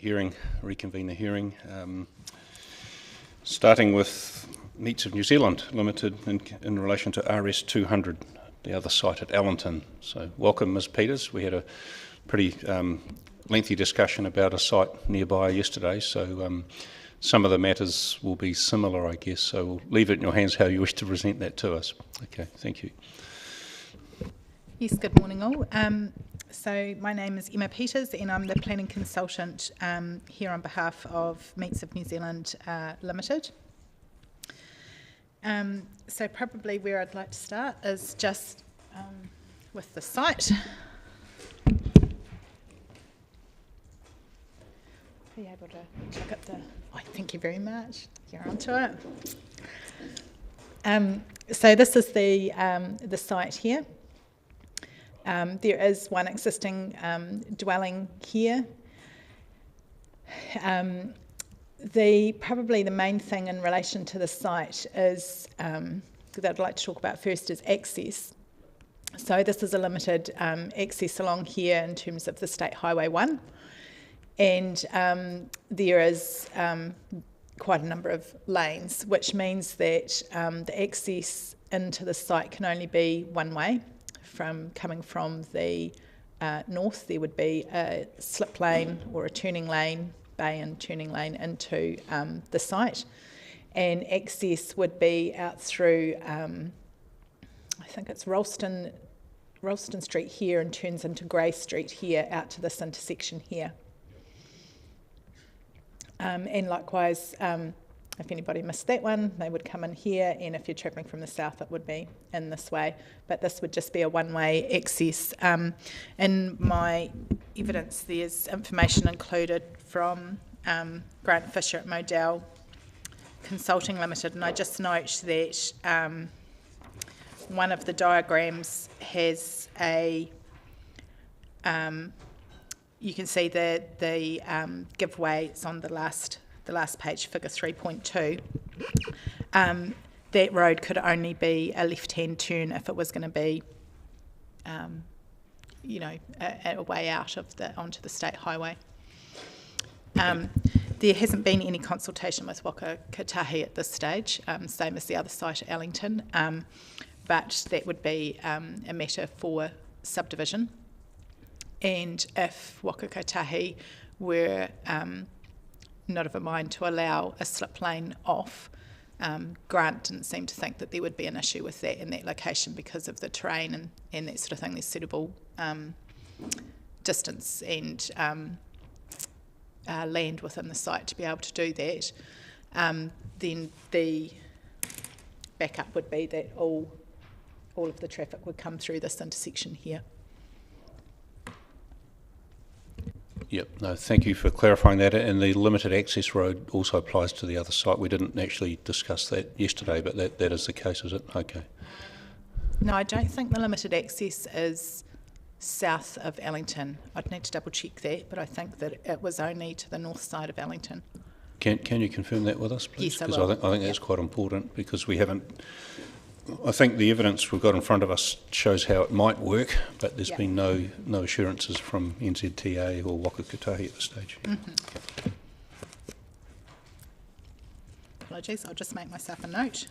reconvene the hearing. Starting with Meats of New Zealand Limited in relation to RS 200, the other site at Allington. So welcome, Ms. Peters. We had a pretty lengthy discussion about a site nearby yesterday, so some of the matters will be similar, I guess, so we'll leave it in your hands how you wish to present that to us. Okay, thank you. Yes, good morning all. So my name is Emma Peters and I'm the planning consultant here on behalf of Meats of New Zealand Limited. So probably where I'd like to start is just with the site. Be able to look at the, oh, thank you very much, you're onto it. So this is the site here. There is one existing dwelling here. Probably the main thing in relation to the site is that I'd like to talk about first is access. So this is a limited access along here in terms of the State Highway 1, and there is quite a number of lanes, which means that the access into the site can only be one way. Coming from the north, there would be a slip lane or a turning lane, bay and turning lane into the site, and access would be out through, I think it's Ralston Street here and turns into Grey Street here out to this intersection here. And likewise, if anybody missed that one, they would come in here, and if you're travelling from the south, it would be in this way. But this would just be a one-way access. In my evidence, there's information included from Grant Fisher at Modell Consulting Limited, and I just note that one of the diagrams has a, you can see the giveaway, it's on the last page, figure 3.2, that road could only be a left-hand turn if it was going to be, a way out of onto the state highway. There hasn't been any consultation with Waka Kotahi at this stage, same as the other site at Allington, but that would be a matter for subdivision. And if Waka Kotahi were not of a mind to allow a slip lane off, Grant didn't seem to think that there would be an issue with that in that location because of the terrain and that sort of thing. There's suitable distance and land within the site to be able to do that. Then the backup would be that all of the traffic would come through this intersection here. Yep, no, thank you for clarifying that. And the limited access road also applies to the other site. We didn't actually discuss that yesterday, but that is the case, is it? Okay. No, I don't think the limited access is south of Allington. I'd need to double check that, but I think that it was only to the north side of Allington. Can you confirm that with us, please? Yes, I will. Because I think that's quite important, because we haven't. I think the evidence we've got in front of us shows how it might work, but there's been no assurances from NZTA or Waka Kotahi at this stage. Mm-hmm. Apologies, I'll just make myself a note.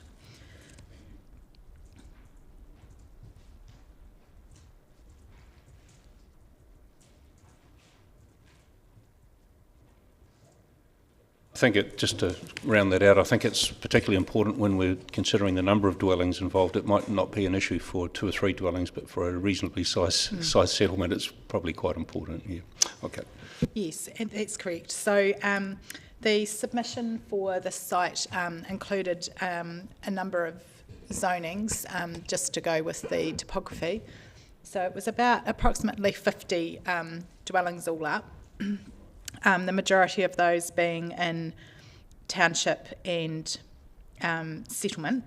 I think just to round that out, I think it's particularly important when we're considering the number of dwellings involved. It might not be an issue for 2 or 3 dwellings, but for a reasonably sized settlement, it's probably quite important. Yeah. Okay. Yes, and that's correct. So the submission for this site included a number of zonings just to go with the topography. So it was about approximately 50 dwellings all up. The majority of those being in township and settlement.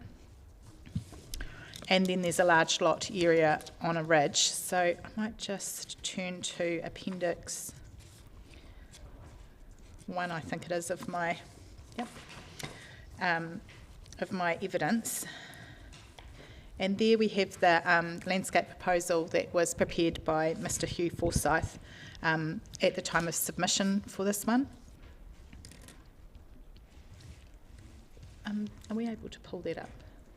And then there's a large lot area on a ridge. So I might just turn to Appendix 1, I think it is, of my evidence. And there we have the landscape proposal that was prepared by Mr. Hugh Forsyth at the time of submission for this one. Are we able to pull that up,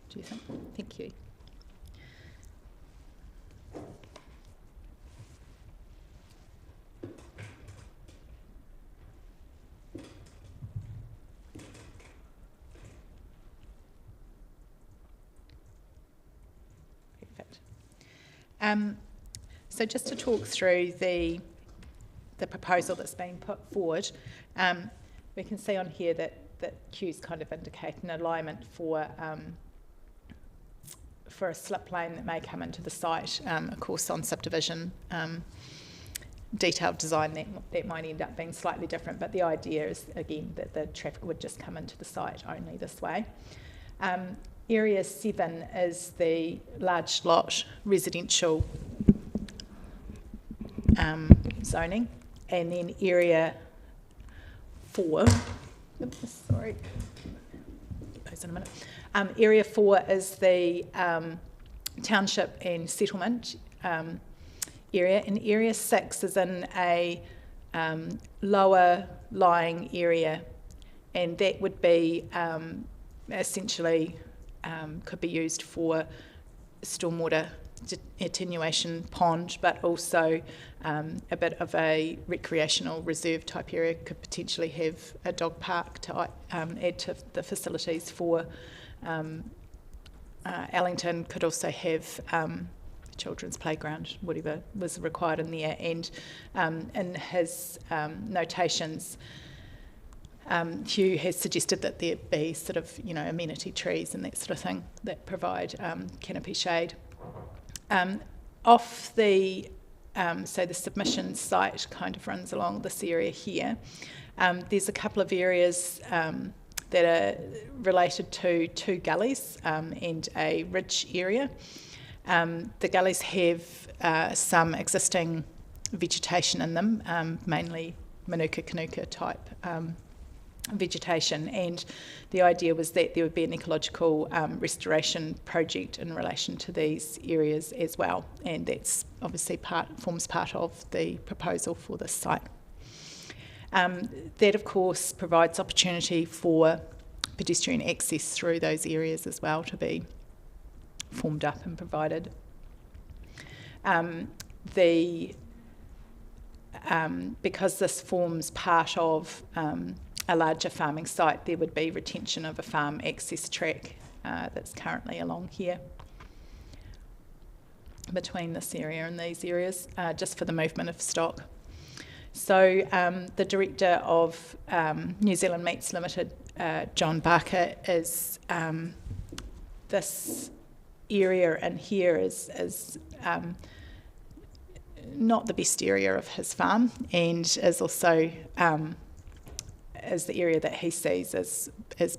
do you think? Thank you. Perfect. So just to talk through the proposal that's been put forward, we can see on here that cues kind of indicate an alignment for a slip lane that may come into the site. Of course, on subdivision detailed design, that might end up being slightly different, but the idea is, again, that the traffic would just come into the site only this way. Area 7 is the large lot residential zoning, and then Area 4, sorry, those in a minute. Area 4 is the township and settlement area, and Area 6 is in a lower lying area, and that would be essentially could be used for stormwater attenuation pond, but also a bit of a recreational reserve type area. Could potentially have a dog park to add to the facilities for Ellington. Could also have children's playground, whatever was required in there. And in his notations, Hugh has suggested that there be sort of, amenity trees and that sort of thing that provide canopy shade. Off the, so the submission site kind of runs along this area here. There's a couple of areas that are related to two gullies and a ridge area. The gullies have some existing vegetation in them, mainly Manuka Canuka type vegetation, and the idea was that there would be an ecological restoration project in relation to these areas as well, and that's obviously forms part of the proposal for this site. That of course provides opportunity for pedestrian access through those areas as well to be formed up and provided. Because this forms part of a larger farming site, there would be retention of a farm access track that's currently along here between this area and these areas, just for the movement of stock. So the director of New Zealand Meats Limited, John Barker, is this area in here is not the best area of his farm, and is also is the area that he sees as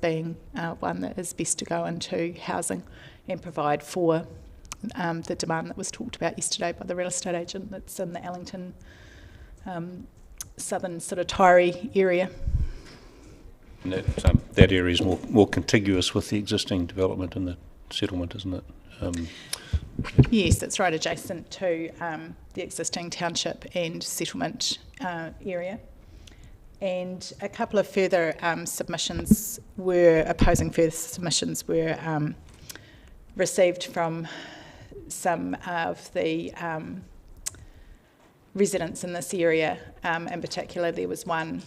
being one that is best to go into housing and provide for the demand that was talked about yesterday by the real estate agent that's in the Ellington southern sort of Tyree area. And that area is more contiguous with the existing development in the settlement, isn't it? Yes, it's right adjacent to the existing township and settlement area. And a couple of further opposing further submissions were received from some of the residents in this area. In particular, there was one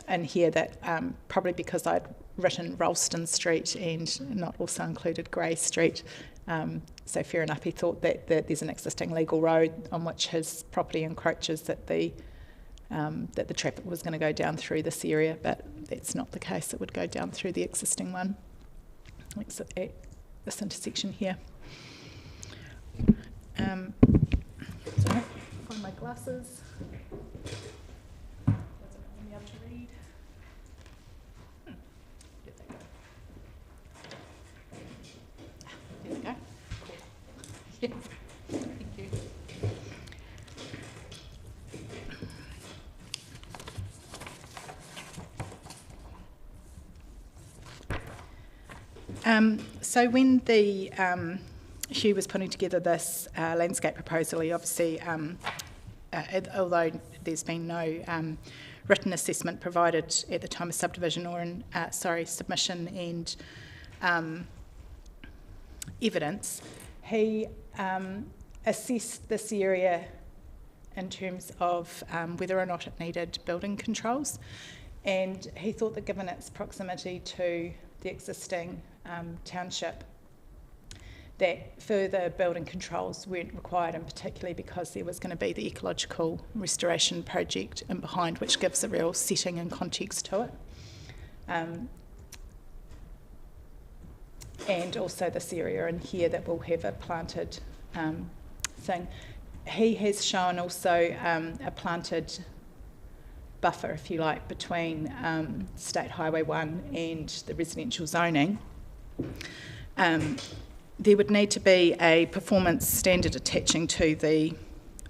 in here that probably because I'd written Ralston Street and not also included Grey Street, so fair enough, he thought that there's an existing legal road on which his property encroaches, that the traffic was going to go down through this area, but that's not the case. It would go down through the existing one, except at this intersection here. Sorry, find my glasses. Wasn't really able to read. There they go. There we go. Cool. Yes. Thank you. So when Hugh was putting together this landscape proposal, he obviously although there's been no written assessment provided at the time of subdivision or in submission and evidence, he assessed this area in terms of whether or not it needed building controls, and he thought that given its proximity to the existing township, that further building controls weren't required, and particularly because there was going to be the ecological restoration project in behind, which gives a real setting and context to it. And also this area in here that will have a planted thing. He has shown also a planted buffer, if you like, between State Highway 1 and the residential zoning. There would need to be a performance standard attaching to the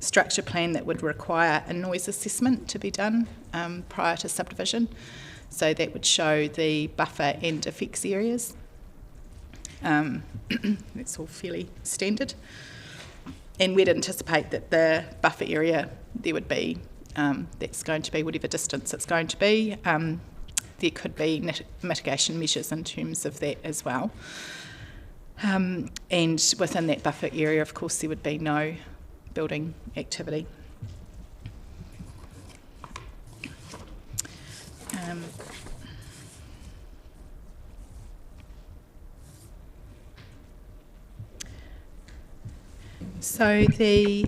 structure plan that would require a noise assessment to be done prior to subdivision. So that would show the buffer and effects areas. That's all fairly standard. And we'd anticipate that the buffer area there would be, that's going to be whatever distance it's going to be. There could be mitigation measures in terms of that as well. And within that buffer area, of course, there would be no building activity. So the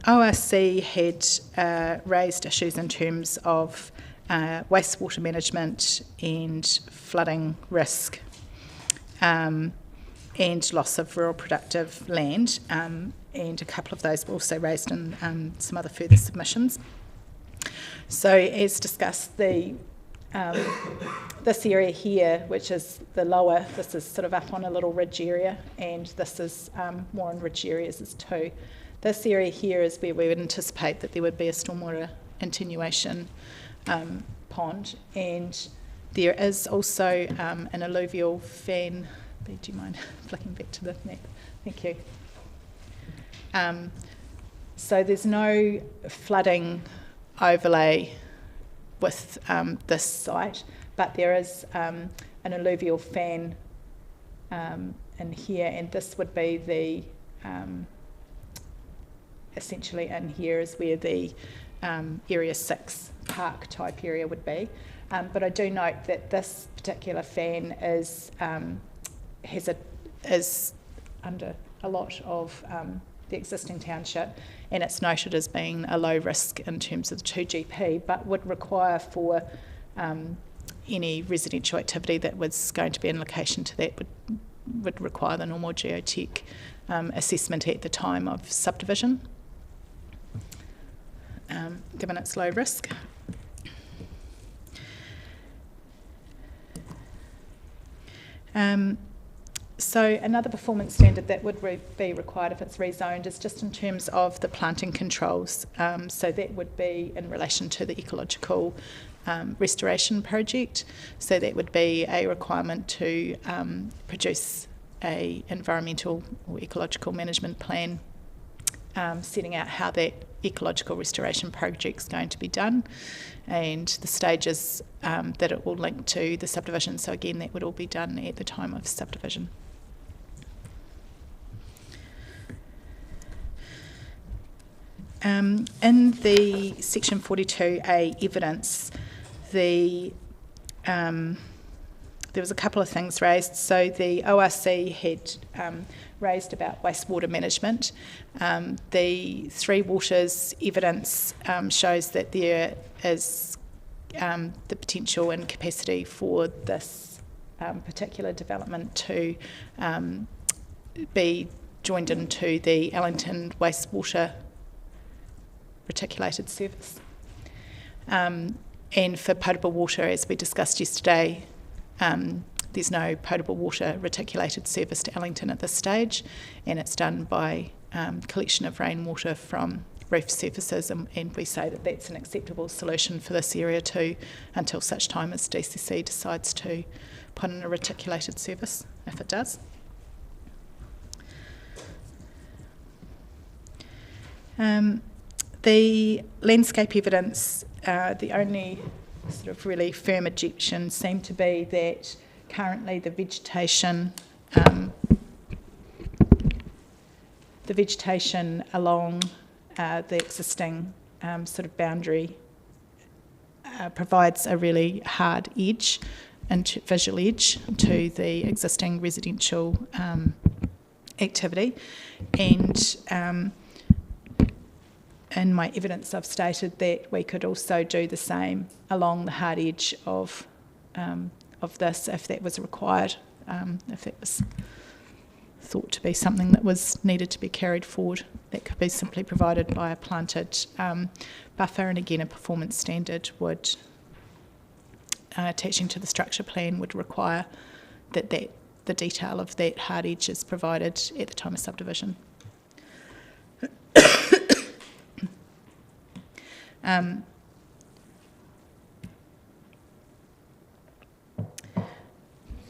ORC had raised issues in terms of wastewater management and flooding risk, and loss of rural productive land, and a couple of those were also raised in some other further submissions. So as discussed, the this area here, which is the lower, this is sort of up on a little ridge area, and this is more in ridge areas as too. This area here is where we would anticipate that there would be a stormwater attenuation pond, and there is also an alluvial fan. Do you mind flicking back to the map? Thank you. So there's no flooding overlay with this site, but there is an alluvial fan in here, and this would be the essentially in here is where the Area 6 park type area would be. But I do note that this particular fan is under a lot of the existing township, and it's noted as being a low risk in terms of the 2GP, but would require for any residential activity that was going to be in location to that would require the normal geotech assessment at the time of subdivision, given its low risk. So another performance standard that would be required if it's rezoned is just in terms of the planting controls. So that would be in relation to the ecological restoration project. So that would be a requirement to produce a environmental or ecological management plan setting out how that ecological restoration project is going to be done and the stages that it will link to the subdivision. So again, that would all be done at the time of subdivision. In the section 42A evidence, there was a couple of things raised. So the ORC had raised about wastewater management. The Three Waters evidence shows that there is the potential and capacity for this particular development to be joined into the Ellington wastewater reticulated service. And for potable water, as we discussed yesterday, there's no potable water reticulated service to Ellington at this stage, and it's done by collection of rainwater from roof surfaces, and we say that that's an acceptable solution for this area too, until such time as DCC decides to put in a reticulated service, if it does. The landscape evidence, the only sort of really firm objection seemed to be that currently the vegetation along the existing sort of boundary provides a really hard edge, and visual edge to the existing residential activity. And in my evidence, I've stated that we could also do the same along the hard edge of this if that was required, if that was thought to be something that was needed to be carried forward. That could be simply provided by a planted buffer, and again a performance standard would, attaching to the structure plan, would require that the detail of that hard edge is provided at the time of subdivision.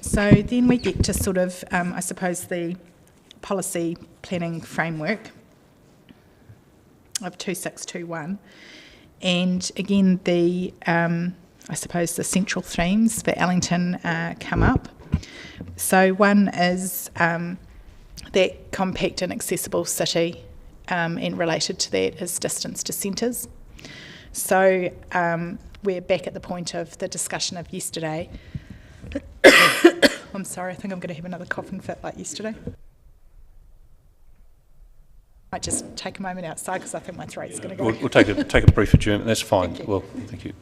So then we get to sort of, I suppose, the policy planning framework of 2621, and again the I suppose the central themes for Allington come up. So one is that compact and accessible city, and related to that is distance to centres. So we're back at the point of the discussion of yesterday. I'm sorry, I think I'm going to have another coughing fit like yesterday. I might just take a moment outside because I think my throat's going to go. We'll take a brief adjournment. That's fine. Thank you. Well, thank you.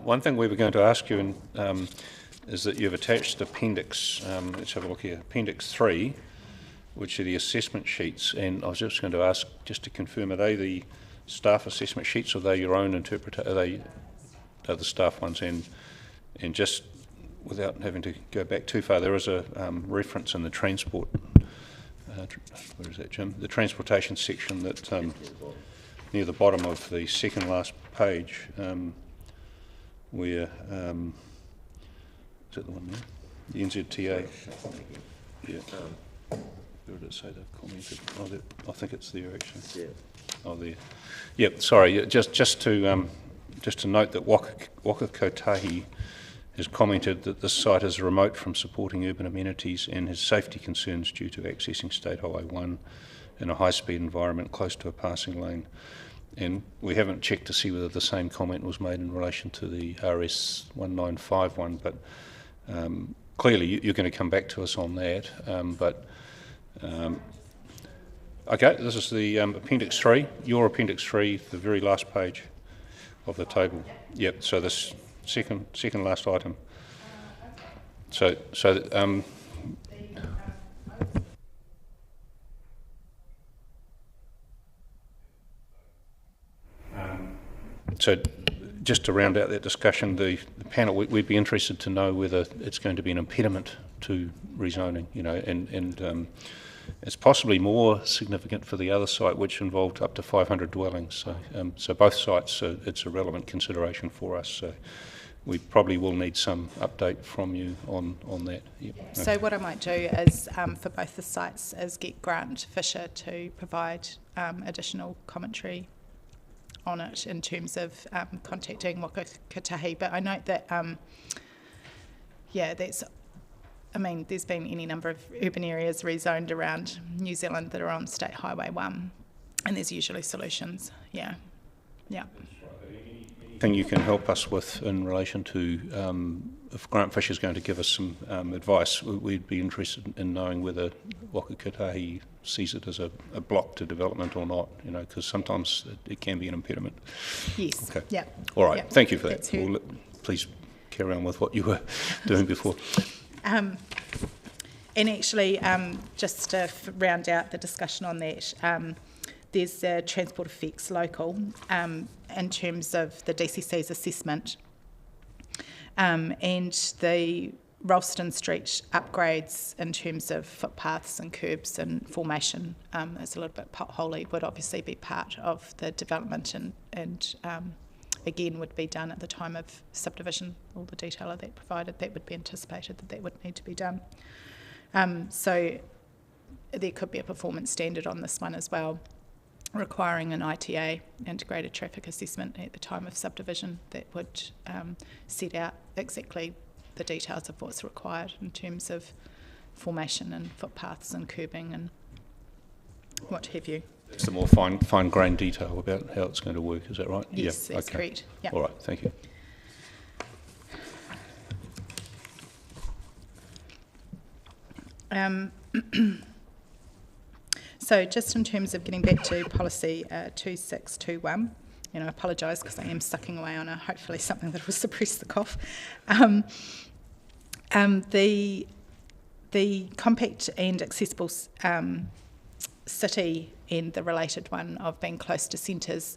One thing we were going to ask you is that you've attached Appendix, let's have a look here, Appendix 3, which are the assessment sheets, and I was just going to ask, just to confirm, are they the staff assessment sheets, or are they your own interpretation? Are the staff ones? And just without having to go back too far, there is a reference in the transport, where is that, Jim? The transportation section that near the bottom of the second last page, where is that the one there? The NZTA. Yeah. Where did it say they've commented? Oh, I think it's there actually. Yeah. Oh, there. Yep. Sorry. Just to note that Waka Kotahi has commented that this site is remote from supporting urban amenities and has safety concerns due to accessing State Highway 1 in a high-speed environment close to a passing lane. And we haven't checked to see whether the same comment was made in relation to the RS 1951, but clearly you're going to come back to us on that. Okay, this is the Appendix 3, your Appendix 3, the very last page of the table. Yep, so this second last item. So just to round out that discussion, the panel, we'd be interested to know whether it's going to be an impediment to rezoning, and it's possibly more significant for the other site, which involved up to 500 dwellings. So both sites, it's a relevant consideration for us. So we probably will need some update from you on that. Yep. So what I might do is, for both the sites, is get Grant Fisher to provide additional commentary on it in terms of contacting Waka Kotahi. But I note that, there's been any number of urban areas rezoned around New Zealand that are on State Highway 1, and there's usually solutions. Yeah. Anything you can help us with in relation to if Grant Fisher's going to give us some advice, we'd be interested in knowing whether Waka Kotahi sees it as a block to development or not, because sometimes it can be an impediment. Yes. Okay. Yeah. All right. Yeah. Thank you for that. Please carry on with what you were doing before. And actually, just to round out the discussion on that, there's a transport effects local in terms of the DCC's assessment, and the Ralston Street upgrades in terms of footpaths and curbs and formation is a little bit potholey, would obviously be part of the development and again would be done at the time of subdivision. All the detail of that provided, that would be anticipated that would need to be done. So there could be a performance standard on this one as well, requiring an ITA, integrated traffic assessment, at the time of subdivision that would set out exactly the details of what's required in terms of formation and footpaths and curbing and what have you. It's the more fine-grained detail about how it's going to work, is that right? Yes, that's correct. Yeah. All right, thank you. So just in terms of getting back to policy 2621, I apologise because I am sucking away on hopefully something that will suppress the cough. The compact and accessible city and the related one of being close to centres,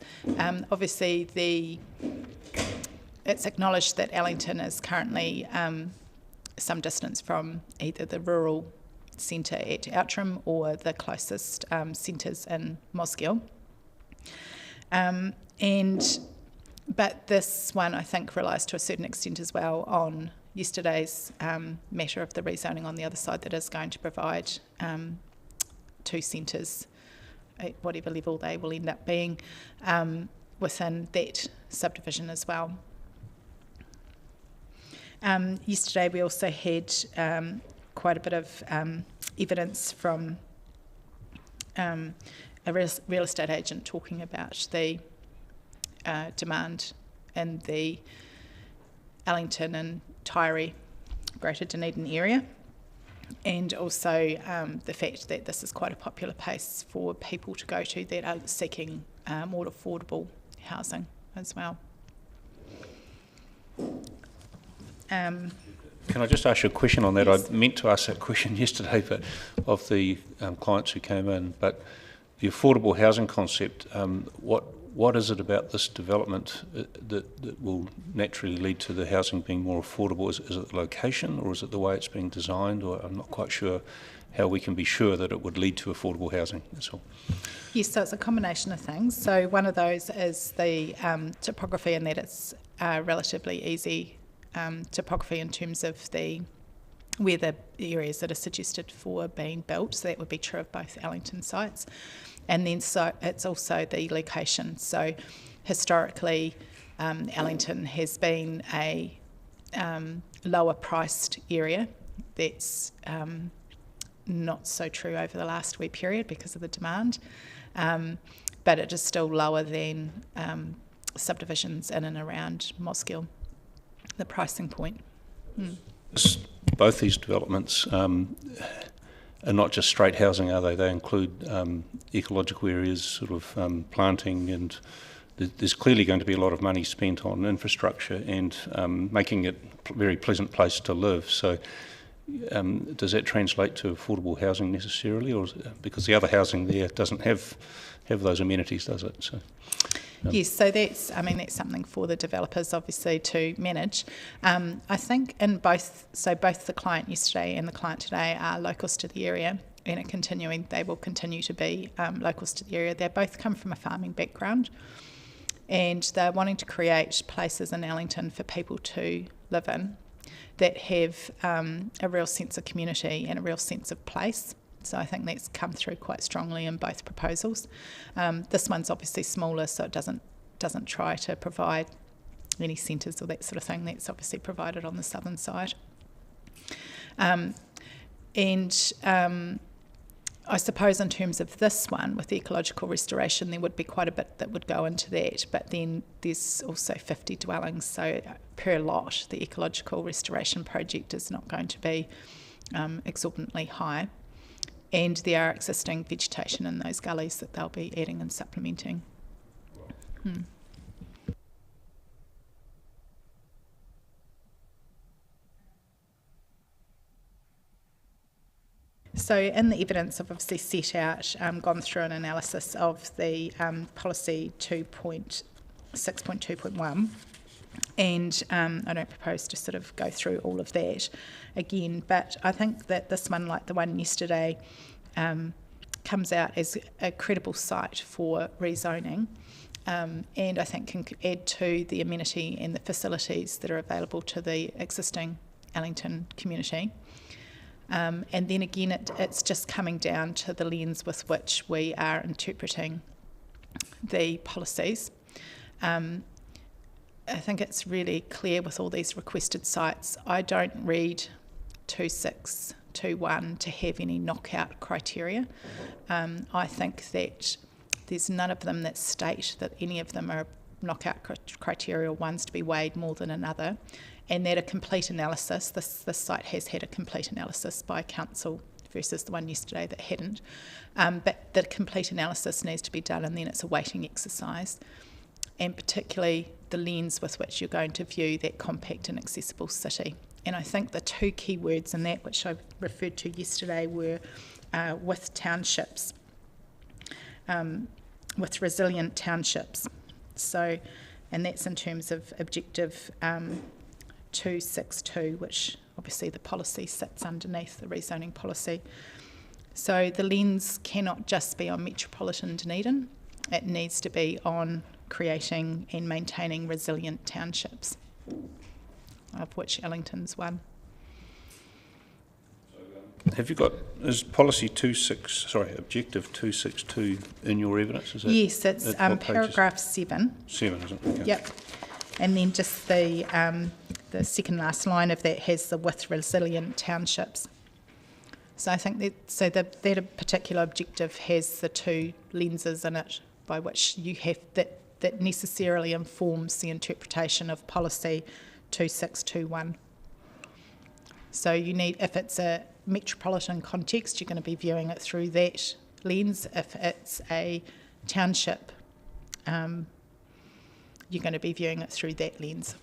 obviously it's acknowledged that Allington is currently some distance from either the rural centre at Outram or the closest centres in Mosgiel. But this one, I think, relies to a certain extent as well on yesterday's matter of the rezoning on the other side that is going to provide two centres at whatever level they will end up being within that subdivision as well. Yesterday we also had quite a bit of evidence from a real estate agent talking about the demand in the Allington and Tyree Greater Dunedin area, and also the fact that this is quite a popular place for people to go to that are seeking more affordable housing as well. Can I just ask you a question on that? Yes. I meant to ask that question yesterday, but of the clients who came in, but the affordable housing concept, what is it about this development that will naturally lead to the housing being more affordable? Is it the location, or is it the way it's being designed? Or I'm not quite sure how we can be sure that it would lead to affordable housing. That's all. Yes, so it's a combination of things. So one of those is the topography, and that it's relatively easy topography in terms of where the areas that are suggested for being built. So that would be true of both Allington sites. And then so it's also the location. So historically, Allington has been a lower priced area. That's not so true over the last wee period because of the demand, but it is still lower than subdivisions in and around Mosgiel, the pricing point. Both these developments are not just straight housing, are they? They include ecological areas, sort of planting, and there's clearly going to be a lot of money spent on infrastructure and making it a very pleasant place to live. So does that translate to affordable housing necessarily, or because the other housing there doesn't have those amenities, does it? So. Yes, so that's something for the developers obviously to manage. I think both the client yesterday and the client today are locals to the area, and they will continue to be locals to the area. They both come from a farming background, and they're wanting to create places in Ellington for people to live in that have a real sense of community and a real sense of place. So I think that's come through quite strongly in both proposals. This one's obviously smaller, so it doesn't try to provide any centres or that sort of thing. That's obviously provided on the southern side. I suppose in terms of this one, with the ecological restoration, there would be quite a bit that would go into that, but then there's also 50 dwellings, so per lot, the ecological restoration project is not going to be exorbitantly high. And there are existing vegetation in those gullies that they'll be adding and supplementing. So in the evidence, I've obviously set out, gone through an analysis of the policy 6.2.1, and I don't propose to sort of go through all of that again, but I think that this one, like the one yesterday, comes out as a credible site for rezoning, and I think can add to the amenity and the facilities that are available to the existing Ellington community. And then again, it's just coming down to the lens with which we are interpreting the policies. I think it's really clear with all these requested sites. I don't read 2621 to have any knockout criteria. I think that there's none of them that state that any of them are knockout criteria or ones to be weighed more than another, and that a complete analysis, this site has had a complete analysis by council versus the one yesterday that hadn't, but the complete analysis needs to be done, and then it's a weighting exercise, and particularly the lens with which you're going to view that compact and accessible city. And I think the two key words in that, which I referred to yesterday, were with townships, with resilient townships. So, and that's in terms of objective 262, which obviously the policy sits underneath the rezoning policy. So the lens cannot just be on metropolitan Dunedin, it needs to be on creating and maintaining resilient townships, of which Ellington's one. Have you got, is policy objective 262 in your evidence? Is that, yes, it's paragraph 7. 7, is it? Okay. Yep. And then just the second last line of that has the with resilient townships. So I think that a particular objective has the two lenses in it by which you have that necessarily informs the interpretation of policy 2621. So you need, if it's a metropolitan context, you're going to be viewing it through that lens. If it's a township, you're going to be viewing it through that lens.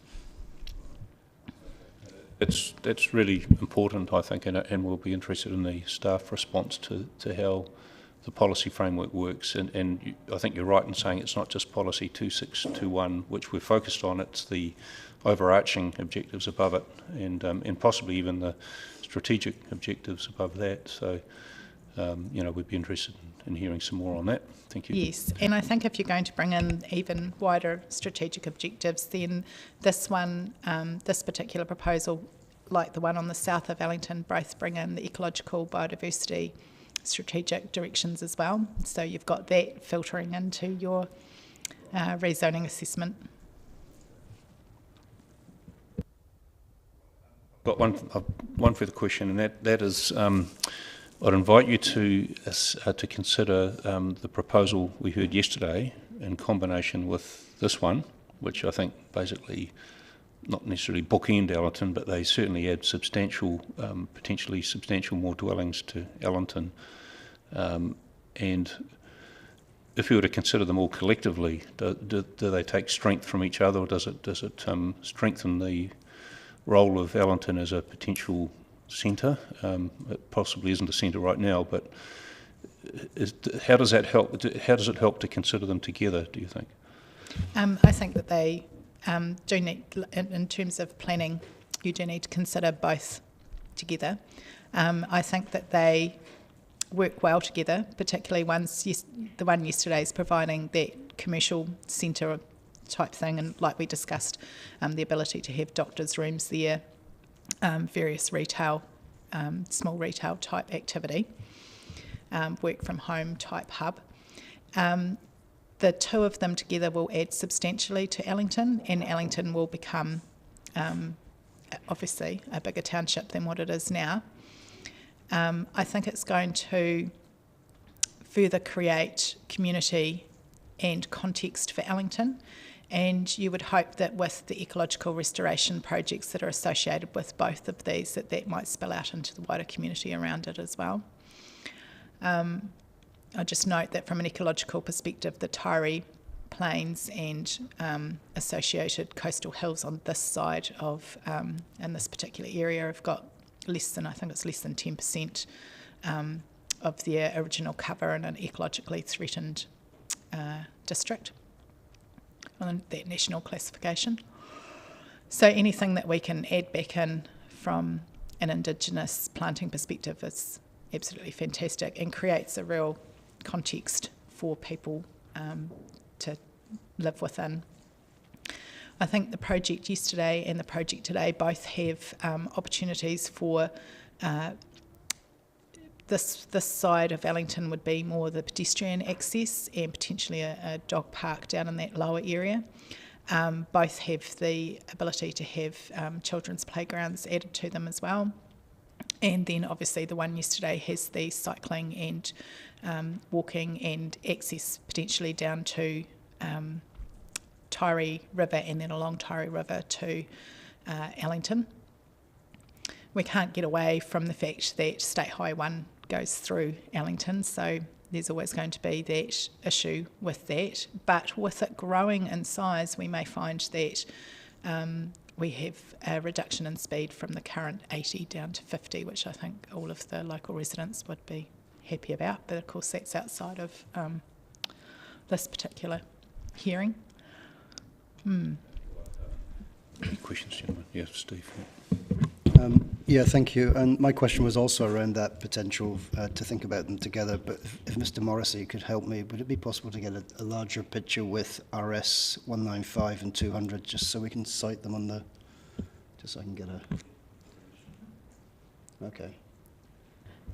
That's really important, I think, and we'll be interested in the staff response to how the policy framework works. And I think you're right in saying it's not just policy 2621, which we're focused on, it's the overarching objectives above it, and possibly even the strategic objectives above that. So, we'd be interested in hearing some more on that. Thank you. Yes, and I think if you're going to bring in even wider strategic objectives, then this one, this particular proposal, like the one on the south of Ellington, both bring in the ecological biodiversity strategic directions as well. So you've got that filtering into your rezoning assessment. Got one further question, and that is, I'd invite you to consider the proposal we heard yesterday in combination with this one, which I think basically not necessarily bookend Ellington, but they certainly add potentially substantial more dwellings to Ellington. And if you were to consider them all collectively, do they take strength from each other, or does it strengthen the role of Ellington as a potential centre? It possibly isn't a centre right now, but how does that help? How does it help to consider them together, do you think? I think that they do need, in terms of planning, you do need to consider both together. I think that they work well together, particularly the one yesterday is providing that commercial centre type thing, and like we discussed, the ability to have doctors' rooms there, various retail, small retail type activity, work from home type hub. The two of them together will add substantially to Ellington, and Ellington will become obviously a bigger township than what it is now. I think it's going to further create community and context for Ellington, and you would hope that with the ecological restoration projects that are associated with both of these, that might spill out into the wider community around it as well. I just note that from an ecological perspective, the Taieri Plains and associated coastal hills on this side of, in this particular area, have got less than 10% of their original cover in an ecologically threatened district on that national classification. So anything that we can add back in from an Indigenous planting perspective is absolutely fantastic and creates a real context for people to live within. I think the project yesterday and the project today both have opportunities for this side of Ellington would be more the pedestrian access and potentially a dog park down in that lower area. Both have the ability to have children's playgrounds added to them as well. And then obviously the one yesterday has the cycling and walking and access potentially down to Taieri River and then along Taieri River to Ellington. We can't get away from the fact that State Highway 1 goes through Ellington, so there's always going to be that issue with that. But with it growing in size, we may find that we have a reduction in speed from the current 80 down to 50, which I think all of the local residents would be happy about. But of course, that's outside of this particular hearing. Any questions, gentlemen? Yes, Steve. Yeah, thank you. And my question was also around that potential to think about them together. But if Mr. Morrissey could help me, would it be possible to get a larger picture with RS 195 and 200, just so we can cite them on the, just so I can get a. Okay.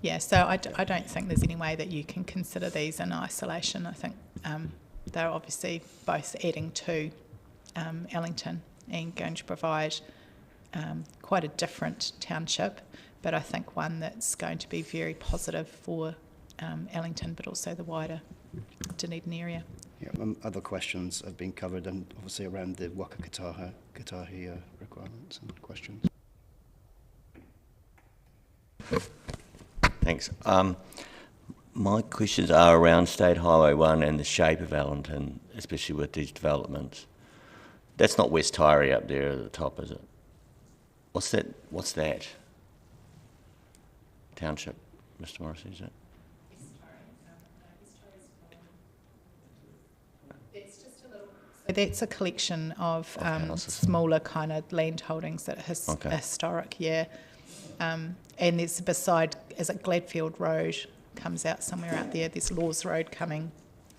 Yeah, so I don't think there's any way that you can consider these in isolation. I think they're obviously both adding to Ellington and going to provide quite a different township, but I think one that's going to be very positive for Ellington, but also the wider Dunedin area. Yeah, other questions have been covered, and obviously around the waka katahi requirements and questions. Thanks. My questions are around State Highway 1 and the shape of Ellington, especially with these developments. That's not West Taieri up there at the top, is it? What's that? Township, Mr. Morrissey, is it? That's a collection of smaller kind of land holdings that are historic, yeah. And there's beside, is it Gladfield Road comes out somewhere out there. There's Laws Road coming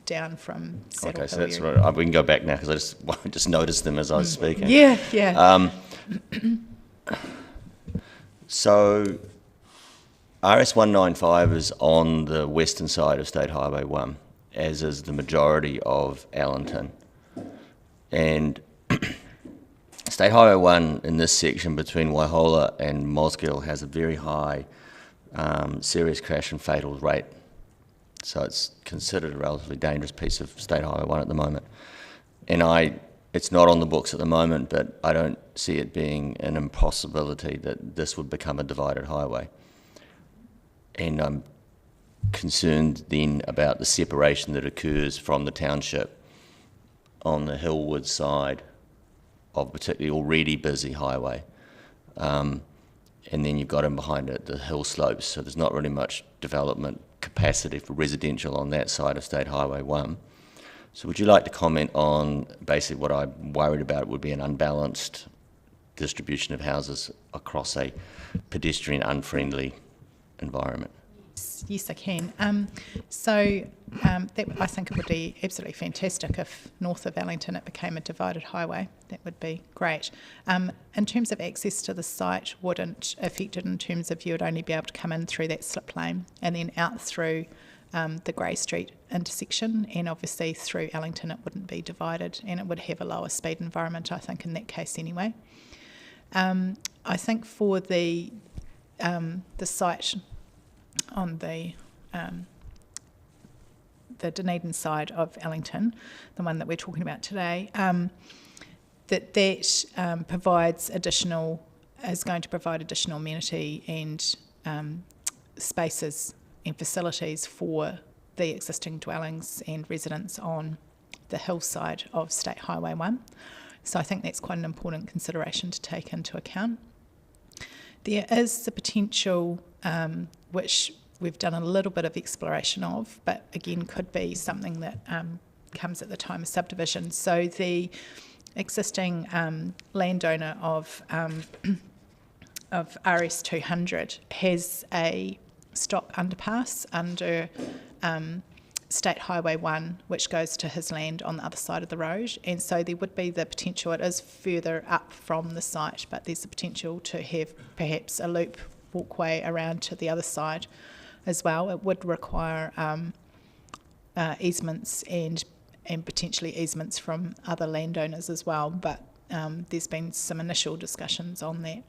down from Saddle Okay, so Hill that's area. right. We can go back now because I just noticed them as I was speaking. Yeah, yeah. So RS 195 is on the western side of State Highway 1, as is the majority of Ellington. And State Highway 1 in this section between Waihola and Mosgiel has a very high serious crash and fatal rate. So it's considered a relatively dangerous piece of State Highway 1 at the moment. And it's not on the books at the moment, but I don't see it being an impossibility that this would become a divided highway. And I'm concerned then about the separation that occurs from the township on the Hillwood side of particularly already busy highway. And then you've got in behind it the hill slopes, so there's not really much development capacity for residential on that side of State Highway 1. So would you like to comment on basically what I'm worried about would be an unbalanced distribution of houses across a pedestrian unfriendly environment? Yes, I can. That, I think it would be absolutely fantastic if north of Wellington it became a divided highway. That would be great. In terms of access to the site, wouldn't affect it in terms of you would only be able to come in through that slip lane and then out through the Grey Street intersection, and obviously through Ellington it wouldn't be divided, and it would have a lower speed environment, I think, in that case anyway. I think for the site on the Dunedin side of Ellington, the one that we're talking about today, that provides is going to provide additional amenity and spaces and facilities for the existing dwellings and residents on the hillside of State Highway 1. So I think that's quite an important consideration to take into account. There is the potential, which we've done a little bit of exploration of, but again could be something that comes at the time of subdivision. So the existing landowner of RS 200 has a stop underpass under State Highway 1, which goes to his land on the other side of the road, and so there would be the potential, it is further up from the site, but there's the potential to have perhaps a loop walkway around to the other side as well. It would require easements and potentially easements from other landowners as well, but there's been some initial discussions on that.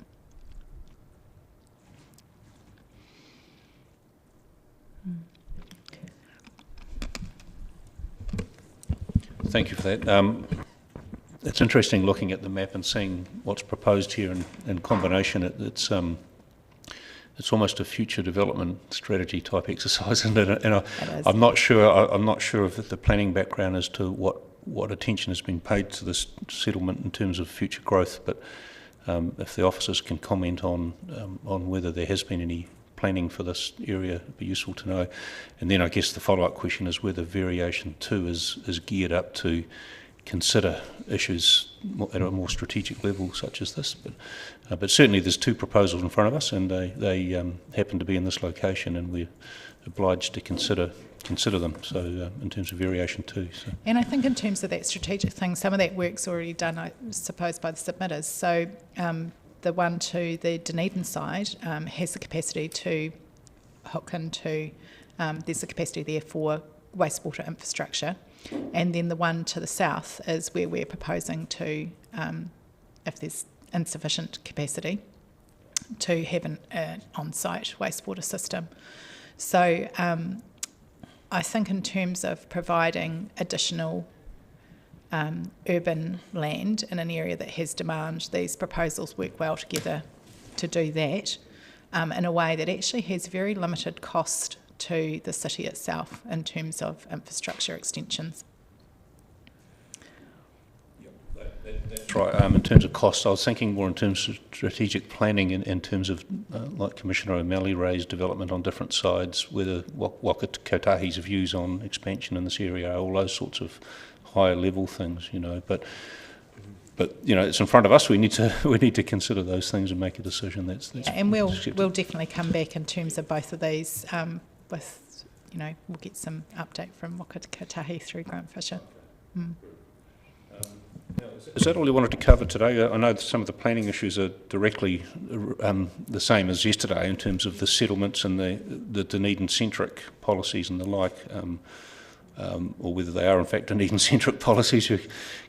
Thank you for that. It's interesting looking at the map and seeing what's proposed here in combination. It's almost a future development strategy type exercise, isn't it? And I'm not sure of the planning background as to what attention has been paid to this settlement in terms of future growth. But if the officers can comment on whether there has been any planning for this area, it'd be useful to know. And then I guess the follow-up question is whether Variation 2 is geared up to consider issues at a more strategic level such as this. But certainly there's two proposals in front of us, and they happen to be in this location, and we're obliged to consider them. So in terms of Variation 2. So. And I think in terms of that strategic thing, some of that work's already done, I suppose, by the submitters. So the one to the Dunedin side has the capacity to hook into, there's the capacity there for wastewater infrastructure, and then the one to the south is where we're proposing to, if there's insufficient capacity, to have an on-site wastewater system. So I think in terms of providing additional urban land in an area that has demand, these proposals work well together to do that in a way that actually has very limited cost to the city itself in terms of infrastructure extensions. That's right. In terms of cost, I was thinking more in terms of strategic planning, in terms of, like Commissioner O'Malley raised, development on different sides, whether Waka Kotahi's views on expansion in this area, all those sorts of higher level things, you know. But you know, it's in front of us. We need to consider those things and make a decision. That's and we'll definitely come back in terms of both of these. With, you know, we'll get some update from Waka Kotahi through Grant Fisher. Is that all you wanted to cover today? I know that some of the planning issues are directly the same as yesterday in terms of the settlements and the Dunedin-centric policies and the like, or whether they are in fact Dunedin-centric policies. You're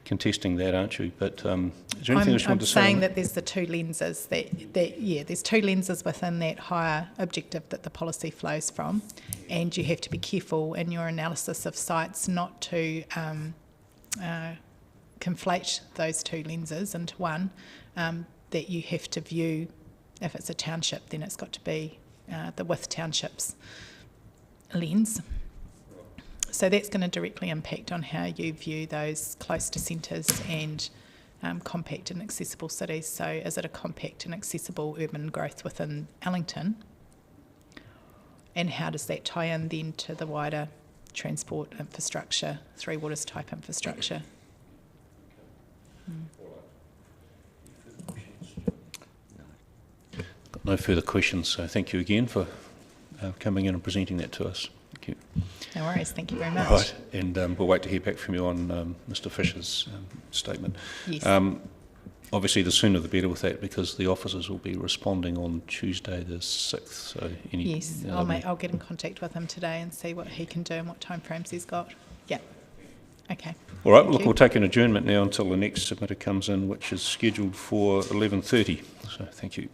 contesting that, aren't you? But is there anything else you want to say? I'm saying that there's the two lenses there's two lenses within that higher objective that the policy flows from, and you have to be careful in your analysis of sites not to conflate those two lenses into one, that you have to view, if it's a township, then it's got to be the with townships lens. So that's going to directly impact on how you view those close to centres and compact and accessible cities. So is it a compact and accessible urban growth within Ellington? And how does that tie in then to the wider transport infrastructure, Three Waters type infrastructure. Got no further questions, so thank you again for coming in and presenting that to us. Thank you. No worries, thank you very much. Right, and we'll wait to hear back from you on Mr Fisher's statement. Yes. Obviously, the sooner the better with that, because the officers will be responding on Tuesday the 6th. So Yes, I'll get in contact with him today and see what he can do and what timeframes he's got. Yeah. Okay. All right, Thank look, you. we'll take an adjournment now until the next submitter comes in, which is scheduled for 11:30. So thank you.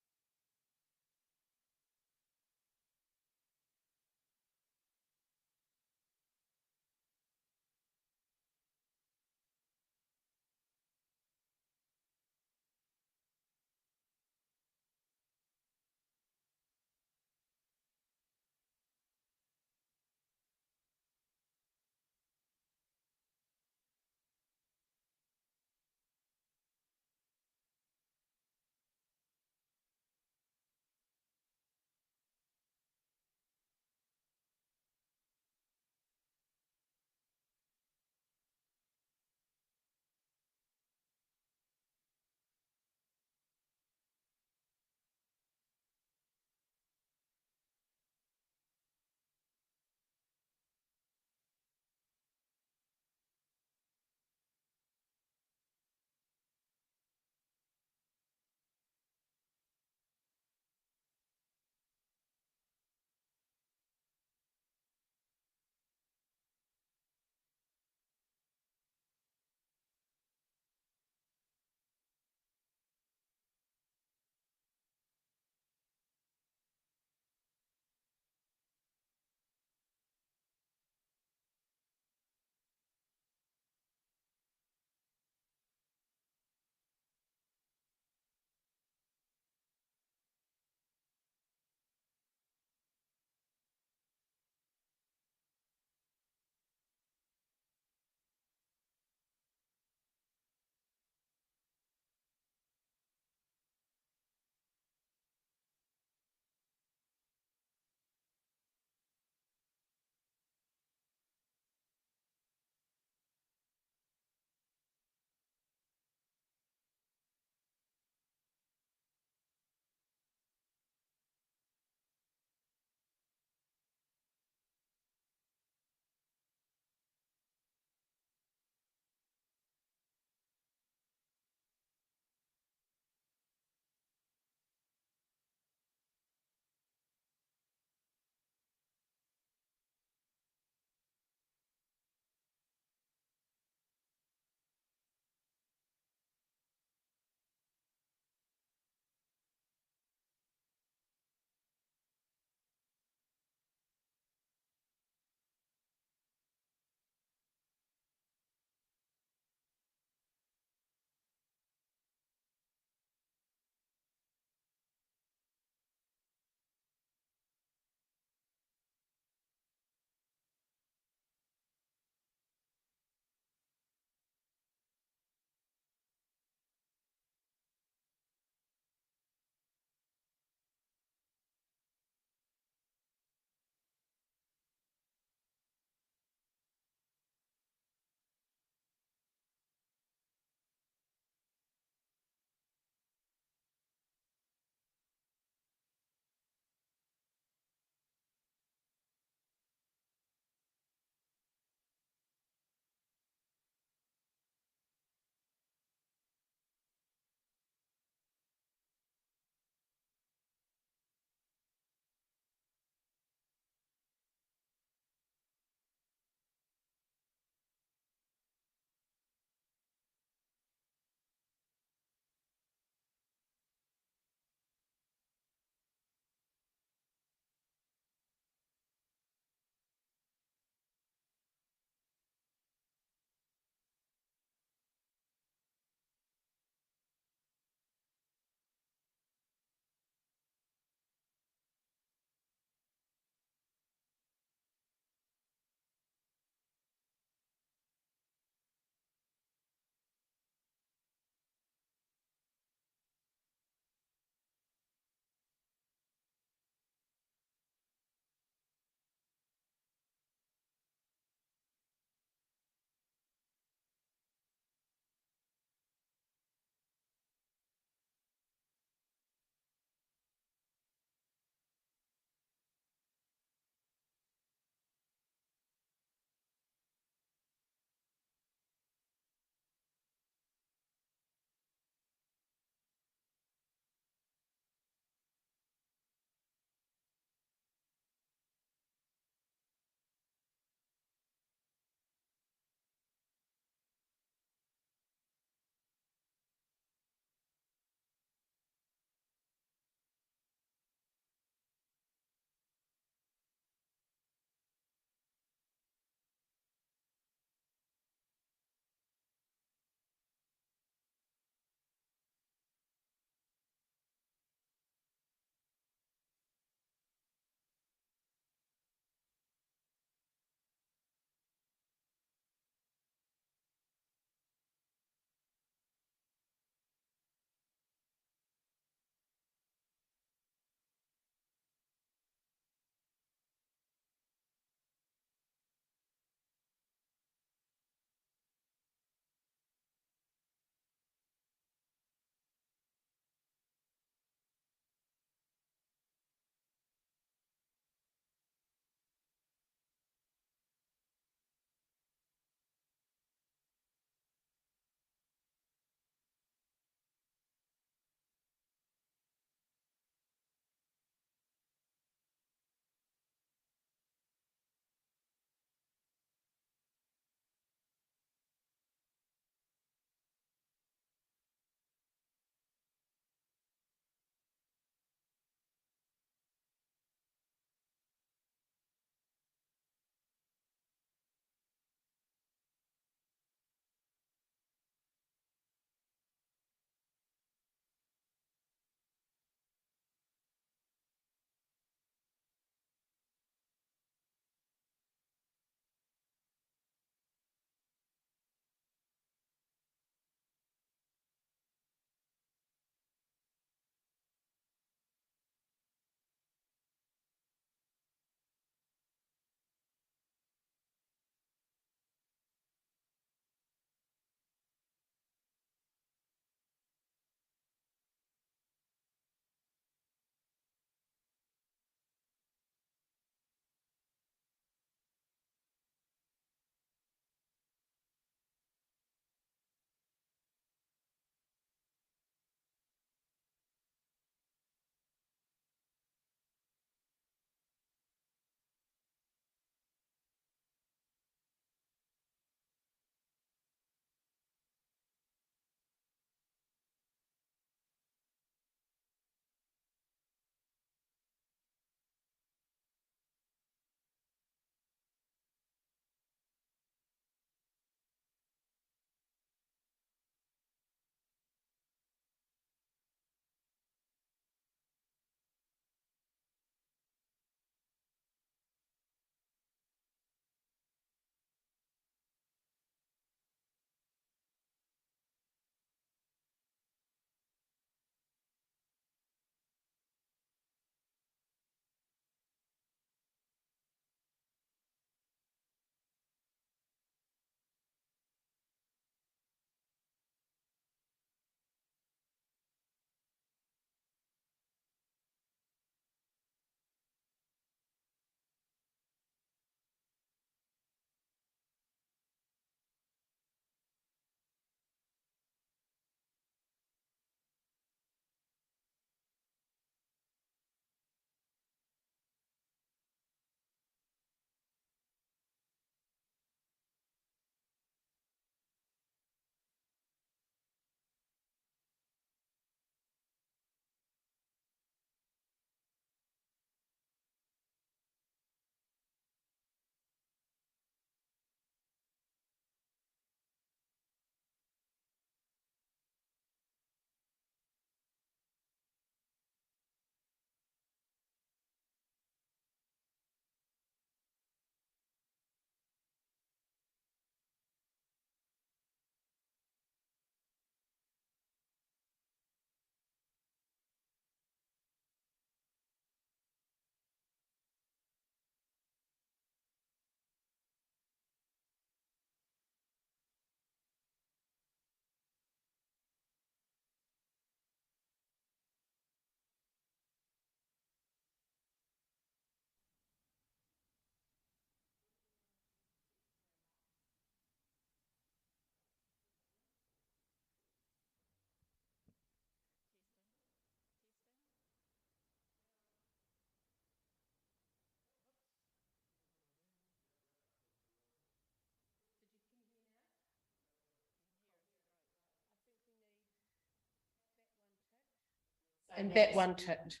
And that one ticked.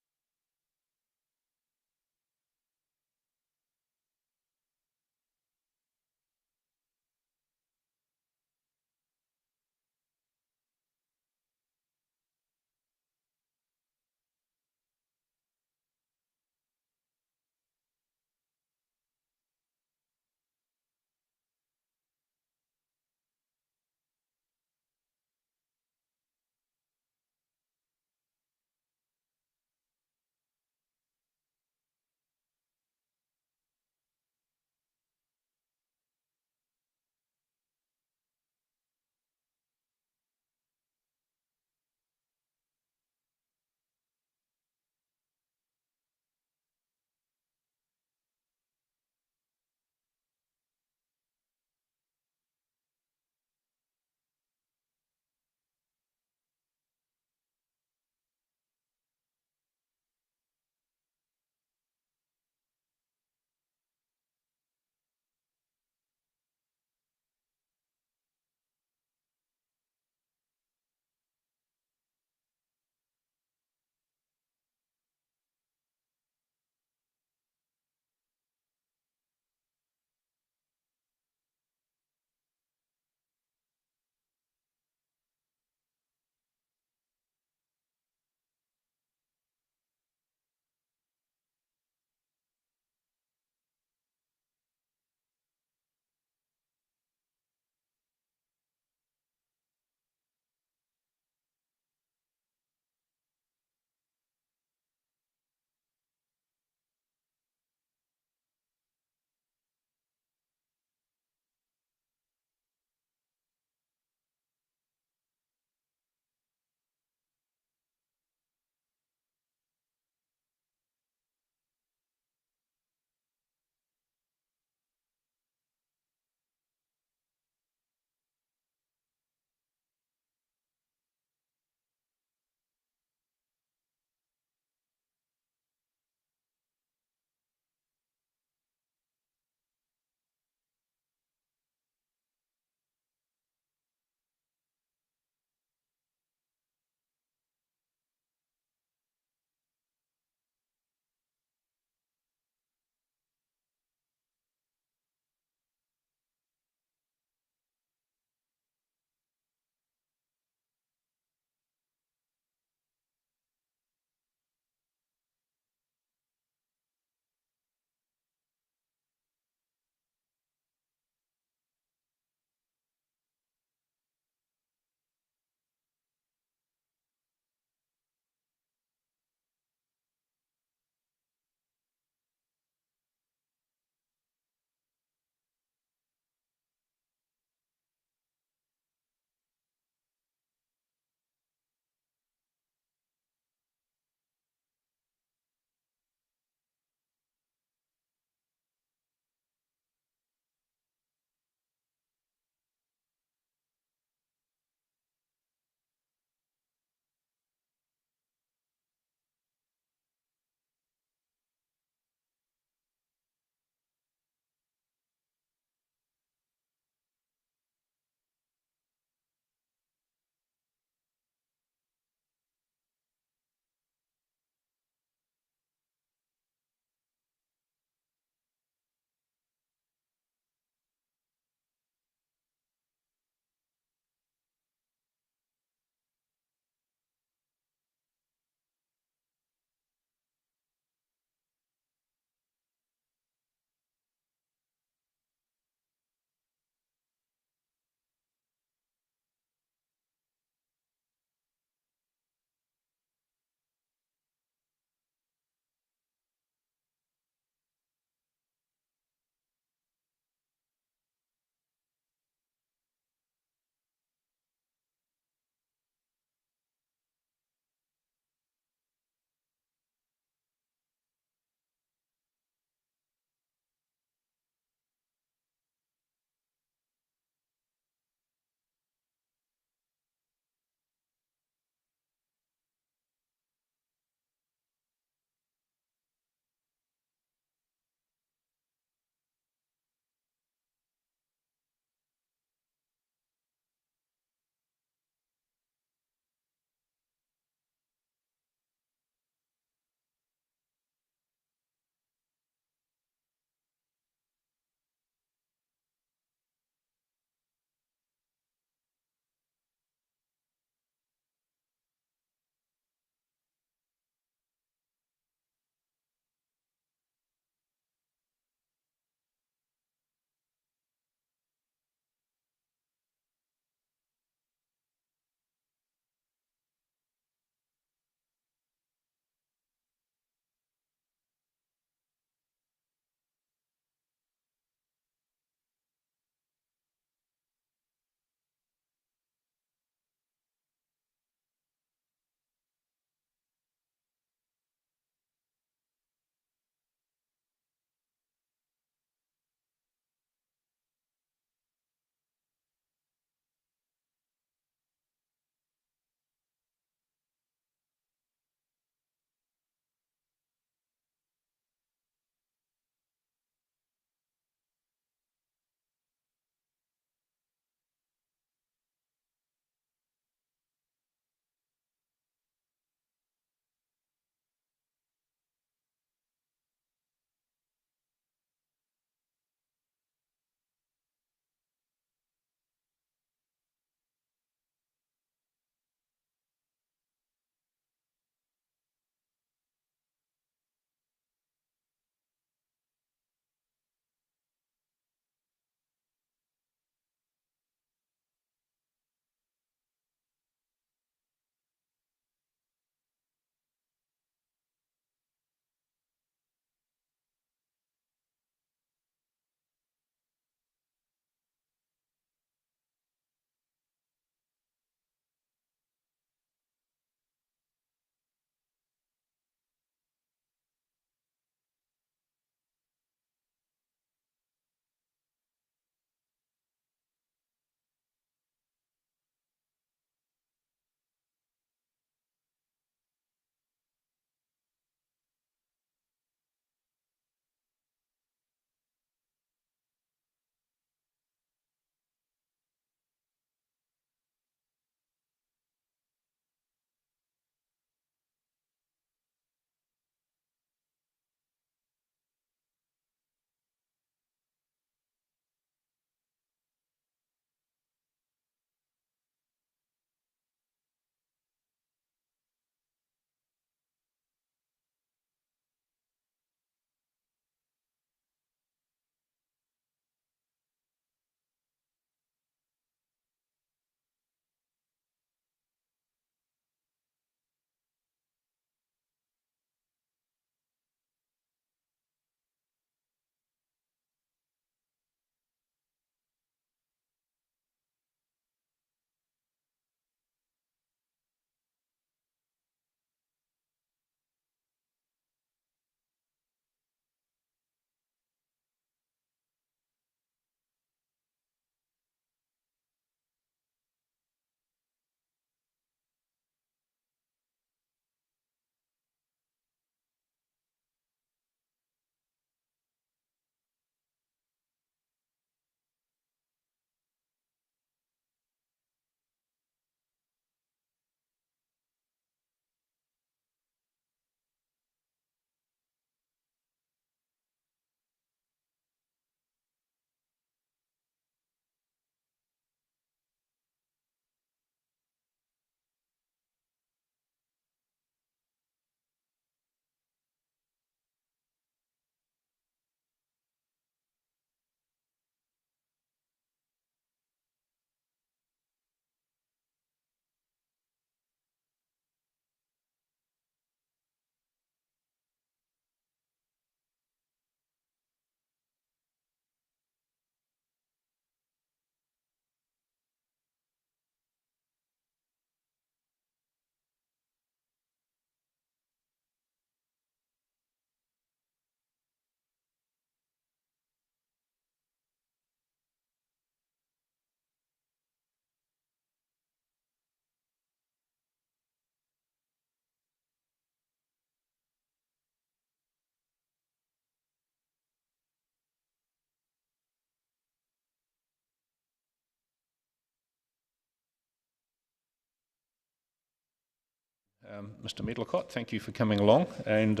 Mr. Medlicott, thank you for coming along. And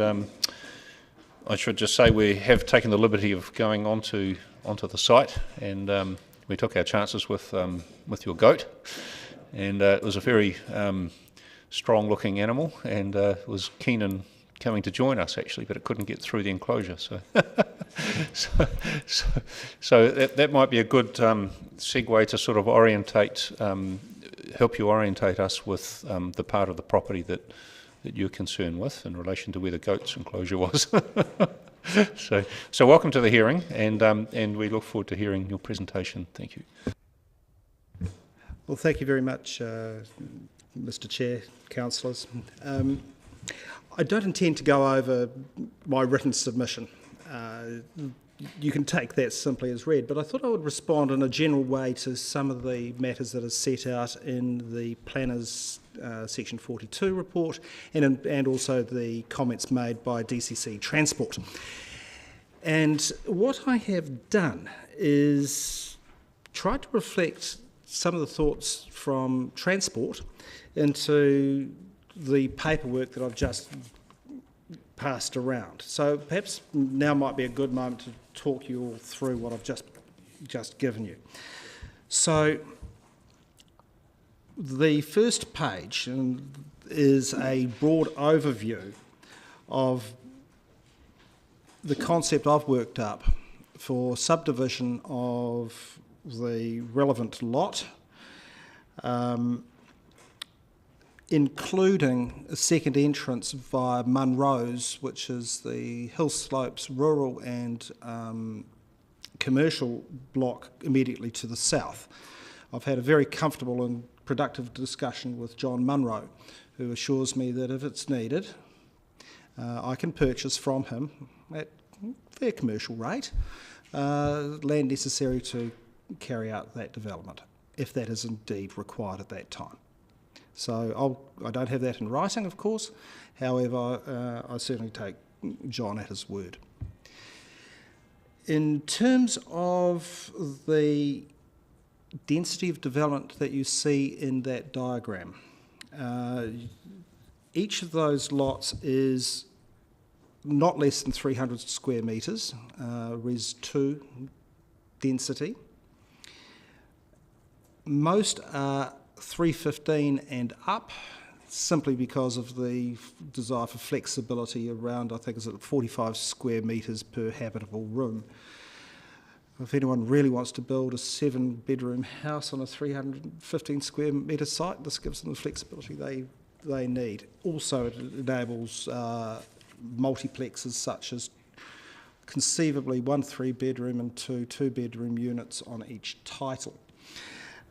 I should just say we have taken the liberty of going onto the site, and we took our chances with your goat, and it was a very strong-looking animal, and was keen in coming to join us actually, but it couldn't get through the enclosure. So, so that might be a good segue to sort of help you orientate us with the part of the property that you're concerned with in relation to where the goat's enclosure was. So welcome to the hearing, and we look forward to hearing your presentation. Thank you. Well, thank you very much, Mr. Chair, councillors. I don't intend to go over my written submission. You can take that simply as read, but I thought I would respond in a general way to some of the matters that are set out in the Planner's Section 42 report and also the comments made by DCC Transport. And what I have done is tried to reflect some of the thoughts from Transport into the paperwork that I've just passed around. So perhaps now might be a good moment to talk you all through what I've just given you. So the first page is a broad overview of the concept I've worked up for subdivision of the relevant lot, including a second entrance via Munros, which is the Hill Slopes rural and commercial block immediately to the south. I've had a very comfortable and productive discussion with John Munro, who assures me that if it's needed, I can purchase from him at fair commercial rate land necessary to carry out that development, if that is indeed required at that time. So I don't have that in writing, of course. However, I certainly take John at his word. In terms of the density of development that you see in that diagram, each of those lots is not less than 300 square metres, Res 2 density. Most are 315 and up, simply because of the desire for flexibility around, I think, is it 45 square metres per habitable room. If anyone really wants to build a 7-bedroom house on a 315 square metre site, this gives them the flexibility they need. Also, it enables multiplexes such as conceivably 1 3-bedroom and 2 2-bedroom units on each title.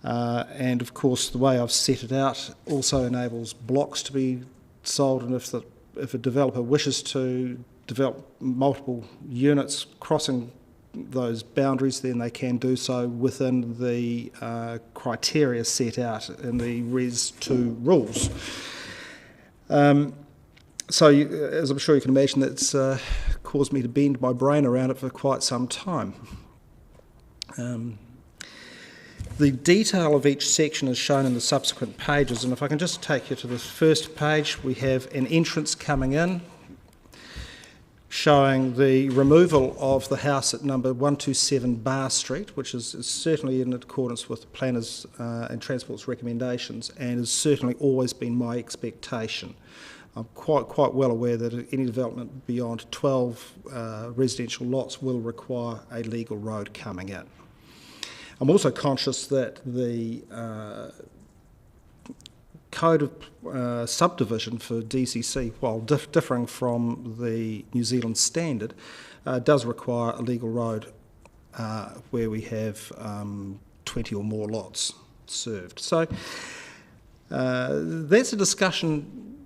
And of course, the way I've set it out also enables blocks to be sold, and if a developer wishes to develop multiple units crossing those boundaries, then they can do so within the criteria set out in the Res 2 rules. So, as I'm sure you can imagine, that's caused me to bend my brain around it for quite some time. The detail of each section is shown in the subsequent pages, and if I can just take you to the first page, we have an entrance coming in, showing the removal of the house at number 127 Bar Street, which is certainly in accordance with the Planners and Transport's recommendations, and has certainly always been my expectation. I'm quite well aware that any development beyond 12 residential lots will require a legal road coming in. I'm also conscious that the code of subdivision for DCC, while differing from the New Zealand standard, does require a legal road where we have 20 or more lots served. So that's a discussion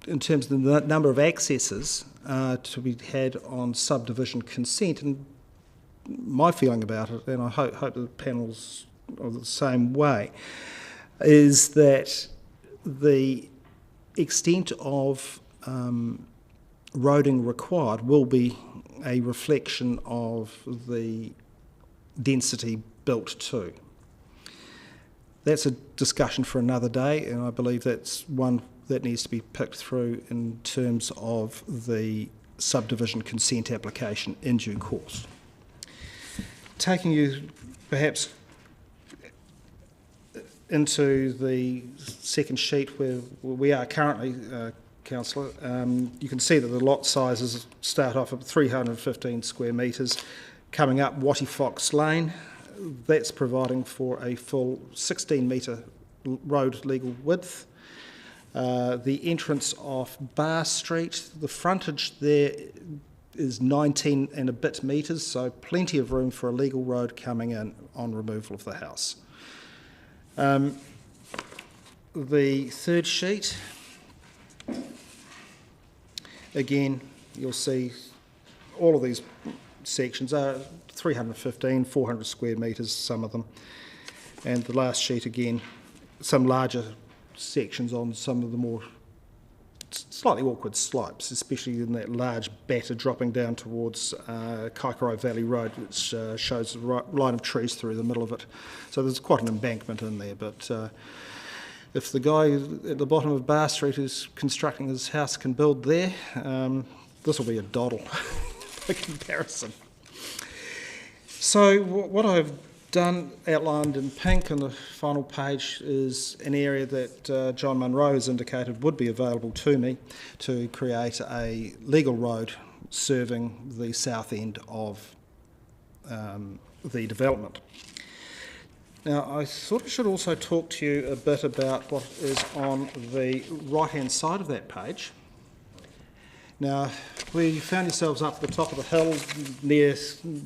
in terms of the number of accesses to be had on subdivision consent. And my feeling about it, and I hope the panels are the same way, is that the extent of roading required will be a reflection of the density built to. That's a discussion for another day, and I believe that's one that needs to be picked through in terms of the subdivision consent application in due course. Taking you perhaps into the second sheet where we are currently, Councillor, you can see that the lot sizes start off at 315 square metres, coming up Watty Fox Lane. That's providing for a full 16 metre road legal width. The entrance off Bar Street, the frontage there is 19 and a bit metres, so plenty of room for a legal road coming in on removal of the house. The third sheet, again, you'll see all of these sections are 315, 400 square metres, some of them. And the last sheet, again, some larger sections on some of the more slightly awkward slopes, especially in that large batter dropping down towards Kaikorai Valley Road, which shows a line of trees through the middle of it. So there's quite an embankment in there, but if the guy at the bottom of Bar Street who's constructing his house can build there, this will be a doddle by comparison. So what I've done, outlined in pink on the final page, is an area that John Munro has indicated would be available to me to create a legal road serving the south end of the development. Now, I thought I should also talk to you a bit about what is on the right-hand side of that page. Now, we found yourselves up at the top of the hill near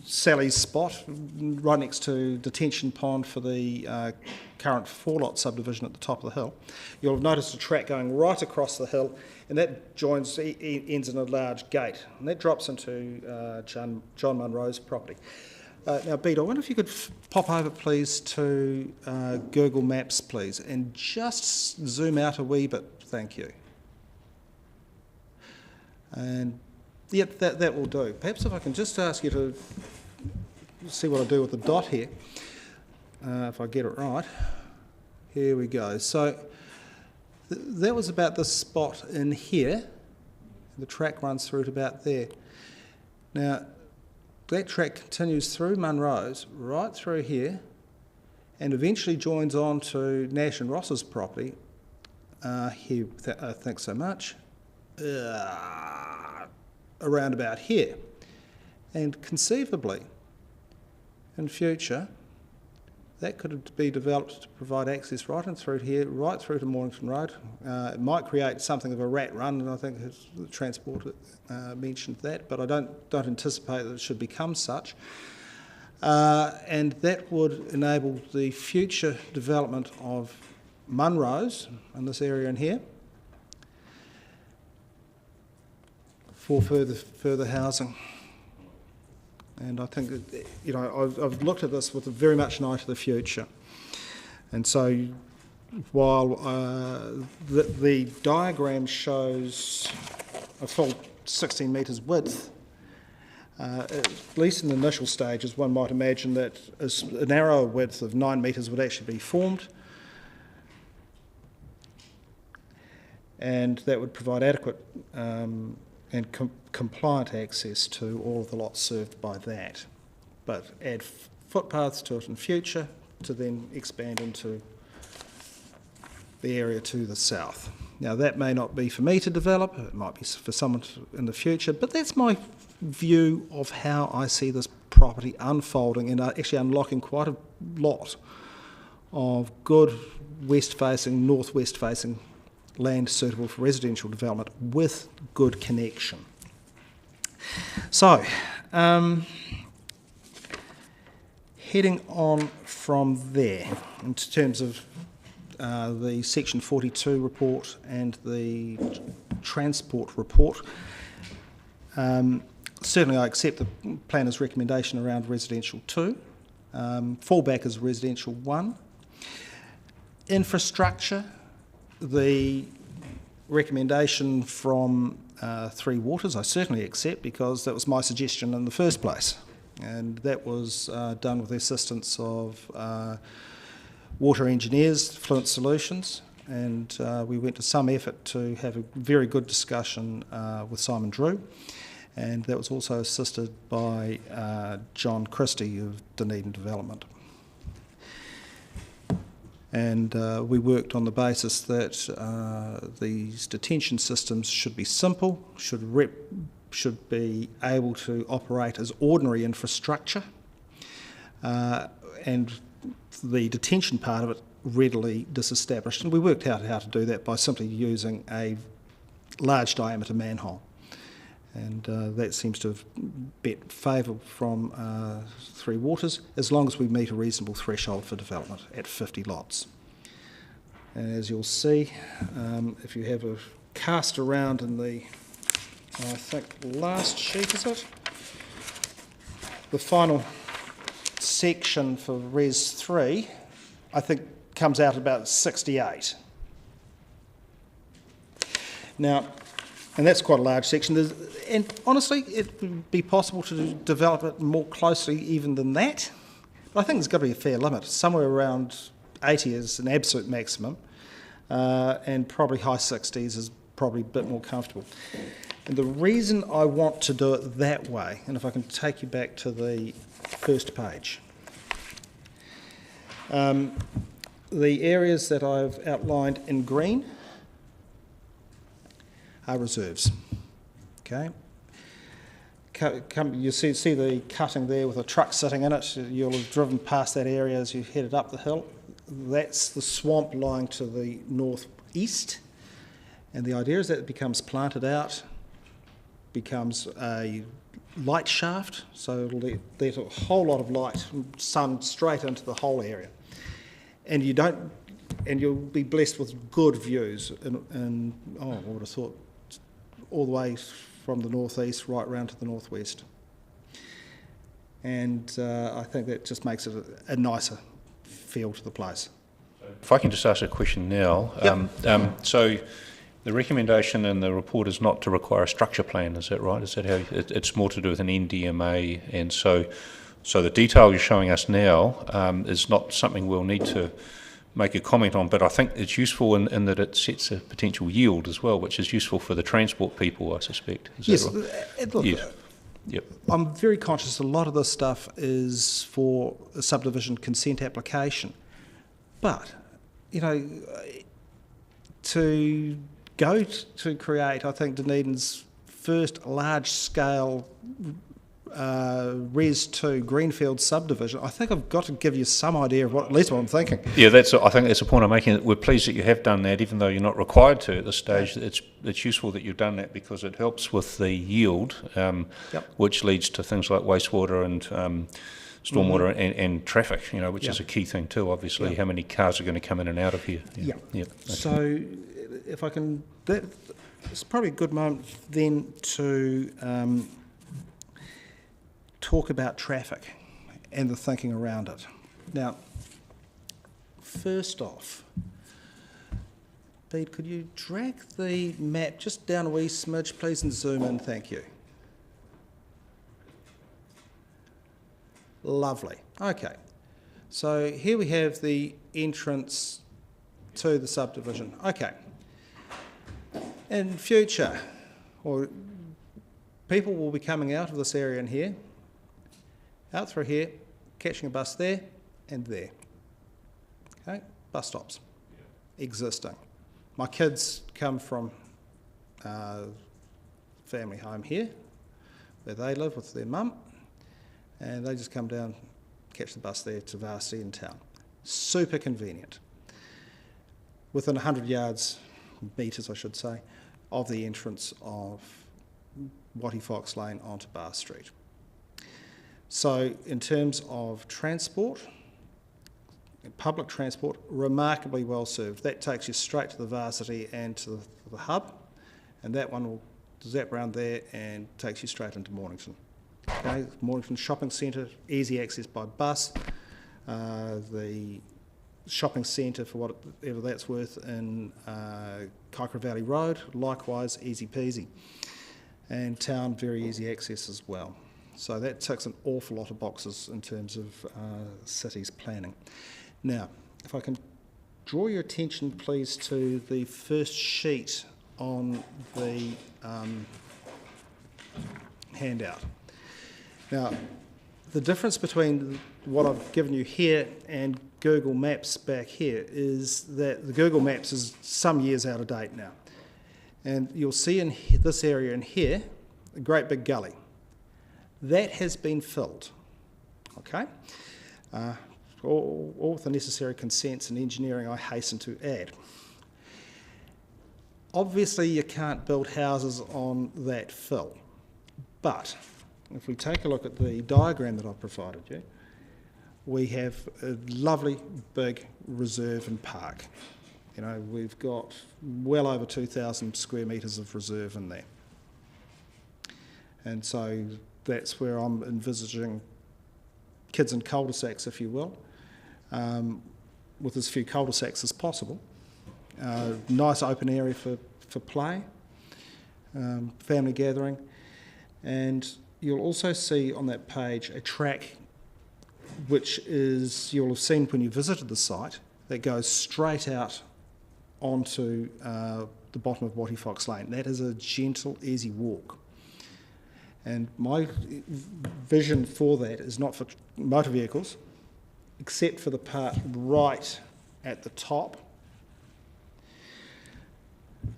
Sally's spot, right next to detention pond for the current 4-lot subdivision at the top of the hill. You'll have noticed a track going right across the hill, and that ends in a large gate, and that drops into John Munro's property. Now, Beat, I wonder if you could pop over, please, to Google Maps, please, and just zoom out a wee bit. Thank you. And yeah, that will do. Perhaps if I can just ask you to see what I do with the dot here, if I get it right. Here we go. So that was about this spot in here. The track runs through to about there. Now, that track continues through Munro's, right through here, and eventually joins on to Nash and Ross's property. Here, thanks so much. Around about here. And conceivably, in future, that could be developed to provide access right in through here, right through to Mornington Road. It might create something of a rat run, and I think the Transport mentioned that, but I don't anticipate that it should become such. And that would enable the future development of Munro's in this area in here for further housing. And I think that, you know, I've looked at this with very much an eye to the future. And so while the diagram shows a full 16 metres width, at least in the initial stages, one might imagine that a narrower width of 9 metres would actually be formed, and that would provide adequate and compliant access to all of the lots served by that, but add footpaths to it in future to then expand into the area to the south. Now, that may not be for me to develop, it might be for someone in the future, but that's my view of how I see this property unfolding and actually unlocking quite a lot of good west-facing, northwest-facing land suitable for residential development with good connection. So, heading on from there in terms of the Section 42 report and the Transport report, certainly I accept the planner's recommendation around residential 2, fallback is residential 1. Infrastructure, the recommendation from Three Waters I certainly accept, because that was my suggestion in the first place, and that was done with the assistance of water engineers, Fluent Solutions, and we went to some effort to have a very good discussion with Simon Drew, and that was also assisted by John Christie of Dunedin Development. And we worked on the basis that these detention systems should be simple, should be able to operate as ordinary infrastructure, and the detention part of it readily disestablished. And we worked out how to do that by simply using a large diameter manhole. And that seems to have bet favour from Three Waters, as long as we meet a reasonable threshold for development at 50 lots. And as you'll see, if you have a cast around in the, I think, last sheet, is it? The final section for Res 3, I think, comes out about 68. Now, and that's quite a large section. And honestly, it would be possible to develop it more closely even than that. But I think there's got to be a fair limit. Somewhere around 80 is an absolute maximum, and probably high 60s is probably a bit more comfortable. And the reason I want to do it that way, and if I can take you back to the first page, the areas that I've outlined in green are reserves. Okay. You see the cutting there with a truck sitting in it. You'll have driven past that area as you headed up the hill. That's the swamp lying to the northeast. And the idea is that it becomes planted out, becomes a light shaft, so it'll let a whole lot of light, sun straight into the whole area. And you'll be blessed with good views. And I would have thought, all the way from the northeast right round to the northwest. And I think that just makes it a nicer feel to the place. If I can just ask a question now. Yep. So the recommendation in the report is not to require a structure plan, is that right? Is that how it's more to do with an NDMA? And so the detail you're showing us now is not something we'll need to make a comment on, but I think it's useful in that it sets a potential yield as well, which is useful for the transport people, I suspect. Is yes, that right? Look, yes. Yep. I'm very conscious a lot of this stuff is for a subdivision consent application, but, you know, to go to create, I think, Dunedin's first large-scale Res 2 Greenfields subdivision, I think I've got to give you some idea of at least what I'm thinking. Yeah, I think that's the point I'm making. We're pleased that you have done that, even though you're not required to at this stage. It's useful that you've done that because it helps with the yield, which leads to things like wastewater and stormwater and traffic, which is a key thing too, obviously, how many cars are going to come in and out of here. Okay. So if I can, it's probably a good moment then to talk about traffic and the thinking around it. Now, first off, Pete, could you drag the map just down a wee smidge, please, and zoom in? Thank you. Lovely. Okay. So here we have the entrance to the subdivision. Okay. In future, people will be coming out of this area in here, out through here, catching a bus there and there. Okay, bus stops, existing. My kids come from family home here, where they live with their mum, and they just come down, catch the bus there to Varsity in town. Super convenient. Within 100 metres, I should say, of the entrance of Wattie Fox Lane onto Bar Street. So in terms of transport, public transport, remarkably well served. That takes you straight to the Varsity and to the hub, and that one will zap around there and takes you straight into Mornington. Okay, Mornington Shopping Centre, easy access by bus. The shopping centre, for whatever that's worth, in Kaikoura Valley Road, likewise easy peasy. And town, very easy access as well. So that ticks an awful lot of boxes in terms of cities planning. Now, if I can draw your attention, please, to the first sheet on the handout. Now, the difference between what I've given you here and Google Maps back here is that the Google Maps is some years out of date now. And you'll see in this area in here, a great big gully. That has been filled, okay? All with the necessary consents and engineering, I hasten to add. Obviously, you can't build houses on that fill, but if we take a look at the diagram that I've provided you, we have a lovely big reserve and park. You know, we've got well over 2,000 square metres of reserve in there. And so that's where I'm envisaging kids in cul-de-sacs, if you will, with as few cul-de-sacs as possible. Nice open area for play, family gathering, and you'll also see on that page a track which is, you'll have seen when you visited the site, that goes straight out onto the bottom of Watty Fox Lane. That is a gentle, easy walk. And my vision for that is not for motor vehicles, except for the part right at the top,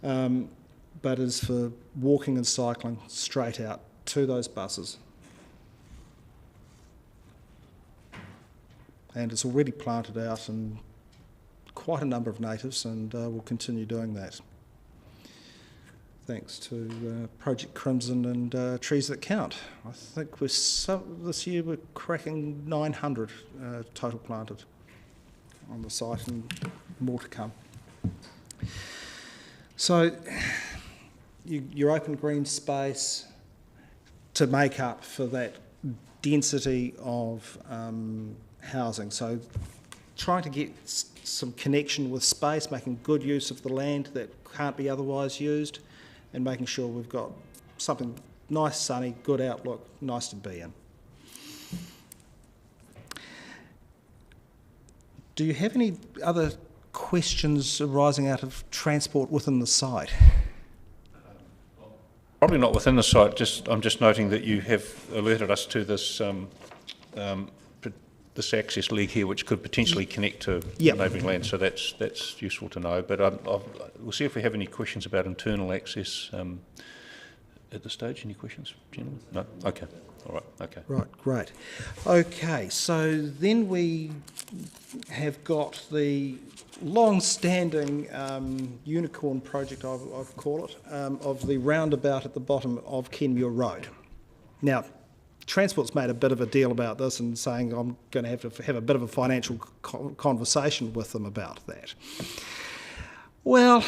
but is for walking and cycling straight out to those buses. And it's already planted out and quite a number of natives, and we'll continue doing that. Thanks to Project Crimson and Trees That Count. I think this year we're cracking 900 total planted on the site, and more to come. So your open green space to make up for that density of housing. So trying to get some connection with space, making good use of the land that can't be otherwise used, and making sure we've got something nice, sunny, good outlook, nice to be in. Do you have any other questions arising out of transport within the site? Probably not within the site. I'm just noting that you have alerted us to this this access leak here, which could potentially connect to neighbouring land. So that's useful to know. But we'll see if we have any questions about internal access at this stage. Any questions, gentlemen? No. Okay. All right. Okay. Right. Great. Okay. So then we have got the long-standing unicorn project, I'll call it, of the roundabout at the bottom of Kenmure Road. Now, Transport's made a bit of a deal about this and saying I'm going to have a bit of a financial conversation with them about that. Well,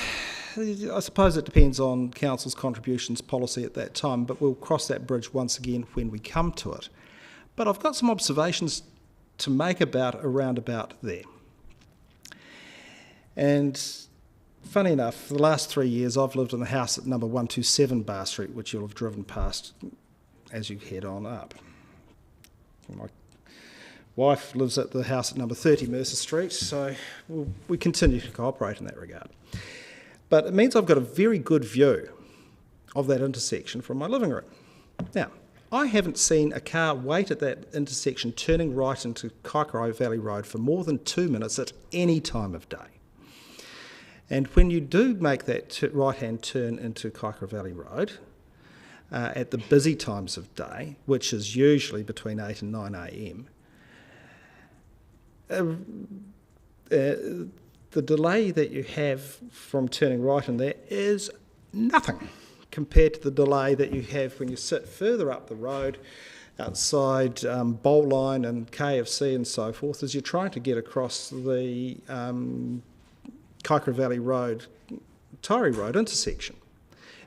I suppose it depends on Council's contributions policy at that time, but we'll cross that bridge once again when we come to it. But I've got some observations to make about a roundabout there. And funny enough, for the last 3 years I've lived in the house at number 127 Bar Street, which you'll have driven past as you head on up. My wife lives at the house at number 30 Mercer Street, so we continue to cooperate in that regard. But it means I've got a very good view of that intersection from my living room. Now, I haven't seen a car wait at that intersection turning right into Kaikorai Valley Road for more than 2 minutes at any time of day. And when you do make that right-hand turn into Kaikorai Valley Road, at the busy times of day, which is usually between 8 and 9 a.m, the delay that you have from turning right in there is nothing compared to the delay that you have when you sit further up the road outside Bowline and KFC and so forth, as you're trying to get across the Kaikorai Valley Road, Taieri Road intersection.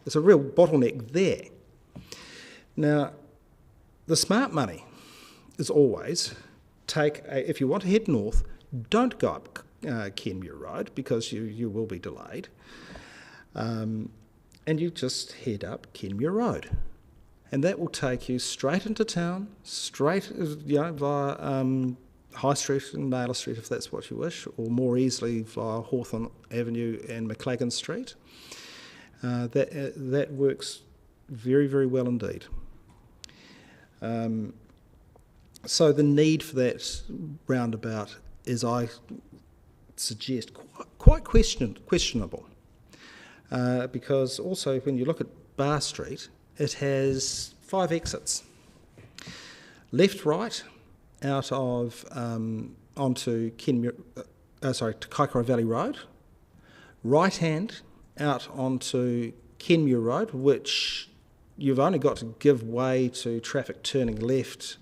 There's a real bottleneck there. Now, the smart money is always if you want to head north, don't go up Kenmure Road because you will be delayed, and you just head up Kenmure Road, and that will take you straight into town, straight via High Street and Naylor Street if that's what you wish, or more easily via Hawthorne Avenue and McLagan Street. That works very, very well indeed. So the need for that roundabout is, I suggest, quite questionable. Because also when you look at Bar Street, it has 5 exits. Left, right, out of onto to Kaikoura Valley Road. Right hand out onto Kenmure Road, which you've only got to give way to traffic turning left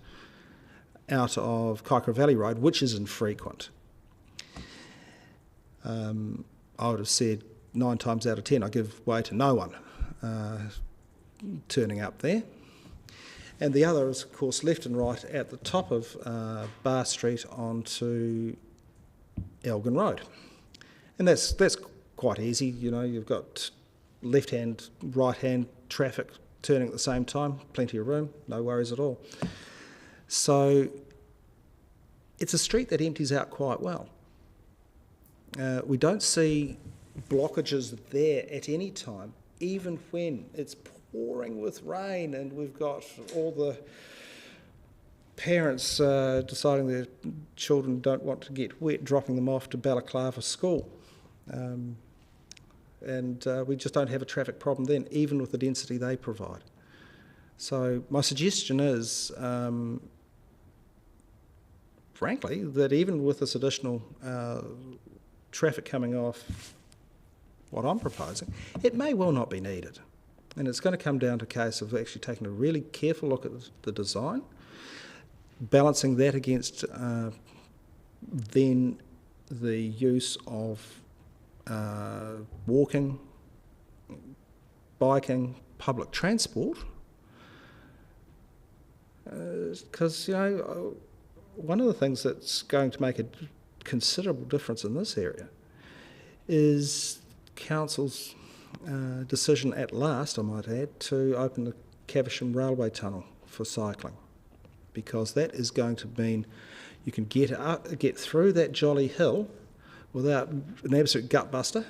out of Kaikoura Valley Road, which is infrequent. I would have said 9 times out of 10 I give way to no one turning up there. And the other is, of course, left and right at the top of Bar Street onto Elgin Road. And that's quite easy, you know, you've got left-hand, right-hand traffic turning at the same time, plenty of room, no worries at all. So it's a street that empties out quite well. We don't see blockages there at any time, even when it's pouring with rain and we've got all the parents deciding their children don't want to get wet, dropping them off to Balaclava School. And we just don't have a traffic problem then, even with the density they provide. So my suggestion is, frankly, that even with this additional traffic coming off what I'm proposing, it may well not be needed. And it's going to come down to a case of actually taking a really careful look at the design, balancing that against then the use of walking, biking, public transport. Because, you know, one of the things that's going to make a considerable difference in this area is Council's decision at last, I might add, to open the Caversham Railway Tunnel for cycling, because that is going to mean you can get through that jolly hill without an absolute gut buster,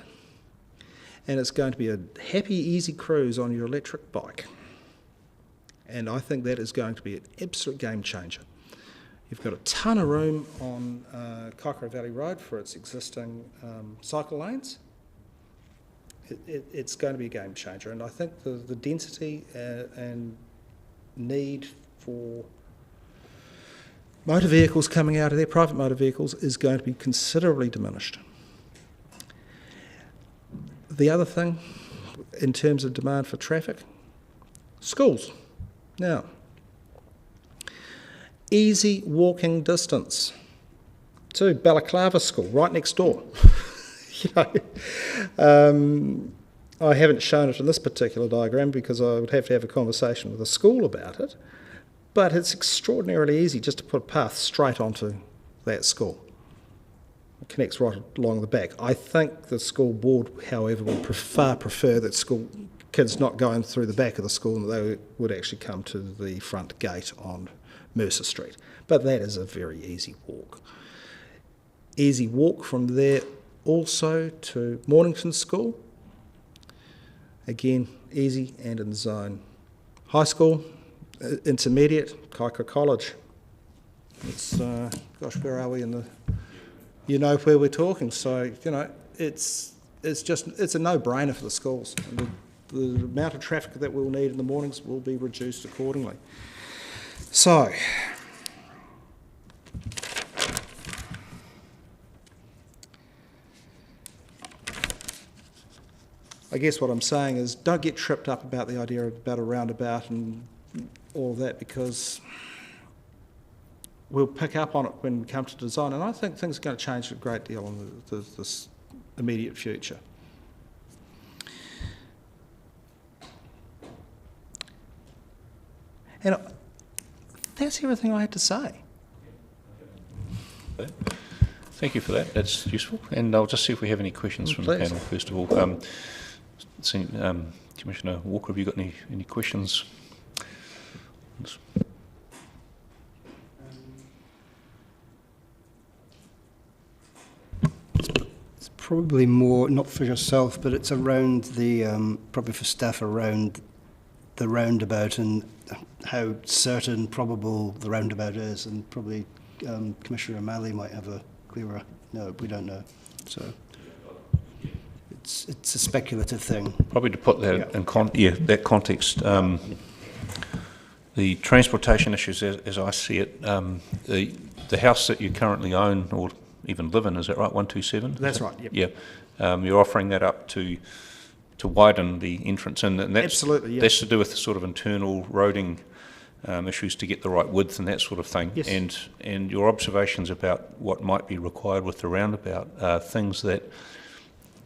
and it's going to be a happy, easy cruise on your electric bike. And I think that is going to be an absolute game changer. You've got a ton of room on Kaikoura Valley Road for its existing cycle lanes. It's going to be a game changer, and I think the density and need for motor vehicles coming out of there, private motor vehicles, is going to be considerably diminished. The other thing, in terms of demand for traffic, schools. Now, easy walking distance to Balaclava School, right next door. You know, I haven't shown it in this particular diagram because I would have to have a conversation with the school about it, but it's extraordinarily easy just to put a path straight onto that school. It connects right along the back. I think the school board, however, would far prefer that school kids not going through the back of the school and they would actually come to the front gate on Mercer Street. But that is a very easy walk. Easy walk from there also to Mornington School. Again, easy and in zone. High school, intermediate, Kaikoura College. It's, gosh, where are we in the... You know where we're talking, so, you know, it's a no-brainer for the schools. And the amount of traffic that we'll need in the mornings will be reduced accordingly. So, I guess what I'm saying is don't get tripped up about the idea about a roundabout and all of that, because we'll pick up on it when we come to design, and I think things are going to change a great deal in this immediate future. And that's everything I had to say. Thank you for that. That's useful. And I'll just see if we have any questions from the panel, first of all. Commissioner Walker, have you got any questions? probably more, not for yourself, but it's around the, probably for staff, around the roundabout and how certain, probable the roundabout is, and probably Commissioner O'Malley might have a clearer, no, we don't know. So it's a speculative thing. Probably to put that in that context, the transportation issues, as I see it, the house that you currently own or even live in, is that right, 127? That's right, yep. Yeah. You're offering that up to widen the entrance, and that's, absolutely, yeah. That's to do with the sort of internal roading issues to get the right width and that sort of thing. Yes. And your observations about what might be required with the roundabout are things that,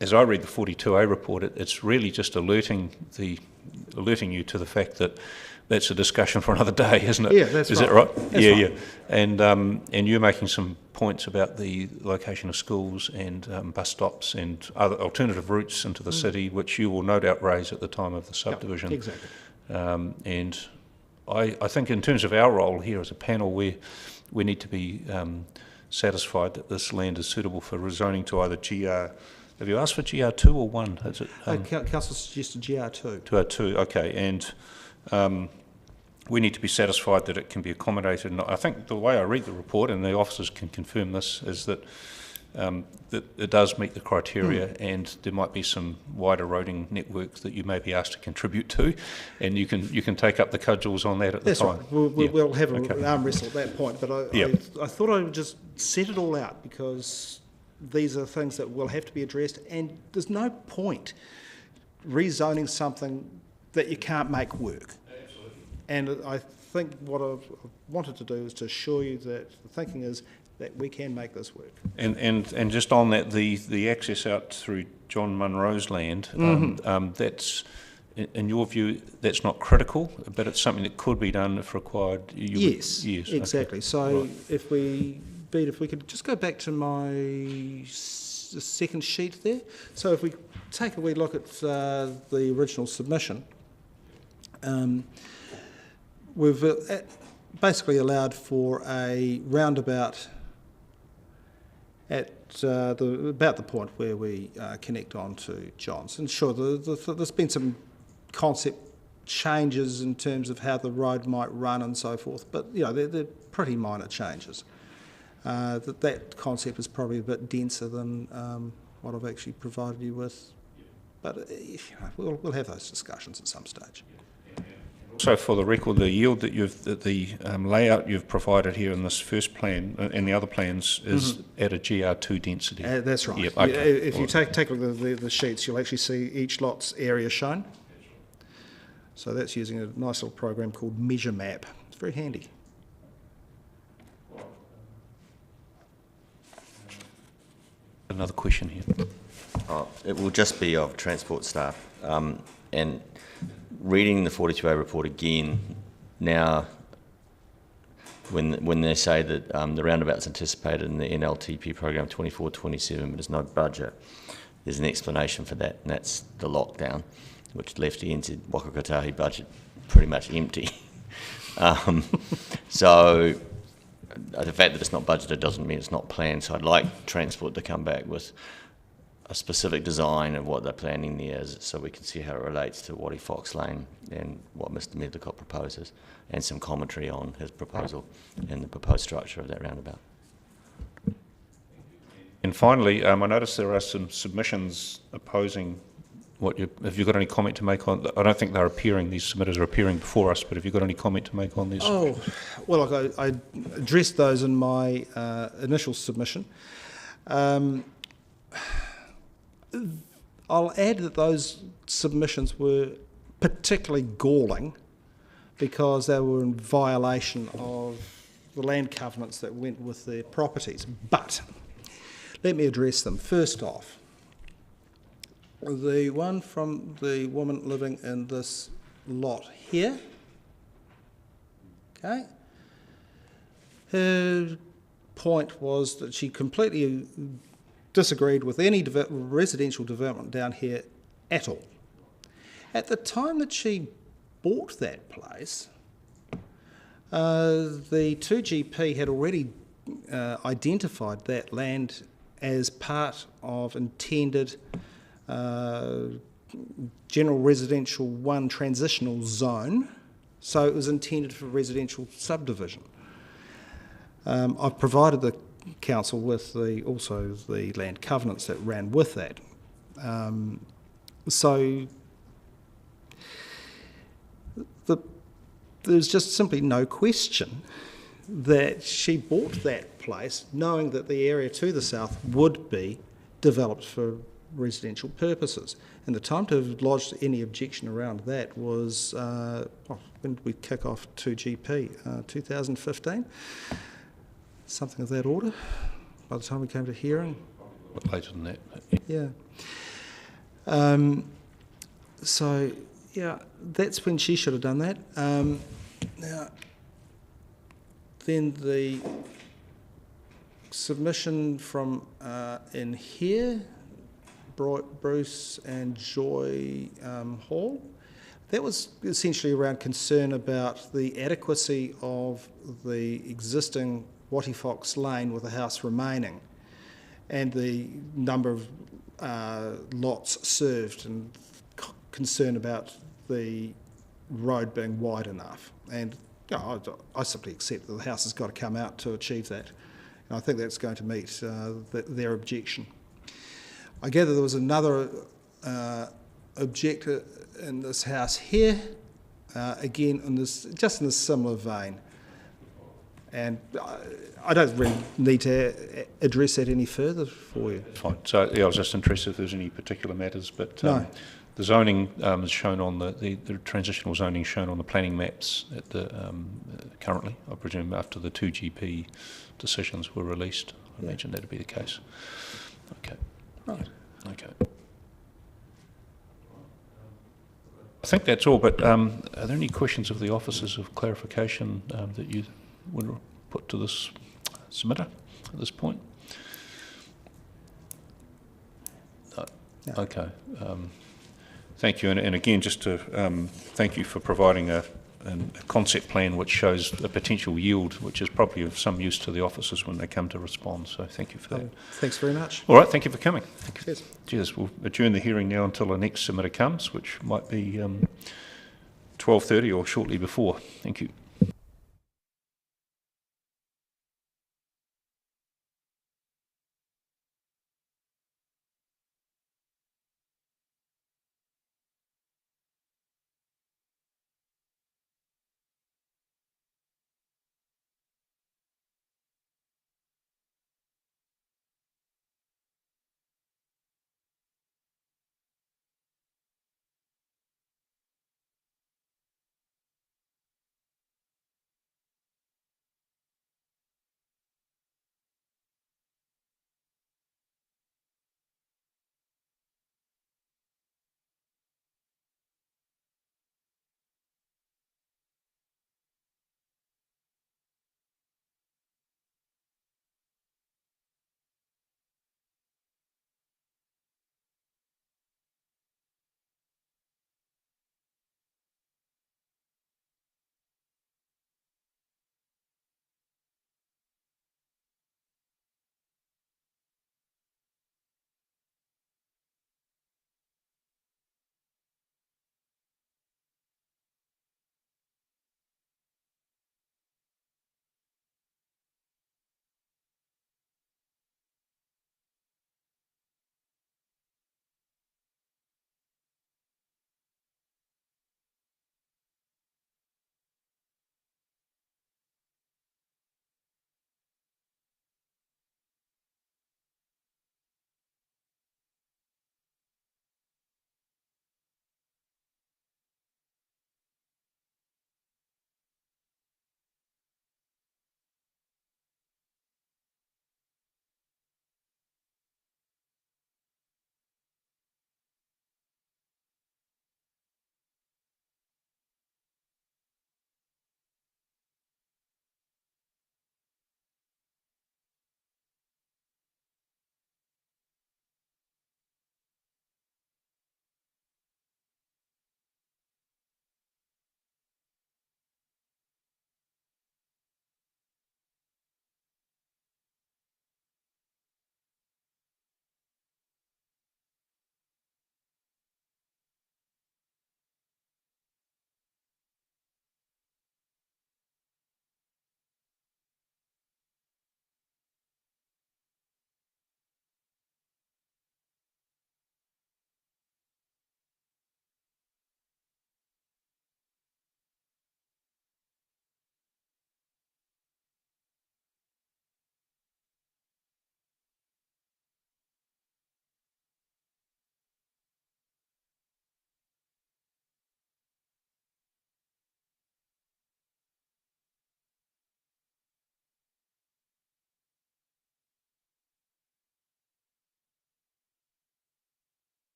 as I read the 42A report, it's really just alerting you to the fact that that's a discussion for another day, isn't it? Yeah, that's Is right. that right? That's yeah, right. yeah. And you're making some points about the location of schools and bus stops and other alternative routes into the city, which you will no doubt raise at the time of the subdivision. Yep, exactly. And I think in terms of our role here as a panel, we need to be satisfied that this land is suitable for rezoning to either GR. Have you asked for GR2 or 1? Is it? Council suggested GR2. To R2, okay. And we need to be satisfied that it can be accommodated. And I think the way I read the report, and the officers can confirm this, is that that it does meet the criteria, and there might be some wider roading networks that you may be asked to contribute to, and you can take up the cudgels on that at the time. That's right. We'll have an arm wrestle at that point, but I thought I would just set it all out because these are things that will have to be addressed, and there's no point rezoning something that you can't make work. Absolutely. And I think what I've wanted to do is to assure you that the thinking is that we can make this work. And just on that, the access out through John Munro's land, that's, in your view, that's not critical, but it's something that could be done if required. Yes, exactly. Okay. So right. if we could just go back to the second sheet there. So if we take a wee look at the original submission, we've basically allowed for a roundabout at about the point where we connect on to Johns. And sure, there's been some concept changes in terms of how the road might run and so forth, but you know they're pretty minor changes. That concept is probably a bit denser than what I've actually provided you with, but you know, we'll have those discussions at some stage. So, for the record, the yield that the layout you've provided here in this first plan and the other plans is at a GR2 density. That's right. Yep, okay. If you take a look at the sheets, you'll actually see each lot's area shown. So that's using a nice little program called Measure Map. It's very handy. Another question here. It will just be of transport staff. And reading the 42A report again, now when they say that the roundabout's anticipated in the NLTP program 24-27, but there's no budget, there's an explanation for that, and that's the lockdown, which left the NZ Wakakotahi budget pretty much empty. So the fact that it's not budgeted doesn't mean it's not planned, so I'd like Transport to come back with a specific design of what they're planning there so we can see how it relates to Waddy Fox Lane and what Mr Medlicott proposes, and some commentary on his proposal and the proposed structure of that roundabout. And finally, I noticed there are some submissions opposing what you... Have you got any comment to make on... I don't think they're appearing, these submitters are appearing before us, but have you got any comment to make on these? Oh, well, look, I addressed those in my initial submission. I'll add that those submissions were particularly galling because they were in violation of the land covenants that went with their properties. But let me address them. First off, the one from the woman living in this lot here, okay, her point was that she completely disagreed with any residential development down here at all. At the time that she bought that place, the 2GP had already identified that land as part of intended general residential 1 transitional zone, so it was intended for residential subdivision. I've provided the council with also the land covenants that ran with that. So there's just simply no question that she bought that place knowing that the area to the south would be developed for residential purposes. And the time to have lodged any objection around that was, when did we kick off 2GP? 2015? Something of that order, by the time we came to hearing. A bit later than that. Yeah. So, yeah, that's when she should have done that. Now, then the submission from in here, Bruce and Joy Hall, that was essentially around concern about the adequacy of the existing Watty Fox Lane with the house remaining and the number of lots served and concern about the road being wide enough. And you know, I simply accept that the house has got to come out to achieve that. And I think that's going to meet their objection. I gather there was another objector in this house here, again in this, just in a similar vein. And I don't really need to address that any further for you. Fine. So yeah, I was just interested if there's any particular matters, but No. the zoning is shown on the transitional zoning shown on the planning maps at the currently, I presume, after the 2GP decisions were released. I imagine that'd be the case. Okay. Right. Okay. I think that's all, but are there any questions of the officers of clarification that you would put to this submitter at this point? No. No. Okay. Thank you. And again, just to thank you for providing a concept plan which shows a potential yield, which is probably of some use to the officers when they come to respond. So thank you for that. Thanks very much. All right, thank you for coming. Thank you. Cheers. Cheers. We'll adjourn the hearing now until the next submitter comes, which might be 12:30 or shortly before. Thank you.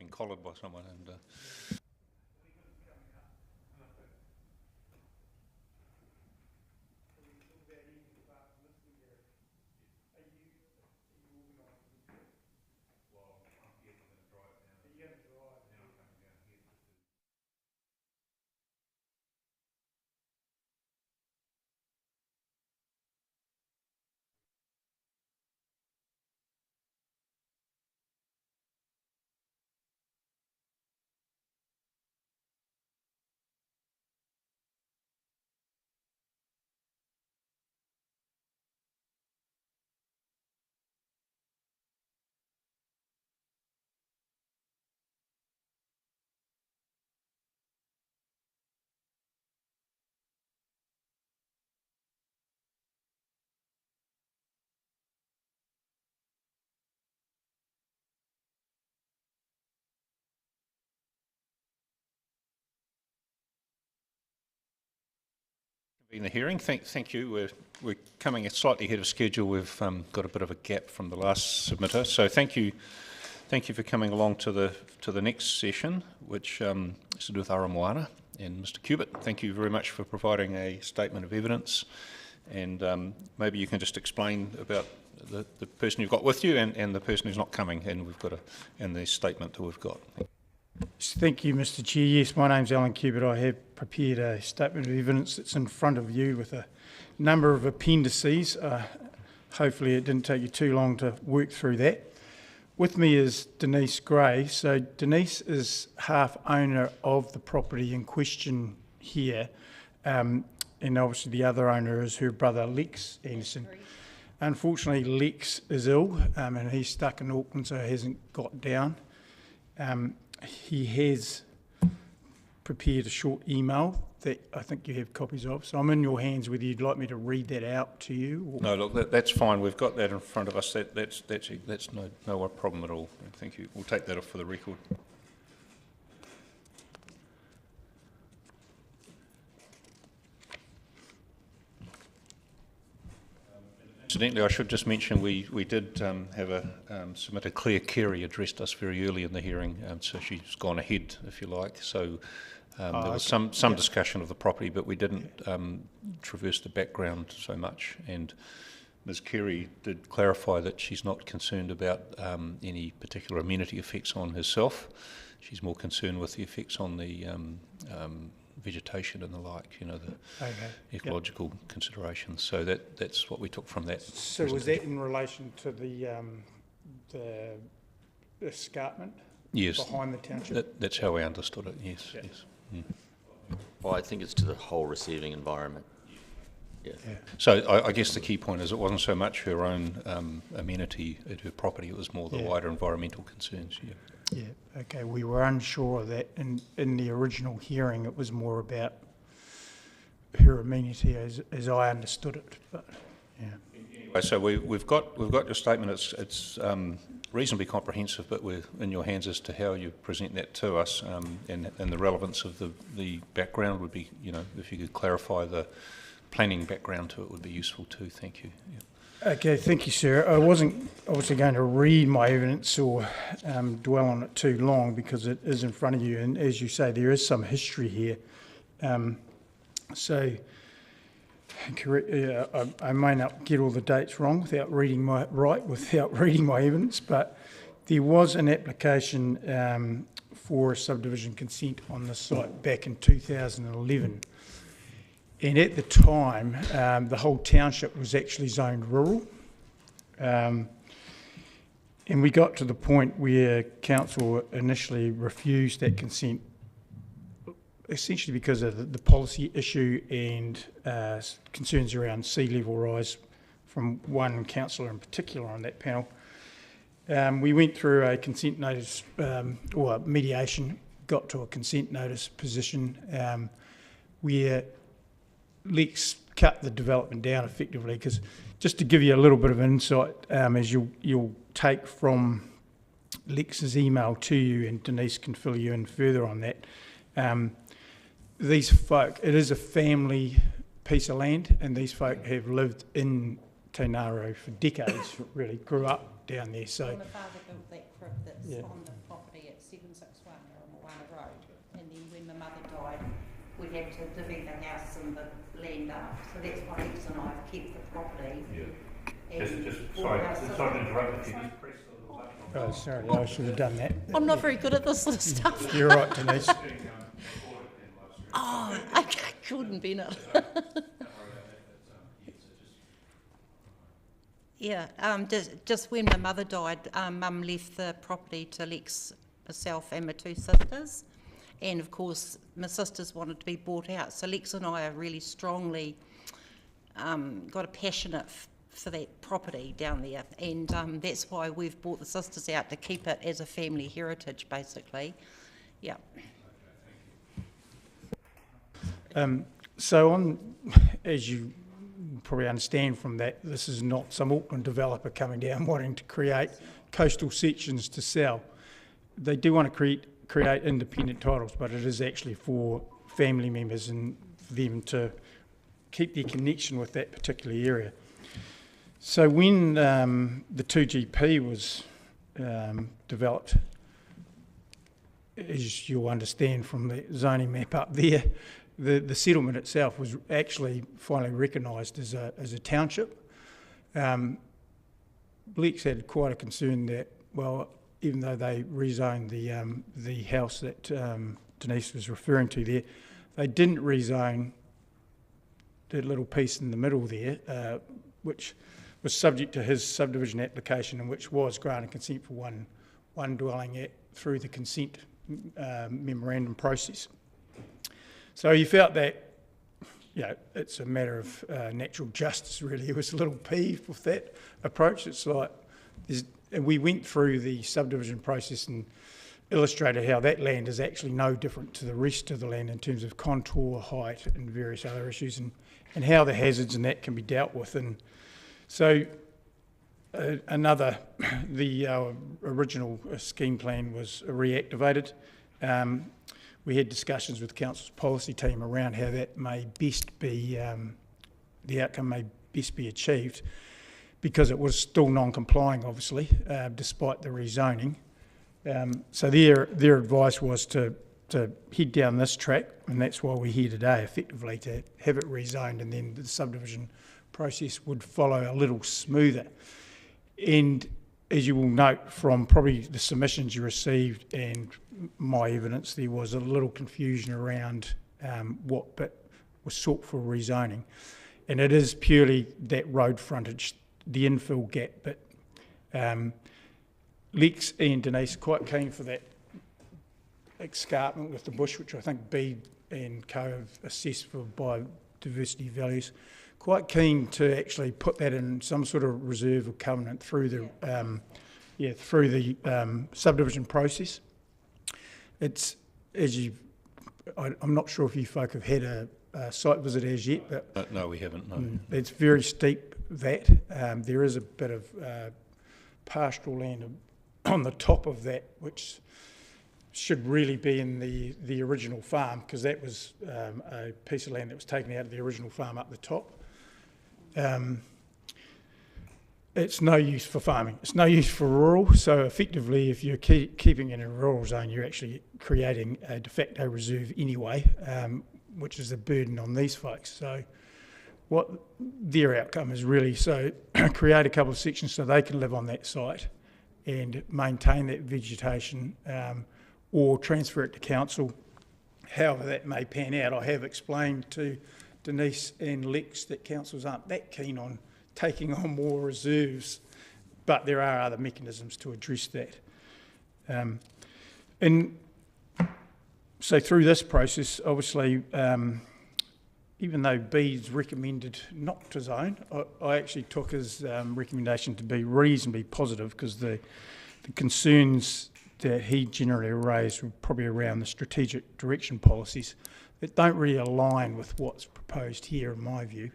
been collared by someone and... In the hearing, thank you. We're coming slightly ahead of schedule. We've got a bit of a gap from the last submitter, so thank you for coming along to the next session, which is to do with Aramoana. And Mr. Cubitt, thank you very much for providing a statement of evidence. And maybe you can just explain about the person you've got with you and the person who's not coming, and and the statement that we've got. Thank you, Mr. Chair. Yes, my name's Alan Cubitt. I have prepared a statement of evidence that's in front of you with a number of appendices. Hopefully it didn't take you too long to work through that. With me is Denise Gray. So Denise is half owner of the property in question here, and obviously the other owner is her brother Lex Anderson. Unfortunately, Lex is ill and he's stuck in Auckland, so he hasn't got down. He has prepared a short email that I think you have copies of. So I'm in your hands whether you'd like me to read that out to you. Or... No, look, that's fine. We've got that in front of us. That's no problem at all. Thank you. We'll take that off for the record. Incidentally, I should just mention we did submit a Claire Carey addressed us very early in the hearing, so she's gone ahead, if you like. So there was some discussion of the property, but we didn't traverse the background so much. And Ms. Carey did clarify that she's not concerned about any particular amenity effects on herself. She's more concerned with the effects on the vegetation and the like, the ecological considerations. So that's what we took from that. So was that in relation to the escarpment? Yes. Behind the township? That's how we understood it, yes. Yeah. Yes. Mm. Well, I think it's to the whole receiving environment. Yeah. So I guess the key point is it wasn't so much her own amenity at her property, it was more the wider environmental concerns. Yeah, okay. We were unsure of that in the original hearing. It was more about her amenity as I understood it. But yeah. Anyway, so we've got your statement. It's reasonably comprehensive, but we're in your hands as to how you present that to us, and the relevance of the background would be, if you could clarify the planning background to it would be useful too. Thank you. Yeah. Okay, thank you, sir. I wasn't obviously going to read my evidence or dwell on it too long because it is in front of you, and as you say, there is some history here. So, I may not get all the dates wrong without reading my evidence, but there was an application for subdivision consent on the site back in 2011. And at the time, the whole township was actually zoned rural. And we got to the point where council initially refused that consent, essentially because of the policy issue and concerns around sea level rise from one councillor in particular on that panel. We went through a consent notice, or mediation, got to a consent notice position where Lex cut the development down effectively, because just to give you a little bit of insight, as you'll take from Lex's email to you, and Denise can fill you in further on that, these folk, it is a family piece of land, and these folk have lived in Te Ngaro for decades, really grew up down there. So the father built that crib that's on the property at 7 died, we had to divvy the house and the land up. So that's why Lex and I have kept the property. Yeah. And Sorry to interrupt you. Just press the button. Oh, sorry, I should have done that. I'm not very good at this sort of stuff. You're right, Denise. Oh, I couldn't be it. Yeah, just when my mother died, Mum left the property to Lex, myself and my two sisters. And of course, my sisters wanted to be bought out. So Lex and I are really strongly got a passionate for that property down there. And that's why we've bought the sisters out, to keep it as a family heritage, basically. Yeah. So as you probably understand from that, this is not some Auckland developer coming down wanting to create coastal sections to sell. They do want to create independent titles, but it is actually for family members and for them to keep their connection with that particular area. So when the 2GP was developed, as you'll understand from the zoning map up there, the settlement itself was actually finally recognised as a township. Lex had quite a concern that, well, even though they rezoned the house that Denise was referring to there, they didn't rezone that little piece in the middle there, which was subject to his subdivision application, and which was granted consent for one dwelling through the consent memorandum process. So he felt that, it's a matter of natural justice, really. He was a little peeved with that approach. It's like, and we went through the subdivision process and illustrated how that land is actually no different to the rest of the land in terms of contour, height, and various other issues, and how the hazards and that can be dealt with. And so the original scheme plan was reactivated. We had discussions with the council's policy team around how that may best be, the outcome may best be achieved, because it was still non-complying, obviously, despite the rezoning. So their advice was to head down this track, and that's why we're here today, effectively, to have it rezoned, and then the subdivision process would follow a little smoother. And as you will note from probably the submissions you received and my evidence, there was a little confusion around what bit was sought for rezoning. And it is purely that road frontage, the infill gap bit. Lex and Denise are quite keen for that escarpment with the bush, which I think Bede and co have assessed for biodiversity values. Quite keen to actually put that in some sort of reserve or covenant through the subdivision process. It's, I'm not sure if you folk have had a site visit as yet, but No, we haven't, no. It's very steep, that. There is a bit of pastoral land on the top of that, which should really be in the original farm, because that was a piece of land that was taken out of the original farm up the top. It's no use for farming. It's no use for rural. So effectively, if you're keeping it in a rural zone, you're actually creating a de facto reserve anyway, which is a burden on these folks. So what their outcome is really, so create a couple of sections so they can live on that site and maintain that vegetation, or transfer it to council, however that may pan out. I have explained to Denise and Lex that councils aren't that keen on taking on more reserves, but there are other mechanisms to address that. And so through this process, obviously, even though Bede's recommended not to zone, I actually took his recommendation to be reasonably positive, because the concerns that he generally raised were probably around the strategic direction policies that don't really align with what's proposed here, in my view,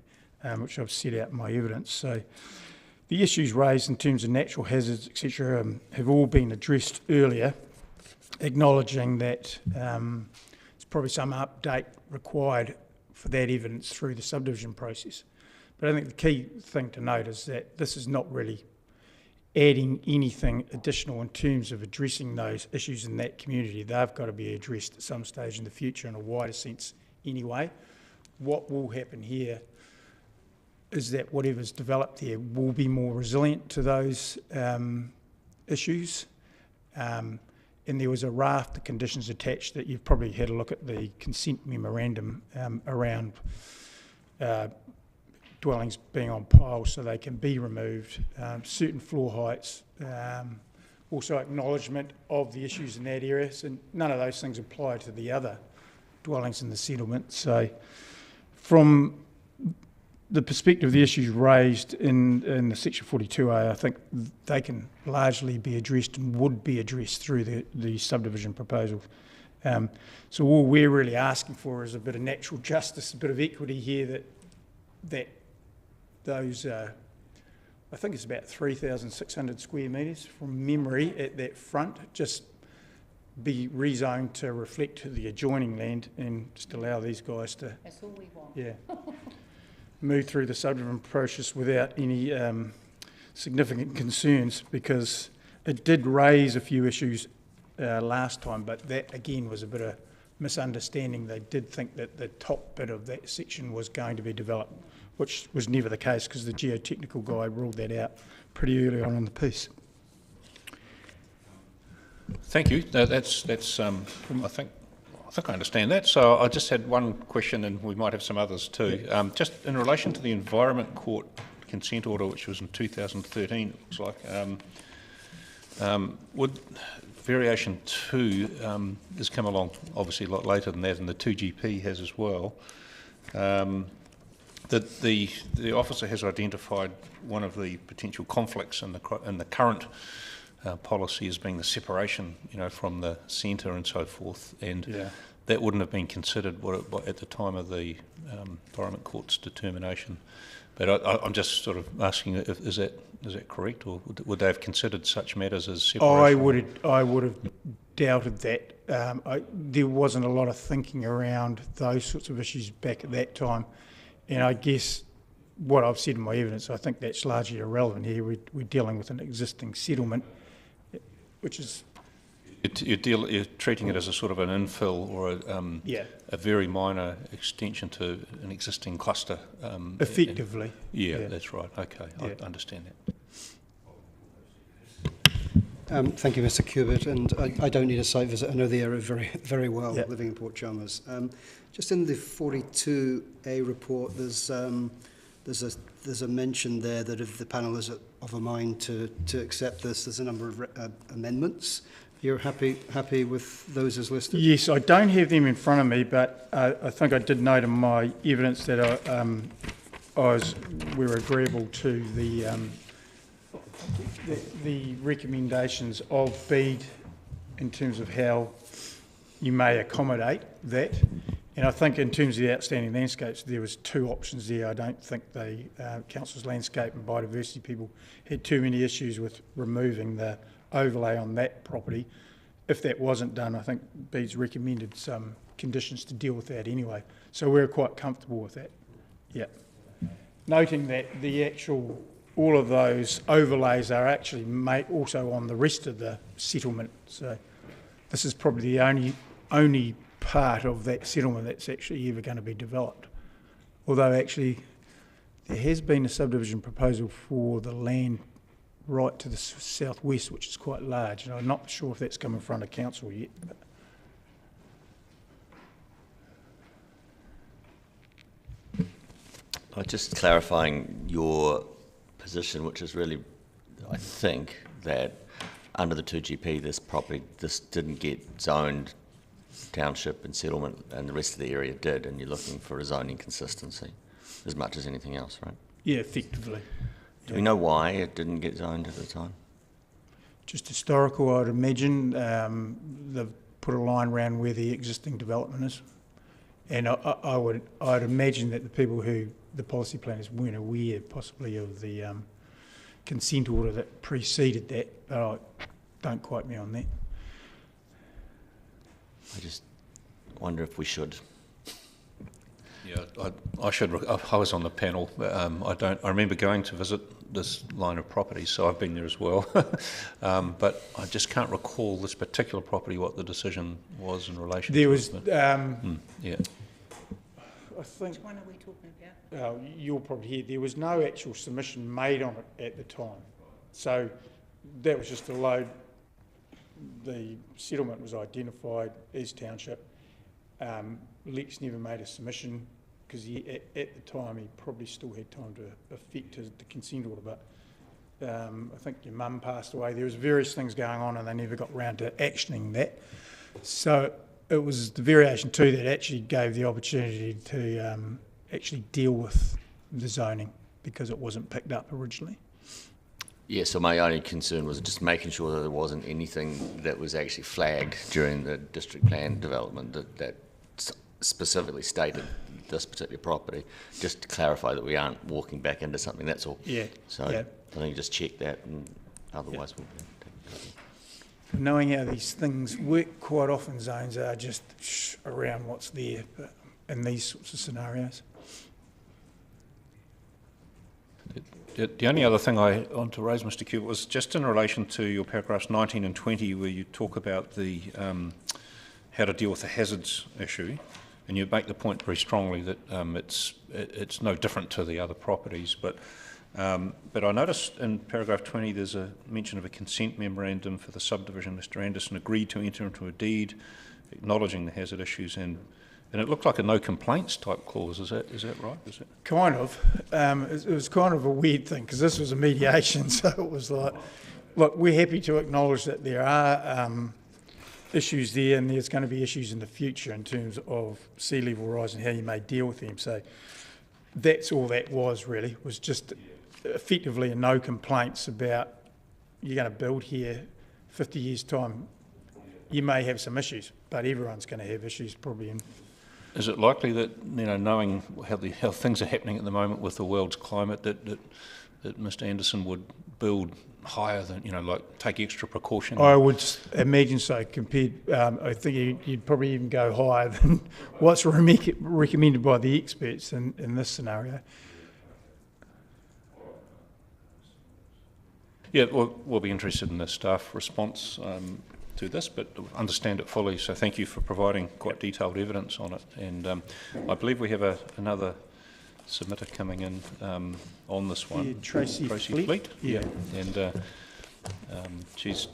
which I've set out in my evidence. So the issues raised in terms of natural hazards, etc., have all been addressed earlier, acknowledging that there's probably some update required for that evidence through the subdivision process. But I think the key thing to note is that this is not really adding anything additional in terms of addressing those issues in that community. They've got to be addressed at some stage in the future in a wider sense anyway. What will happen here is that whatever's developed there will be more resilient to those issues. And there was a raft of conditions attached that you've probably had a look at the consent memorandum around dwellings being on piles so they can be removed, certain floor heights, also acknowledgement of the issues in that area. So none of those things apply to the other dwellings in the settlement. So from the perspective of the issues raised in the Section 42A, I think they can largely be addressed and would be addressed through the subdivision proposal. So all we're really asking for is a bit of natural justice, a bit of equity here that those, I think it's about 3,600 square metres from memory at that front, just be rezoned to reflect the adjoining land and just allow these guys to... That's all we want. Yeah. Move through the subdivision process without any significant concerns, because it did raise a few issues last time, but that again was a bit of misunderstanding. They did think that the top bit of that section was going to be developed, which was never the case because the geotechnical guy ruled that out pretty early on in the piece. Thank you. That's I think I understand that. So I just had one question, and we might have some others too. Just in relation to the Environment Court consent order, which was in 2013, it looks like, would variation 2 has come along obviously a lot later than that, and the 2GP has as well. That the officer has identified one of the potential conflicts in the current policy as being the separation, from the centre and so forth, and that wouldn't have been considered at the time of the Environment Court's determination. But I'm just sort of asking, is that correct, or would they have considered such matters as separation? I would have doubted that. There wasn't a lot of thinking around those sorts of issues back at that time, and I guess what I've said in my evidence, I think that's largely irrelevant here. We're dealing with an existing settlement, which is... You're treating it as a sort of an infill or a very minor extension to an existing cluster. Effectively. That's right. Okay, I understand that. Thank you, Mr. Cubitt. And I don't need a site visit. I know the area very, very well, living in Port Chalmers. Just in the 42A report, there's a mention there that if the panel is of a mind to accept this, there's a number of amendments. You're happy with those as listed? Yes, I don't have them in front of me, but I think I did note in my evidence that we're agreeable to the recommendations of BEAD in terms of how you may accommodate that. And I think in terms of the outstanding landscapes, there was 2 options there. I don't think the Council's landscape and biodiversity people had too many issues with removing the overlay on that property. If that wasn't done, I think BEAD's recommended some conditions to deal with that anyway. So we're quite comfortable with that. Yeah. Noting that all of those overlays are actually also on the rest of the settlement. So this is probably the only part of that settlement that's actually ever going to be developed. Although actually there has been a subdivision proposal for the land right to the southwest, which is quite large, and I'm not sure if that's come in front of council yet. Just clarifying your position, which is really, I think, that under the 2GP, this didn't get zoned township and settlement, and the rest of the area did, and you're looking for a zoning consistency as much as anything else, right? Yeah, effectively. Do we know why it didn't get zoned at the time? Just historical, I'd imagine. They've put a line around where the existing development is, and I'd imagine that the policy planners weren't aware possibly of the consent order that preceded that, but don't quote me on that. I just wonder if we should. Yeah, I should. I was on the panel. I remember going to visit this line of property, so I've been there as well. But I just can't recall this particular property, what the decision was in relation There to was, it. Yeah. I think, Which one are we talking about? you'll probably hear, there was no actual submission made on it at the time. So that was just a load. The settlement was identified as township. Lex never made a submission because at the time he probably still had time to effect the consent order, but I think your mum passed away. There was various things going on and they never got round to actioning that. So it was the variation to that actually gave the opportunity to actually deal with the zoning because it wasn't picked up originally. Yeah, so my only concern was just making sure that there wasn't anything that was actually flagged during the district plan development that specifically stated this particular property, just to clarify that we aren't walking back into something, that's all. Yeah. So yeah. I think just check that, and otherwise we'll be Knowing how these things work, quite often zones are just around what's there in these sorts of scenarios. The only other thing I want to raise, Mr. Cube, was just in relation to your paragraphs 19 and 20, where you talk about the how to deal with the hazards issue, and you make the point very strongly that it's no different to the other properties. But I noticed in paragraph 20 there's a mention of a consent memorandum for the subdivision. Mr. Anderson agreed to enter into a deed acknowledging the hazard issues, and it looked like a no complaints type clause. Is that right? Is it? Kind of. It was kind of a weird thing because this was a mediation, so it was like, look, we're happy to acknowledge that there are issues there and there's going to be issues in the future in terms of sea level rise and how you may deal with them. So that's all that was really, was just effectively a no complaints about you're going to build here 50 years time. You may have some issues, but everyone's going to have issues probably in. Is it likely that, knowing how things are happening at the moment with the world's climate, that Mr. Anderson would build higher than, like take extra precaution? I would imagine so. Compared, I think you'd probably even go higher than what's recommended by the experts in this scenario. Yeah, we'll be interested in the staff response to this, but understand it fully. So thank you for providing quite detailed evidence on it. And I believe we have another submitter coming in on this one. Yeah, Tracy Fleet. Yeah. And she's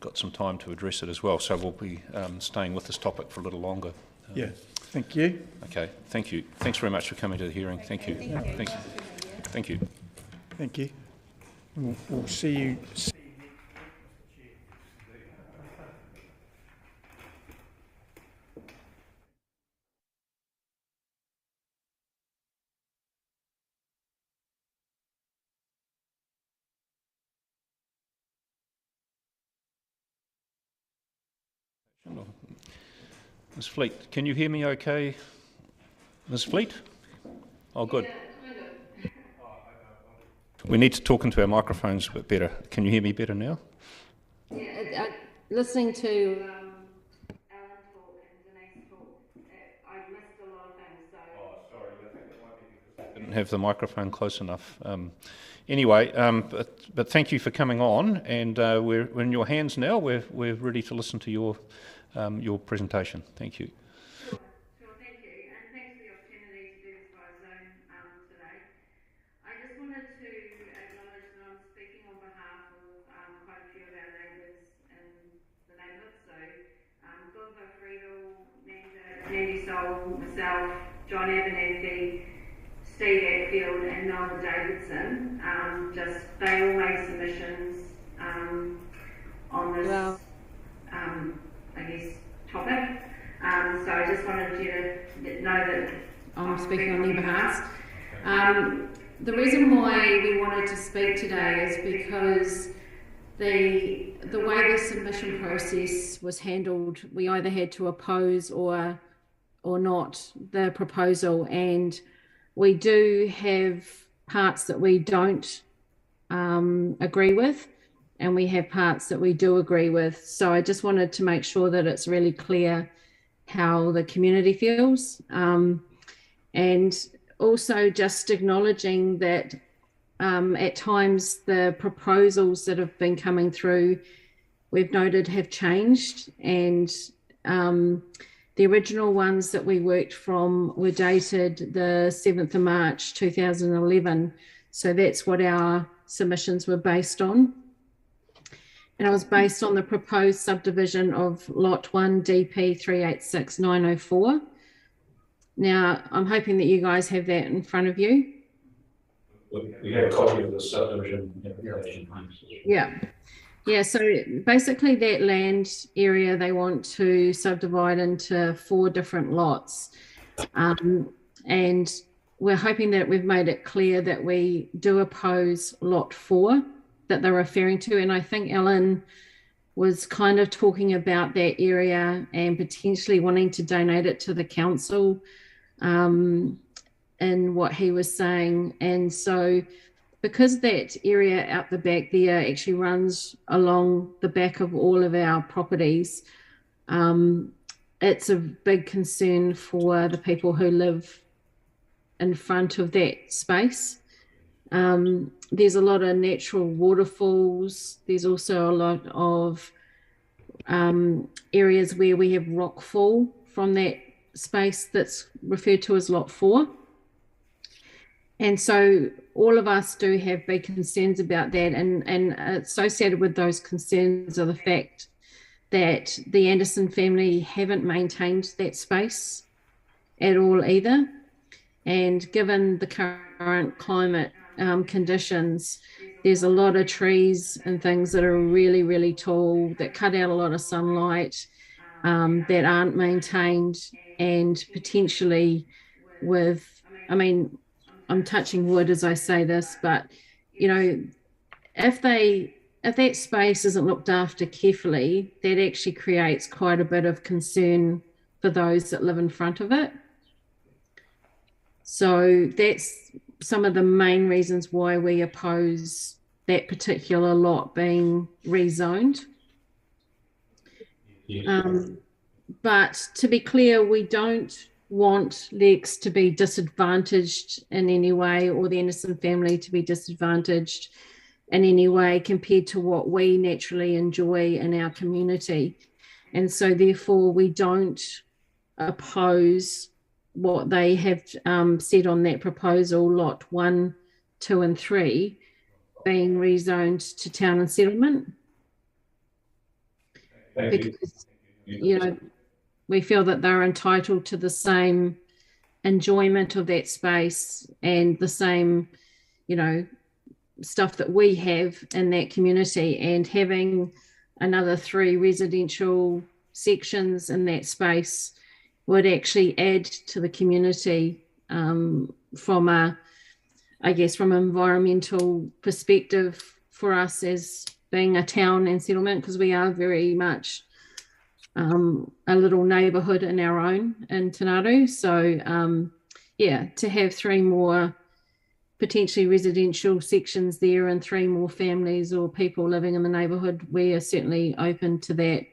got some time to address it as well. So we'll be staying with this topic for a little longer. Yeah. Thank you. Okay. Thank you. Thanks very much for coming to the hearing. Thank you. Thank you. Thank you. Thank you. We'll see you. Ms. Fleet, can you hear me okay? Ms. Fleet? Oh, good. Yeah, we need to talk into our microphones a bit better. Can you hear me better now? Yeah, listening to Alan talk and Denise talk, I missed a lot of things. So. Oh, sorry. I think it might be because I didn't have the microphone close enough. Anyway, but thank you for coming on, and we're in your hands now. We're ready to listen to your presentation. Thank you. Sure, thank you, and thanks for the opportunity to do this via Zoom today. I just wanted to acknowledge that I'm speaking on behalf of quite a few of our neighbours in the neighbourhood. So, Gulva Friedel, Mandy Sol, myself, John Abernethy, Steve Atfield and Noel Davidson, they all made submissions on this, topic. So I just wanted you to know that I'm speaking on their behalf. The reason why we wanted to speak today is because the way the submission process was handled, we either had to oppose or not the proposal, and we do have parts that we don't agree with, and we have parts that we do agree with. So I just wanted to make sure that it's really clear how the community feels, and also just acknowledging that at times the proposals that have been coming through, we've noted, have changed, and the original ones that we worked from were dated the 7th of March 2011, so that's what our submissions were based on. And it was based on the proposed subdivision of Lot 1 DP 386904. Now, I'm hoping that you guys have that in front of you. We have a copy of the subdivision application. Yeah, so basically that land area they want to subdivide into 4 different lots. And we're hoping that we've made it clear that we do oppose Lot 4 that they're referring to. And I think Ellen was kind of talking about that area and potentially wanting to donate it to the council in what he was saying. And so because that area out the back there actually runs along the back of all of our properties, it's a big concern for the people who live in front of that space. There's a lot of natural waterfalls. There's also a lot of areas where we have rockfall from that space that's referred to as Lot 4. And so all of us do have big concerns about that, and associated with those concerns are the fact that the Anderson family haven't maintained that space at all either. And given the current climate conditions, there's a lot of trees and things that are really, really tall that cut out a lot of sunlight that aren't maintained, and potentially with, I mean, I'm touching wood as I say this, but you know, if that space isn't looked after carefully, that actually creates quite a bit of concern for those that live in front of it. So that's some of the main reasons why we oppose that particular lot being rezoned. But to be clear, we don't want Lex to be disadvantaged in any way, or the Anderson family to be disadvantaged in any way compared to what we naturally enjoy in our community. And so therefore we don't oppose what they have said on that proposal, Lot 1, 2 and 3 being rezoned to town and settlement. Because, you know, we feel that they're entitled to the same enjoyment of that space and the same, you know, stuff that we have in that community, and having another 3 residential sections in that space would actually add to the community from a, I guess, from an environmental perspective for us as being a town and settlement, because we are very much a little neighbourhood in our own in Te Ngāru. So yeah, to have 3 more potentially residential sections there and 3 more families or people living in the neighbourhood, we are certainly open to that.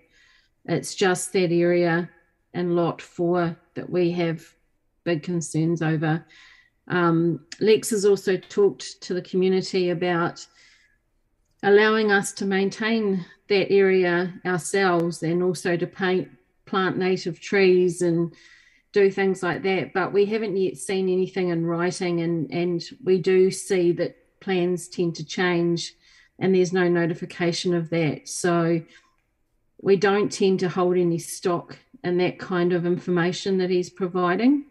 It's just that area and Lot 4 that we have big concerns over. Lex has also talked to the community about allowing us to maintain that area ourselves, and also to plant native trees and do things like that. But we haven't yet seen anything in writing, and we do see that plans tend to change and there's no notification of that. So we don't tend to hold any stock in that kind of information that he's providing,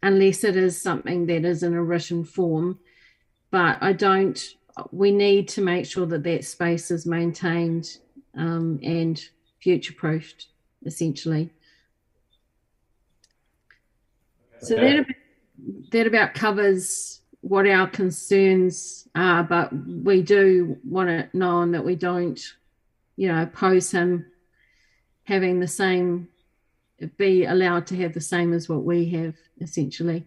unless it is something that is in a written form. But we need to make sure that that space is maintained and future-proofed, essentially. So that about covers what our concerns are, but we do want it known that we don't, you know, oppose him having the same, be allowed to have the same as what we have, essentially.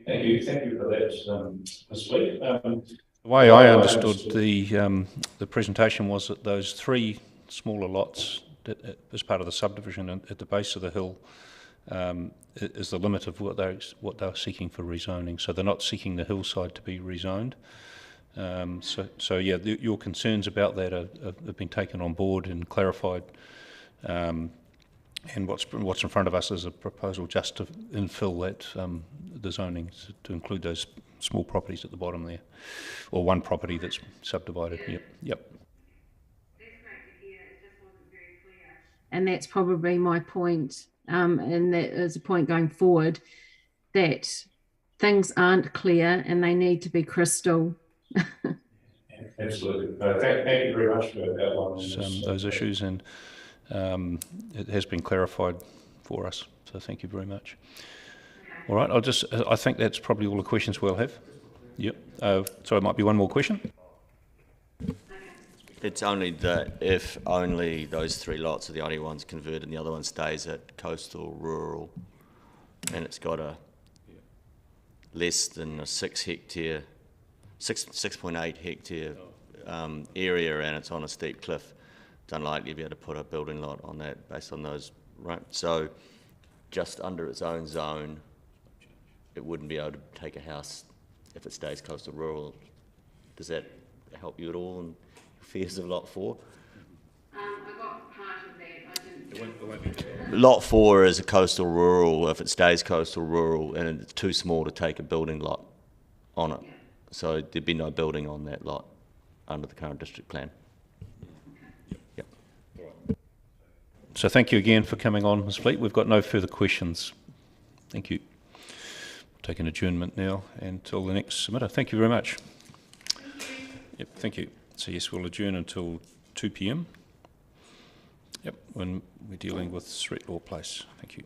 Thank you for that, Ms. Lee. The way I understood the presentation was that those 3 smaller lots that, as part of the subdivision at the base of the hill is the limit of what they're seeking for rezoning. So they're not seeking the hillside to be rezoned. So yeah, your concerns about that have been taken on board and clarified. And what's in front of us is a proposal just to infill that the zoning to include those small properties at the bottom there, or one property that's subdivided. Yep. And that's probably my point, and that is a point going forward, that things aren't clear and they need to be crystal. Absolutely. Thank you very much for outlining those issues, and it has been clarified for us. So thank you very much. All right, I think that's probably all the questions we'll have. Yep. So it might be one more question. It's only that if only those 3 lots are the only ones converted and the other one stays at coastal rural, and it's got a less than a 6.8 hectare area, and it's on a steep cliff, it's unlikely to be able to put a building lot on that based on those, right? So just under its own zone, it wouldn't be able to take a house if it stays coastal rural. Does that help you at all in fears of Lot 4? I got part of that. Lot 4 is a coastal rural. If it stays coastal rural, and it's too small to take a building lot on it, so there'd be no building on that lot under the current district plan. Yep. So thank you again for coming on, Ms. Fleet. We've got no further questions. Thank you. Take an adjournment now until the next submitter. Thank you very much. Yep, thank you. So yes, we'll adjourn until 2 p.m. Yep, when we're dealing with Threat Law Place. Thank you.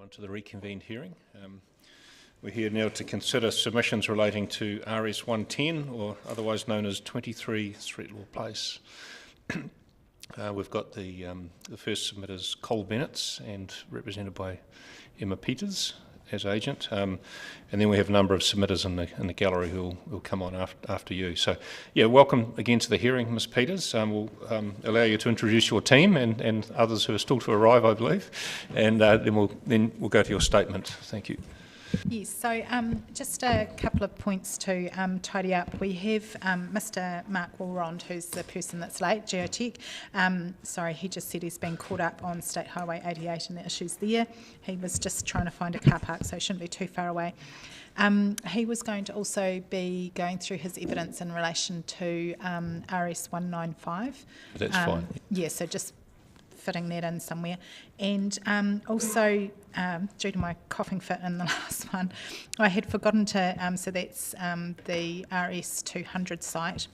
On to the reconvened hearing. We're here now to consider submissions relating to RS 110, or otherwise known as 23 Threatlaw Place. We've got the first submitters, Cole Bennett, and represented by Emma Peters as agent, and then we have a number of submitters in the gallery who will come on after you. So, yeah, welcome again to the hearing, Ms. Peters. We'll allow you to introduce your team and others who are still to arrive, I believe, and then we'll go to your statement. Thank you. Yes, so just a couple of points to tidy up. We have Mr. Mark Walrond, who's the person that's late, Geotech. Sorry, he just said he's been caught up on State Highway 88 and the issues there. He was just trying to find a car park, so he shouldn't be too far away. He was going to also be going through his evidence in relation to RS 195. That's fine. Yeah, so just fitting that in somewhere. And also, due to my coughing fit in the last one, I had forgotten to, so that's the RS 200 site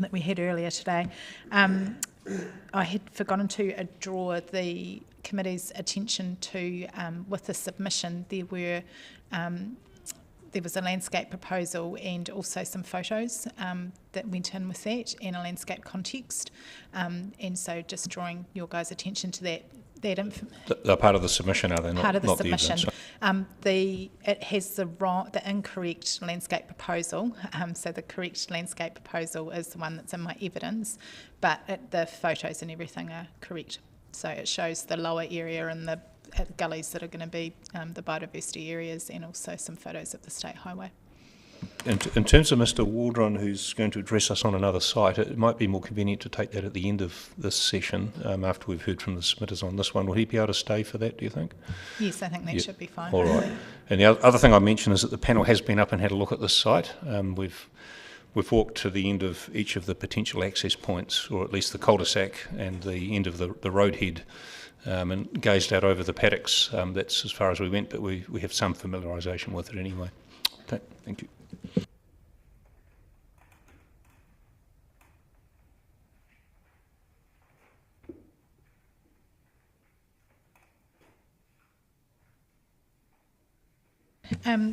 that we had earlier today. I had forgotten to draw the committee's attention to, with the submission, there was a landscape proposal and also some photos that went in with that and a landscape context. And so just drawing your guys' attention to that. They're part of the submission, are they? Part of the not submission. The it has the incorrect landscape proposal. So the correct landscape proposal is the one that's in my evidence, but the photos and everything are correct. So it shows the lower area and the gullies that are going to be the biodiversity areas, and also some photos of the state highway. In terms of Mr. Waldron, who's going to address us on another site, it might be more convenient to take that at the end of this session, after we've heard from the submitters on this one. Will he be able to stay for that, do you think? Yes, I think that should be fine. All right. And the other thing I mentioned is that the panel has been up and had a look at this site. We've walked to the end of each of the potential access points, or at least the cul-de-sac and the end of the road head, and gazed out over the paddocks. That's as far as we went, but we have some familiarisation with it anyway. Okay, thank you.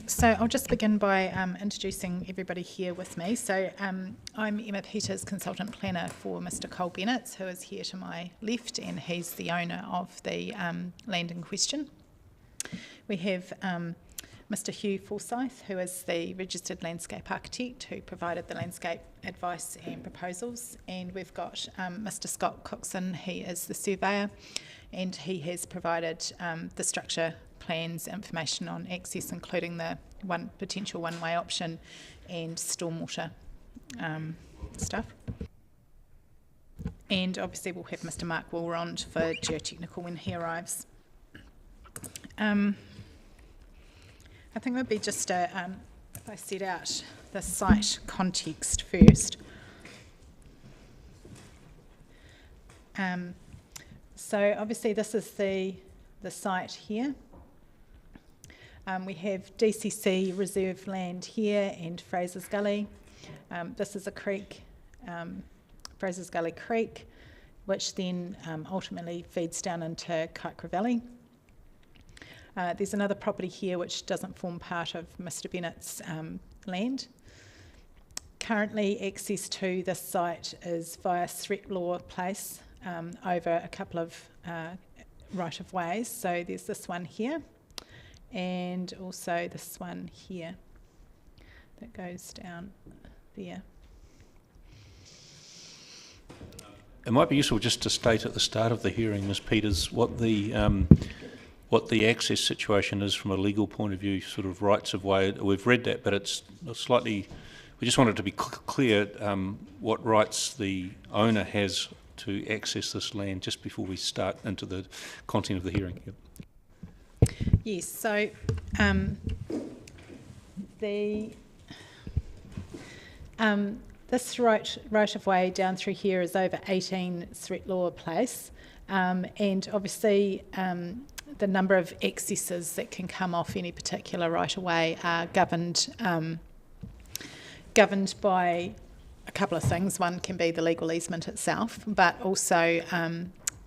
So I'll just begin by introducing everybody here with me. So I'm Emma Peters, Consultant Planner for Mr. Cole Bennett, who is here to my left, and he's the owner of the land in question. We have Mr. Hugh Forsyth, who is the Registered Landscape Architect, who provided the landscape advice and proposals. And we've got Mr. Scott Cookson, he is the surveyor, and he has provided the structure plans, information on access, including the potential one-way option and stormwater stuff. And obviously we'll have Mr. Mark Walrond for geotechnical when he arrives. I think it would be just if I set out the site context first. So obviously this is the site here. We have DCC reserve land here and Fraser's Gully. This is a creek, Fraser's Gully Creek, which then ultimately feeds down into Kaikoura Valley. There's another property here which doesn't form part of Mr. Bennett's land. Currently access to this site is via Threatlaw Place over a couple of right-of-ways. So there's this one here, and also this one here that goes down there. It might be useful just to state at the start of the hearing, Ms. Peters, what the access situation is from a legal point of view, sort of rights of way. We've read that, but it's slightly, we just wanted to be clear what rights the owner has to access this land just before we start into the content of the hearing. Yep. Yes, so this right of way down through here is over 18 Threatlaw Place, and obviously the number of accesses that can come off any particular right of way are governed by a couple of things. One can be the legal easement itself, but also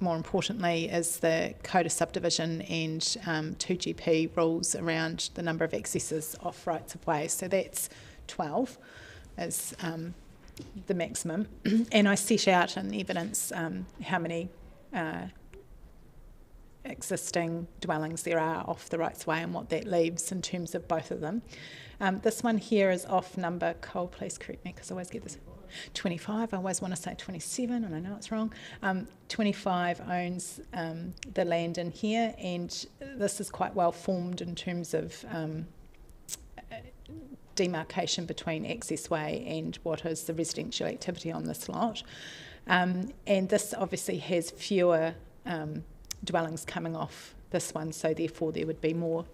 more importantly is the Code of Subdivision and 2GP rules around the number of accesses off rights of way. So that's 12 is the maximum. And I set out in evidence how many existing dwellings there are off the rights of way and what that leaves in terms of both of them. This one here is off number, Cole, please correct me because I always get this, 25, I always want to say 27 and I know it's wrong. 25 owns the land in here, and this is quite well formed in terms of demarcation between access way and what is the residential activity on this lot. And this obviously has fewer dwellings coming off this one, so therefore there would be more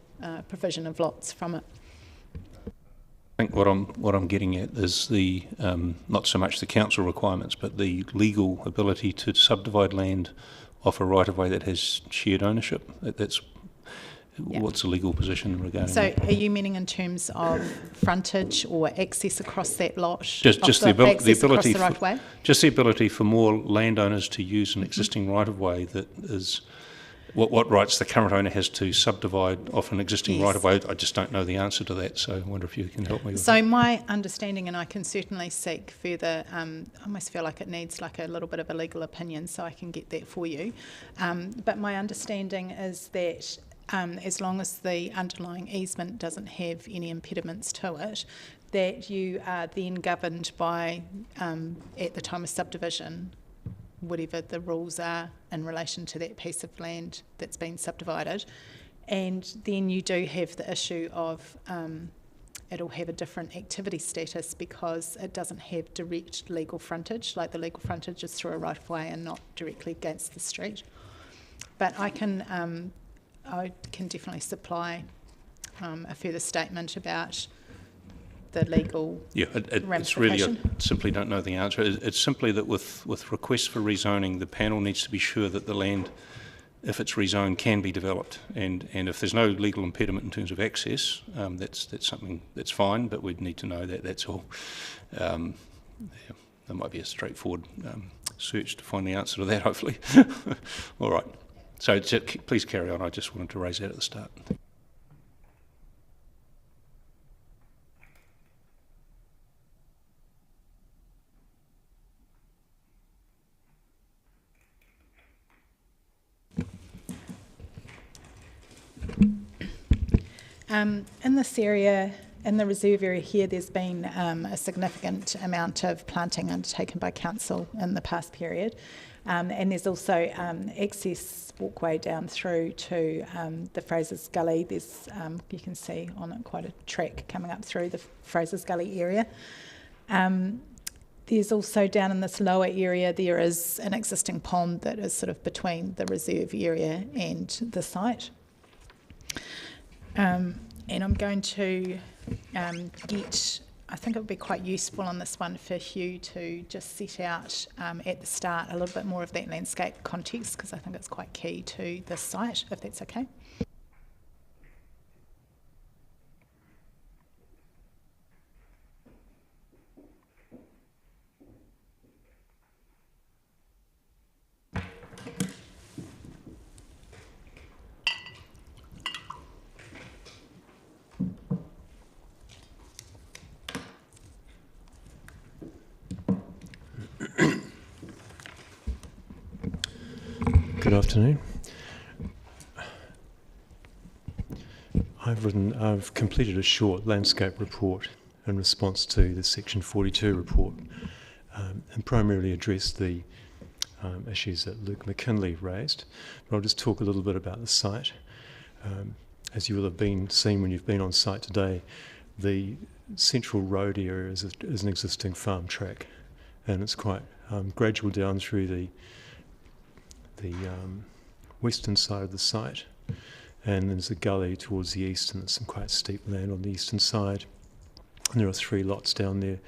provision of lots from it. I think what I'm getting at is the not so much the council requirements, but the legal ability to subdivide land off a right of way that has shared ownership. That's what's the legal position regarding So that? are you meaning in terms of frontage or access across that lot? Just the ability across the right of way? Just the ability for more landowners to use an existing right of way that is what rights the current owner has to subdivide off an existing right of way. I just don't know the answer to that, so I wonder if you can help me with So that. my understanding, and I can certainly seek further, I almost feel like it needs like a little bit of a legal opinion, so I can get that for you. But my understanding is that as long as the underlying easement doesn't have any impediments to it, that you are then governed by, at the time of subdivision, whatever the rules are in relation to that piece of land that's been subdivided. And then you do have the issue of it'll have a different activity status because it doesn't have direct legal frontage, like the legal frontage is through a right of way and not directly against the street. But I can definitely supply a further statement about the legal It's really, I simply don't know the answer. It's simply that with requests for rezoning, the panel needs to be sure that the land, if it's rezoned, can be developed. And if there's no legal impediment in terms of access, that's something that's fine, but we'd need to know that, that's all. There might be a straightforward search to find the answer to that, hopefully. All right. So please carry on. I just wanted to raise that at the start. In this area, in the reserve area here, there's been a significant amount of planting undertaken by council in the past period. And there's also access walkway down through to the Fraser's Gully. There's, you can see on it quite a track coming up through the Fraser's Gully area. There's also down in this lower area, there is an existing pond that is sort of between the reserve area and the site. And I'm going to I think it would be quite useful on this one for Hugh to just set out at the start a little bit more of that landscape context, because I think it's quite key to this site, if that's okay. Good afternoon. I've completed a short landscape report in response to the Section 42 report and primarily addressed the issues that Luke McKinley raised. But I'll just talk a little bit about the site. As you will have seen when you've been on site today, the central road area is an existing farm track, and it's quite gradual down through the western side of the site, and there's a gully towards the east, and there's some quite steep land on the eastern side, and there are 3 lots down there.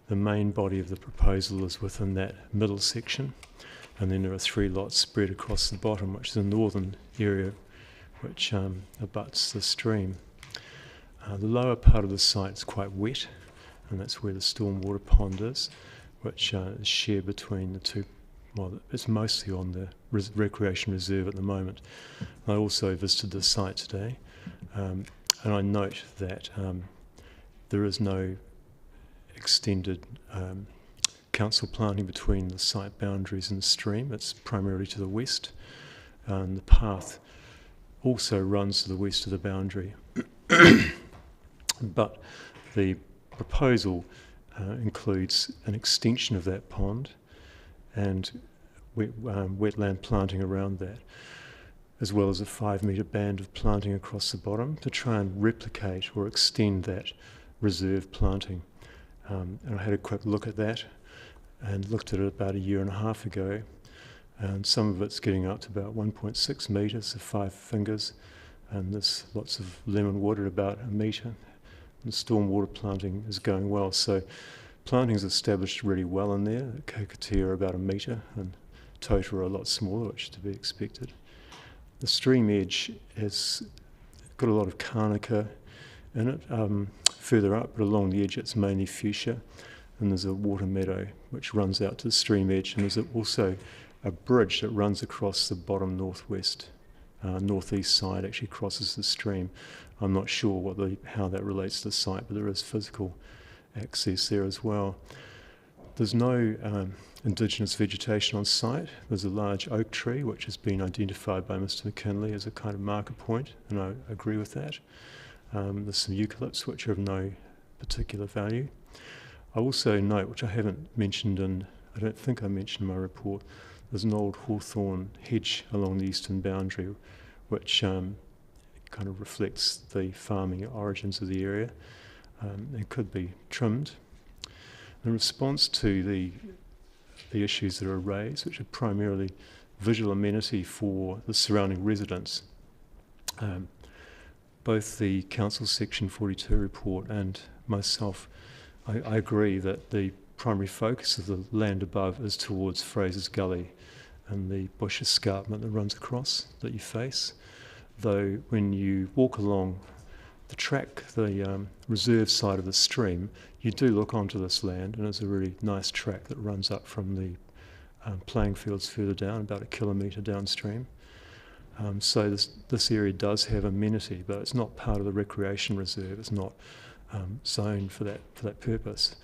The main body of the proposal is within that middle section, and then there are 3 lots spread across the bottom, which is the northern area which abuts the stream. The lower part of the site is quite wet, and that's where the stormwater pond is, which is shared between the 2 well, it's mostly on the recreation reserve at the moment. I also visited the site today, and I note that there is no extended council planting between the site boundaries and the stream. It's primarily to the west, and the path also runs to the west of the boundary. But the proposal includes an extension of that pond and wetland planting around that, as well as a 5-metre band of planting across the bottom to try and replicate or extend that reserve planting. And I had a quick look at that and looked at it about 1.5 years ago, and some of it's getting up to about 1.6 metres, so 5 fingers, and there's lots of lemon wood at about 1 metre. The stormwater planting is going well, so planting's established really well in there. Cockatoo are about 1 metre and Tota are a lot smaller, which is to be expected. The stream edge has got a lot of Carnica in it further up, but along the edge it's mainly fuchsia, and there's a water meadow which runs out to the stream edge, and there's also a bridge that runs across the bottom northwest, northeast side, actually crosses the stream. I'm not sure how that relates to the site, but there is physical access there as well. There's no indigenous vegetation on site. There's a large oak tree which has been identified by Mr. McKinley as a kind of marker point, and I agree with that. There's some eucalypts which are of no particular value. I also note, which I haven't mentioned I don't think I mentioned in my report, there's an old hawthorn hedge along the eastern boundary which kind of reflects the farming origins of the area. It could be trimmed. In response to the issues that are raised, which are primarily visual amenity for the surrounding residents, both the Council Section 42 report and myself, I agree that the primary focus of the land above is towards Fraser's Gully and the bush escarpment that runs across that you face. Though when you walk along the track, the reserve side of the stream, you do look onto this land, and it's a really nice track that runs up from the playing fields further down, about 1 kilometre downstream. So this area does have amenity, but it's not part of the recreation reserve. It's not zoned for that purpose.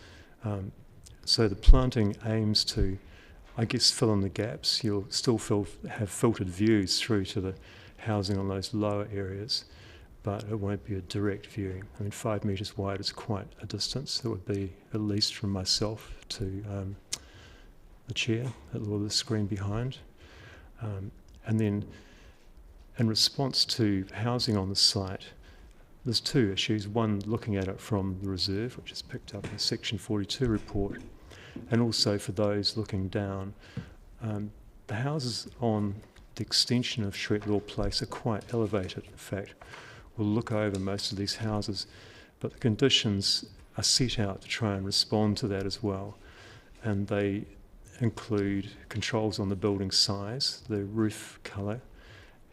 So the planting aims to, I guess, fill in the gaps. You'll still have filtered views through to the housing on those lower areas, but it won't be a direct view. I mean, 5 metres wide is quite a distance. It would be at least from myself to the chair, or the screen behind. And then in response to housing on the site, there's 2 issues. One, looking at it from the reserve, which is picked up in the Section 42 report, and also for those looking down. The houses on the extension of Shretlaw Place are quite elevated. In fact, we'll look over most of these houses, but the conditions are set out to try and respond to that as well. And they include controls on the building size, the roof colour,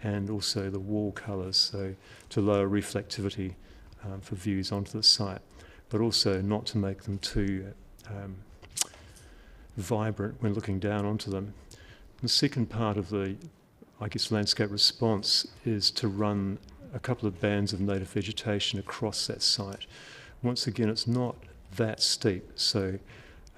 and also the wall colours, so to lower reflectivity for views onto the site, but also not to make them too vibrant when looking down onto them. The second part of the, I guess, landscape response is to run a couple of bands of native vegetation across that site. Once again, it's not that steep, so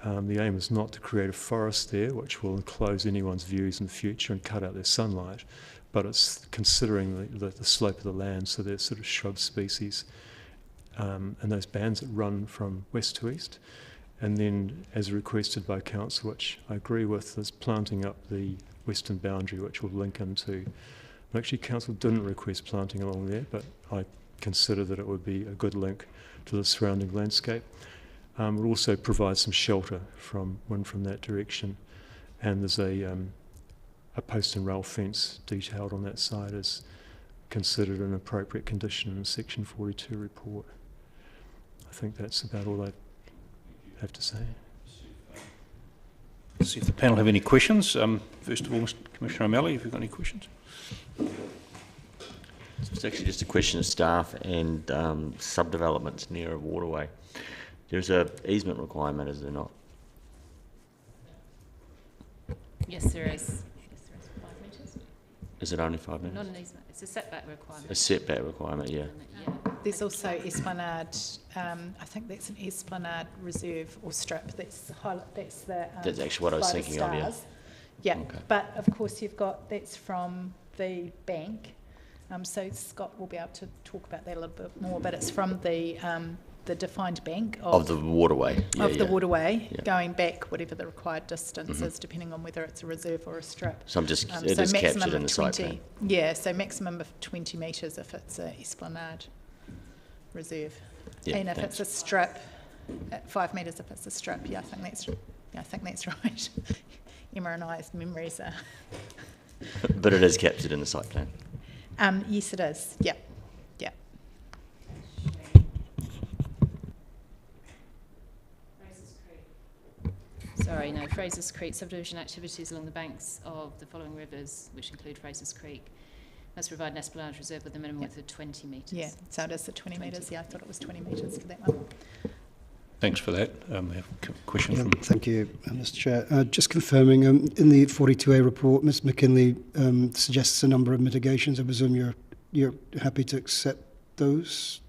the aim is not to create a forest there which will enclose anyone's views in the future and cut out their sunlight, but it's considering the slope of the land, so there's sort of shrub species and those bands that run from west to east. And then, as requested by Council, which I agree with, is planting up the western boundary, which will link into... Actually, Council didn't request planting along there, but I consider that it would be a good link to the surrounding landscape. It will also provide some shelter from wind from that direction. And there's a post and rail fence detailed on that side as considered an appropriate condition in the Section 42 report. I think that's about all I have to say. See if the panel have any questions. First of all, Commissioner O'Malley, have you got any questions? It's actually just a question of staff and subdevelopments near a waterway. There's a easement requirement, is there not? Yes, there is. Yes, there is 5 metres. Is it only 5 metres? Not an easement. It's a setback requirement. A setback requirement, yeah. Yeah. There's also Esplanade, I think that's an Esplanade reserve or strip. That's the. That's actually what I was by the thinking of, yeah. stars. Yeah, Okay. but of course that's from the bank. So Scott will be able to talk about that a little bit more, but it's from the defined bank Of the waterway. Yeah, of the yeah. waterway, Yeah. going back whatever the required distance is, depending on whether it's a reserve or a strip. So it So is maximum captured in of the site 20 plan. Yeah, so maximum of 20 metres if it's a Esplanade reserve. Yeah, And if thanks. it's a strip, 5 metres if it's a strip. Yeah, I think that's right. Emma and I's memories are. But it is captured in the site plan. Yes, it is. Yeah. Yeah. Sorry, no, Fraser's Creek subdivision activities along the banks of the following rivers, which include Fraser's Creek, must provide an esplanade reserve with a minimum width of 20 metres. Yeah, so it is the 20 metres. Yeah, I thought it was 20 metres for that one. Thanks for that. We have a question Yeah, from... thank you, Mr. Chair. Just confirming, in the 42A report, Ms. McKinley suggests a number of mitigations. I presume you're happy to accept those?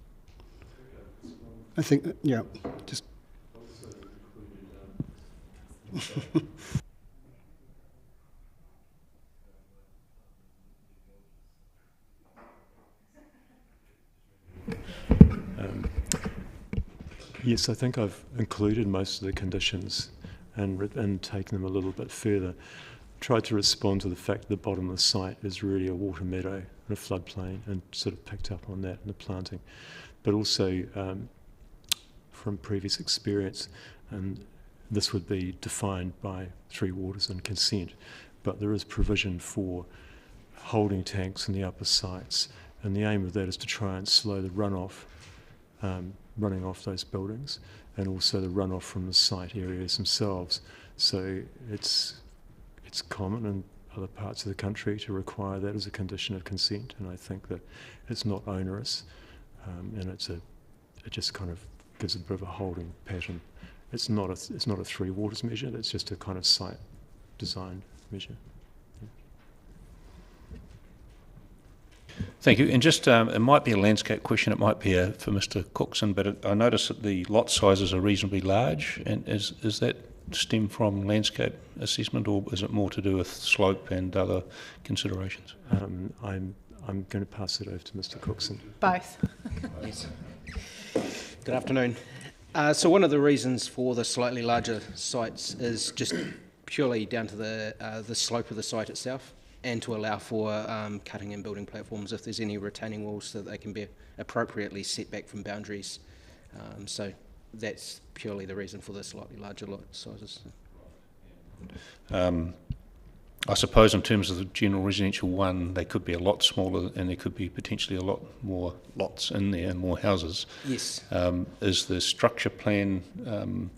I think, yeah, just... Yes, I think I've included most of the conditions and taken them a little bit further. Tried to respond to the fact that the bottom of the site is really a water meadow and a floodplain, and sort of picked up on that in the planting. But also from previous experience, and this would be defined by 3 waters and consent, but there is provision for holding tanks in the upper sites, and the aim of that is to try and slow the runoff, running off those buildings, and also the runoff from the site areas themselves. So it's common in other parts of the country to require that as a condition of consent, and I think that it's not onerous, and it just kind of gives a bit of a holding pattern. It's not a 3 waters measure. That's just a kind of site design measure. Thank you. And just, it might be a landscape question, it might be for Mr. Cookson, but I notice that the lot sizes are reasonably large. And is that stem from landscape assessment, or is it more to do with slope and other considerations? I'm going to pass it over to Mr. Cookson. Both. Yes. Good afternoon. So one of the reasons for the slightly larger sites is just purely down to the slope of the site itself, and to allow for cutting and building platforms if there's any retaining walls, so that they can be appropriately set back from boundaries. So that's purely the reason for the slightly larger lot sizes. I suppose in terms of the general residential one, they could be a lot smaller, and there could be potentially a lot more lots in there and more houses. Yes. Is the structure plan,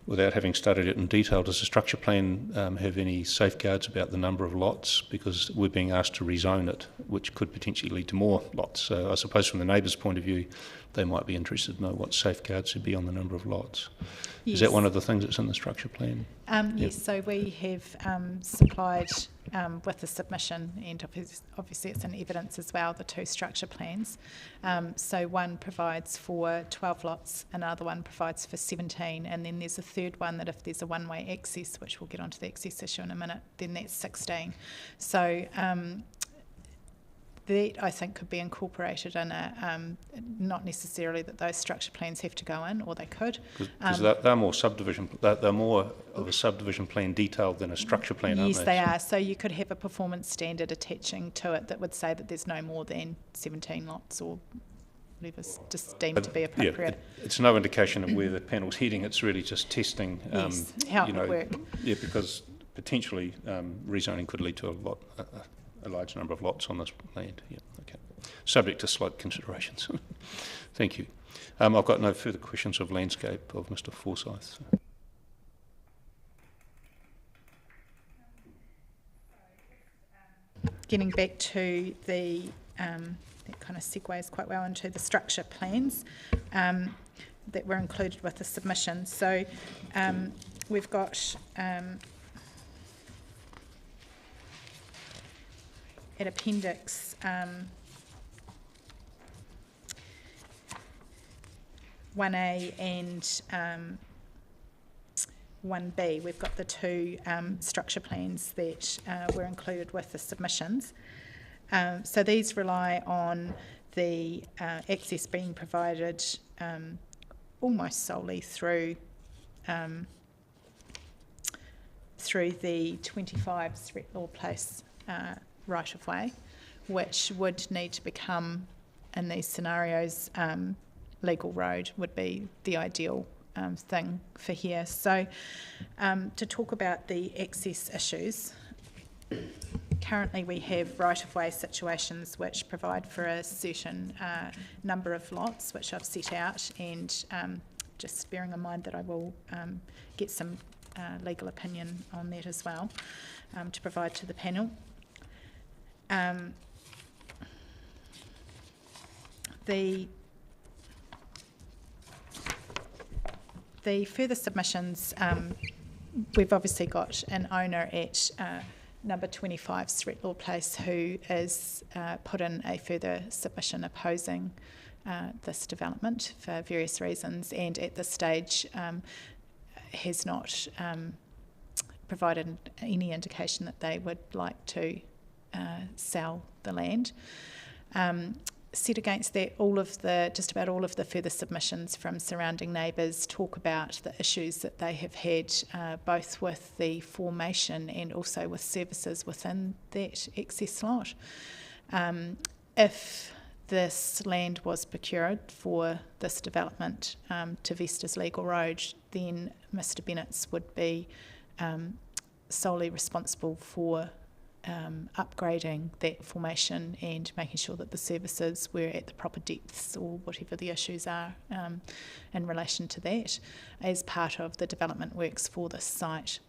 without having studied it in detail, does the structure plan have any safeguards about the number of lots? Because we're being asked to rezone it, which could potentially lead to more lots. So I suppose from the neighbour's point of view, they might be interested to know what safeguards would be on the number of lots. Yes. Is that one of the things that's in the structure plan? Yes, so we have supplied with the submission, and obviously it's in evidence as well, the 2 structure plans. So one provides for 12 lots, another one provides for 17, and then there's a third one that if there's a one-way access, which we'll get onto the access issue in a minute, then that's 16. So that I think could be incorporated in not necessarily that those structure plans have to go in, or they could. Because they're more subdivision, they're more of a subdivision plan detailed than a structure plan, aren't Yes, they are. So you could have a performance standard attaching to it that would say that there's no more than 17 lots or whatever's just deemed to be appropriate. Yeah, it's no indication of where the panel's heading, it's really just testing Yes, how it would work. Yeah, because potentially rezoning could lead to a large number of lots on this land. Yeah, okay. Subject to slope considerations. Thank you. I've got no further questions of landscape of Mr. Forsyth. So. Getting back to the, that kind of segues quite well into the structure plans that were included with the submission. So we've got at Appendix 1A and 1B, we've got the two structure plans that were included with the submissions. So these rely on the access being provided almost solely through the 25 Threatlaw Place right-of-way, which would need to become, in these scenarios, legal road would be the ideal thing for here. So to talk about the access issues, currently we have right-of-way situations which provide for a certain number of lots, which I've set out, and just bearing in mind that I will get some legal opinion on that as well to provide to the panel. The further submissions, we've obviously got an owner at number 25 Threatlaw Place who has put in a further submission opposing this development for various reasons, and at this stage has not provided any indication that they would like to sell the land. Set against that, just about all of the further submissions from surrounding neighbours talk about the issues that they have had both with the formation and also with services within that access lot. If this land was procured for this development to vest as legal road, then Mr Bennett's would be solely responsible for upgrading that formation and making sure that the services were at the proper depths or whatever the issues are in relation to that as part of the development works for this site.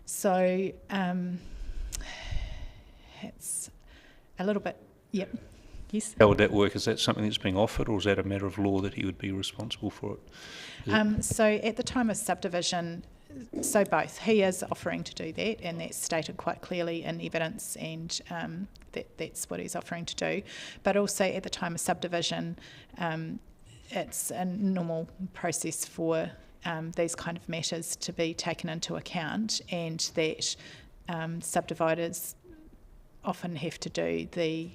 So it's a little bit, yep, yes. How would that work? Is that something that's being offered, or is that a matter of law that he would be responsible for it? So at the time of subdivision, so both. He is offering to do that, and that's stated quite clearly in evidence, and that's what he's offering to do. But also at the time of subdivision, it's a normal process for these kind of matters to be taken into account, and that subdividers often have to do the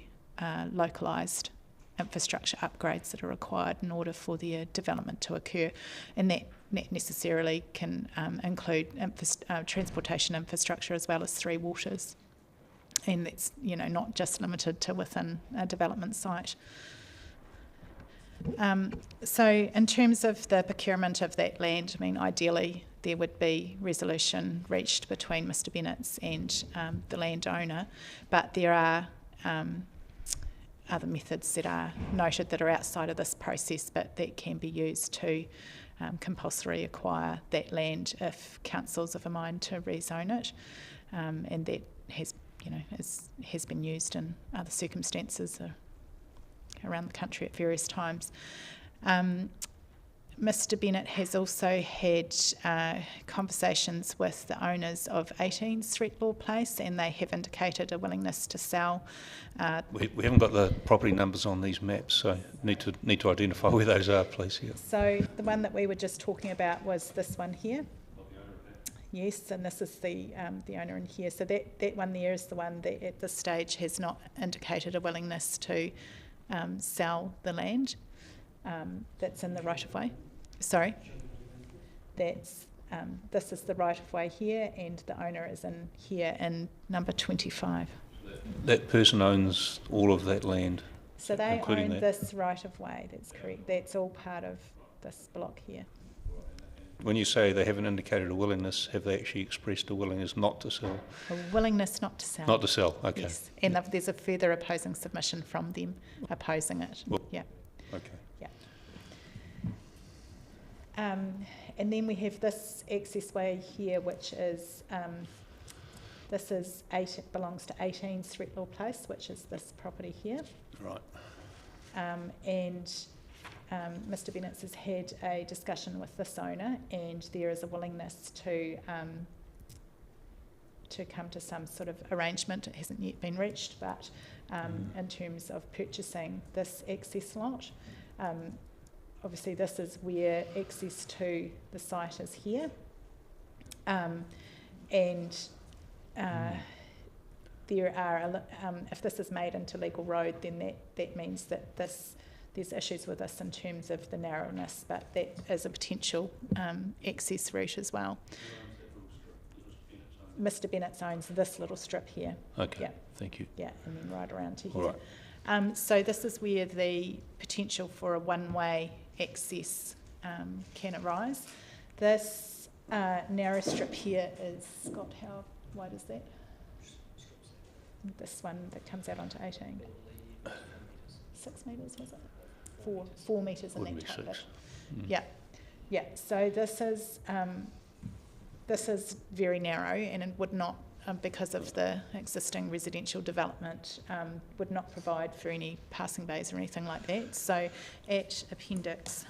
localised infrastructure upgrades that are required in order for their development to occur, and that necessarily can include transportation infrastructure as well as three waters, and that's not just limited to within a development site. So in terms of the procurement of that land, I mean, ideally there would be resolution reached between Mr Bennett's and the landowner, but there are other methods that are noted that are outside of this process, but that can be used to compulsory acquire that land if council's of a mind to rezone it, and that has been used in other circumstances around the country at various times. Mr Bennett has also had conversations with the owners of 18 Threatlaw Place, and they have indicated a willingness to sell. We haven't got the property numbers on these maps, so need to identify where those are, please. Yeah. So the one that we were just talking about was this one here. Yes, and this is the owner in here. So that one there is the one that at this stage has not indicated a willingness to sell the land that's in the right-of-way. Sorry, this is the right-of-way here, and the owner is in here in number 25. That person owns all of that land? So they own this right-of-way, that's correct. That's all part of this block here. When you say they haven't indicated a willingness, have they actually expressed a willingness not to sell? A willingness not to sell. Not to sell, okay. Yes, and there's a further opposing submission from them opposing it. Well, yeah. Okay. Yeah. And then we have this access way here, which is belongs to 18 Threatlaw Place, which is this property here. Right. And Mr Bennett's has had a discussion with this owner, and there is a willingness to to come to some sort of arrangement. It hasn't yet been reached, but in terms of purchasing this access lot, obviously this is where access to the site is here, and there are, if this is made into legal road, then that means that there's issues with this in terms of the narrowness, but that is a potential access route as well. Mr. Bennett owns this little strip here. Okay, yeah. Thank you. Yeah, and then right around to All here. right. So this is where the potential for a one-way access can arise. This narrow strip here is, Scott, how wide is that? This one that comes out onto 18. 6 metres, was it? 4 metres in Wouldn't that be type 6. of. Yeah, yeah. So this is very narrow, and it would not, because of the existing residential development, would not provide for any passing bays or anything like that. So at Appendix.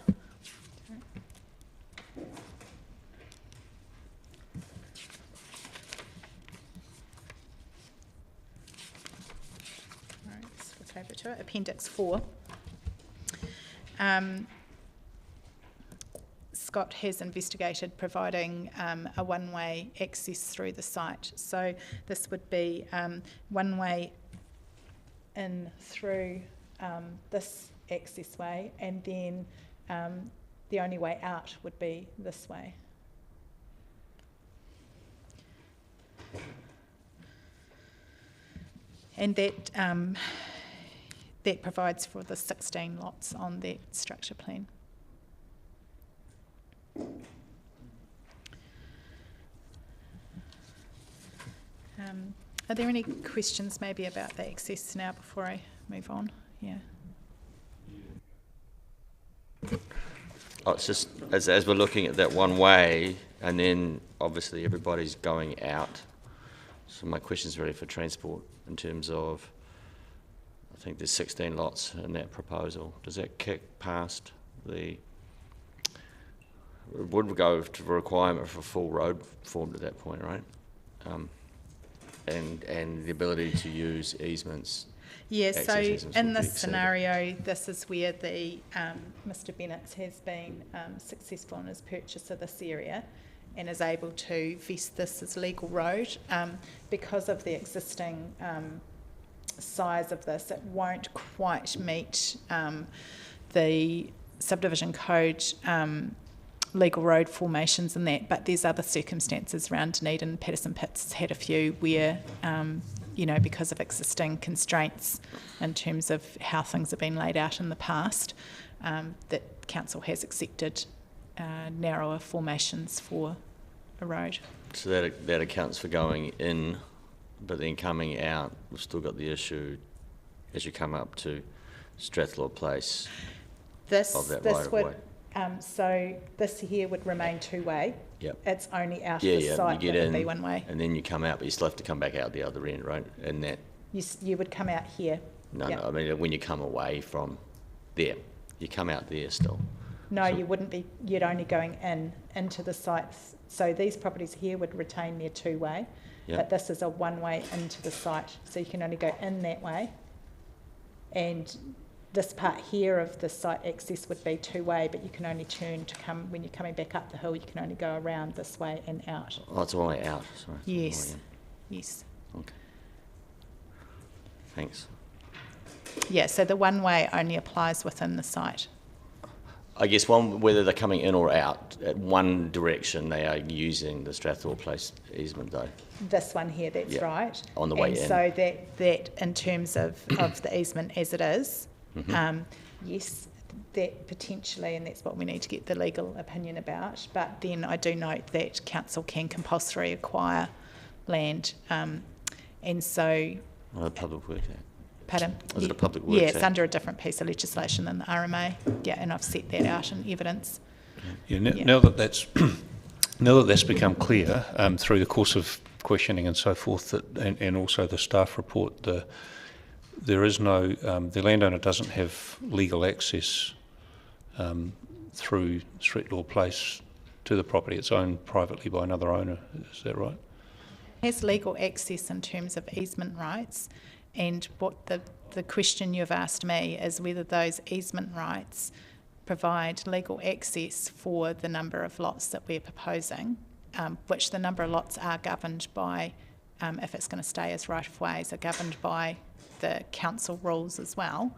Over to it, Appendix 4. Scott has investigated providing a one-way access through the site. So this would be one way in through this access way, and then the only way out would be this way. And that that provides for the 16 lots on that structure plan. Are there any questions maybe about the access now before I move on? Yeah. Oh, it's just as we're looking at that one way, and then obviously everybody's going out. So my question is really for transport in terms of, I think there's 16 lots in that proposal. Does that kick past the, it would go to the requirement for full road formed at that point, right? And the ability to use easements. Yeah, so easements in would be this exceeded. scenario, this is where the Mr. Bennett has been successful in his purchase of this area and is able to vest this as legal road. Because of the existing size of this, it won't quite meet the subdivision code legal road formations and that, but there's other circumstances around Dunedin. Patterson Pitts had a few where, you know, because of existing constraints in terms of how things have been laid out in the past, that council has accepted narrower formations for a road. So that accounts for going in, but then coming out, we've still got the issue as you come up to Strathlaw Place of that right of way. So this here would remain two-way. Yep. It's only out of the site you get that in, would be one way. and then you come out, but you still have to come back out the other end, right? And that. You would come out here. No, Yep. no. I mean, when you come away from there, you come out there still. No, So- you wouldn't be. You'd only going into the site. So these properties here would retain their two-way, Yep. but this is a one-way into the site. So you can only go in that way, and this part here of the site access would be two-way, but you can only turn to come when you're coming back up the hill. You can only go around this way and out. Oh, it's all the way out. Sorry. Yes. Oh, Yes. yeah. Okay. Thanks. Yeah. So the one-way only applies within the site. I guess whether they're coming in or out, at one direction they are using the Strathlaw Place easement though. This one here, that's Yep. right. On the way and in. So that in terms of the easement as it is, yes, that potentially, and that's what we need to get the legal opinion about. But then I do note that council can compulsory acquire land, and so. Well, the Public Works Act. Pardon? Is it a Public Works Yeah, it's Act? under a different piece of legislation than the RMA. Yeah, and I've set that out in evidence. Yeah, Yeah. Now that that's become clear through the course of questioning and so forth, and also the staff report, there is no, the landowner doesn't have legal access through Strathlaw Place to the property. It's owned privately by another owner. Is that right? has legal access in terms of easement rights, and what the question you've asked me is whether those easement rights provide legal access for the number of lots that we're proposing, which the number of lots are governed by, if it's going to stay as right-of-ways, are governed by the council rules as well.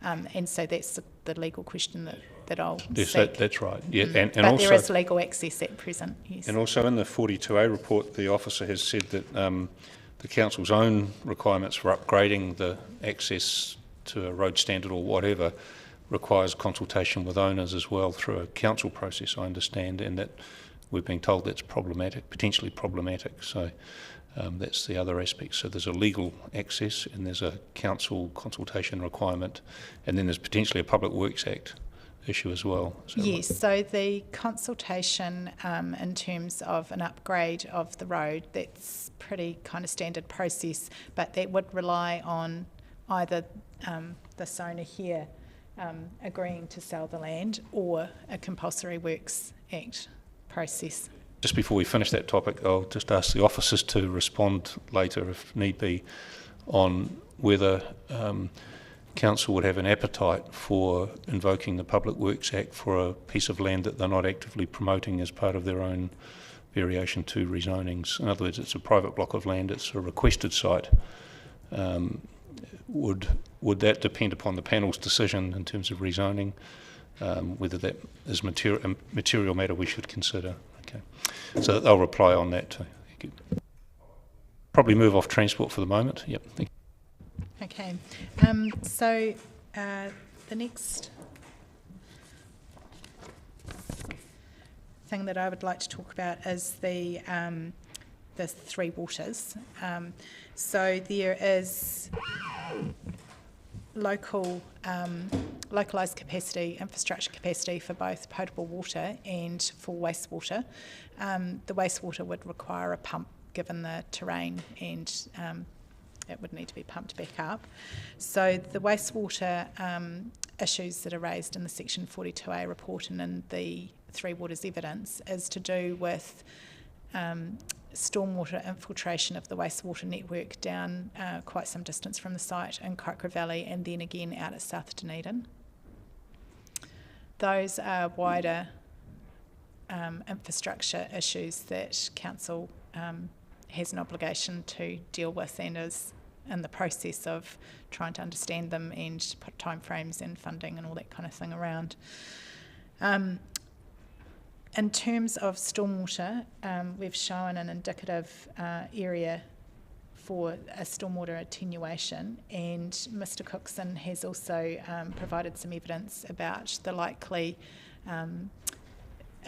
And so that's the legal question that I'll seek. That's right. Yeah, and but also, there is legal access at present, yes. And also in the 42A report, the officer has said that the council's own requirements for upgrading the access to a road standard or whatever requires consultation with owners as well through a council process, I understand, and that we've been told that's problematic, potentially problematic. So that's the other aspect. So there's a legal access and there's a council consultation requirement, and then there's potentially a Public Works Act issue as well. Yes, so the consultation in terms of an upgrade of the road, that's pretty kind of standard process, but that would rely on either this owner here agreeing to sell the land or a Compulsory Works Act process. Just before we finish that topic, I'll just ask the officers to respond later, if need be, on whether council would have an appetite for invoking the Public Works Act for a piece of land that they're not actively promoting as part of their own variation 2 rezonings. In other words, it's a private block of land, it's a requested site. Would that depend upon the panel's decision in terms of rezoning, whether that is a material matter we should consider? Okay, so they'll reply on that too. Thank you. Probably move off transport for the moment. Yep. Thank you. Okay, so the next thing that I would like to talk about is the three waters. So there is localised capacity, infrastructure capacity for both potable water and for wastewater. The wastewater would require a pump given the terrain, and it would need to be pumped back up. So the wastewater issues that are raised in the Section 42A report and in the Three Waters evidence is to do with stormwater infiltration of the wastewater network down quite some distance from the site in Kaikoura Valley, and then again out at South Dunedin. Those are wider infrastructure issues that council has an obligation to deal with, and is in the process of trying to understand them and put timeframes and funding and all that kind of thing around. In terms of stormwater, we've shown an indicative area for a stormwater attenuation, and Mr Cookson has also provided some evidence about the likely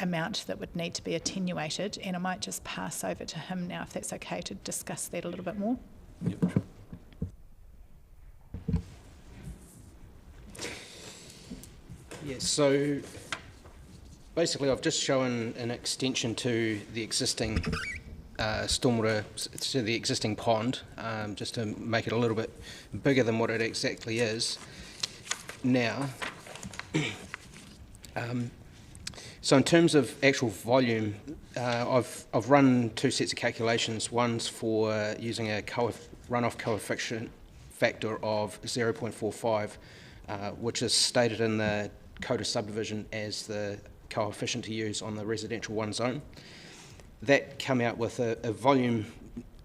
amount that would need to be attenuated, and I might just pass over to him now if that's okay to discuss that a little bit more. Yep, sure. Yeah, so basically I've just shown an extension to the existing stormwater, to the existing pond, just to make it a little bit bigger than what it exactly is now. So in terms of actual volume, I've run two sets of calculations. One's for using a runoff coefficient factor of 0.45, which is stated in the Code of Subdivision as the coefficient to use on the residential 1 zone. That come out with a volume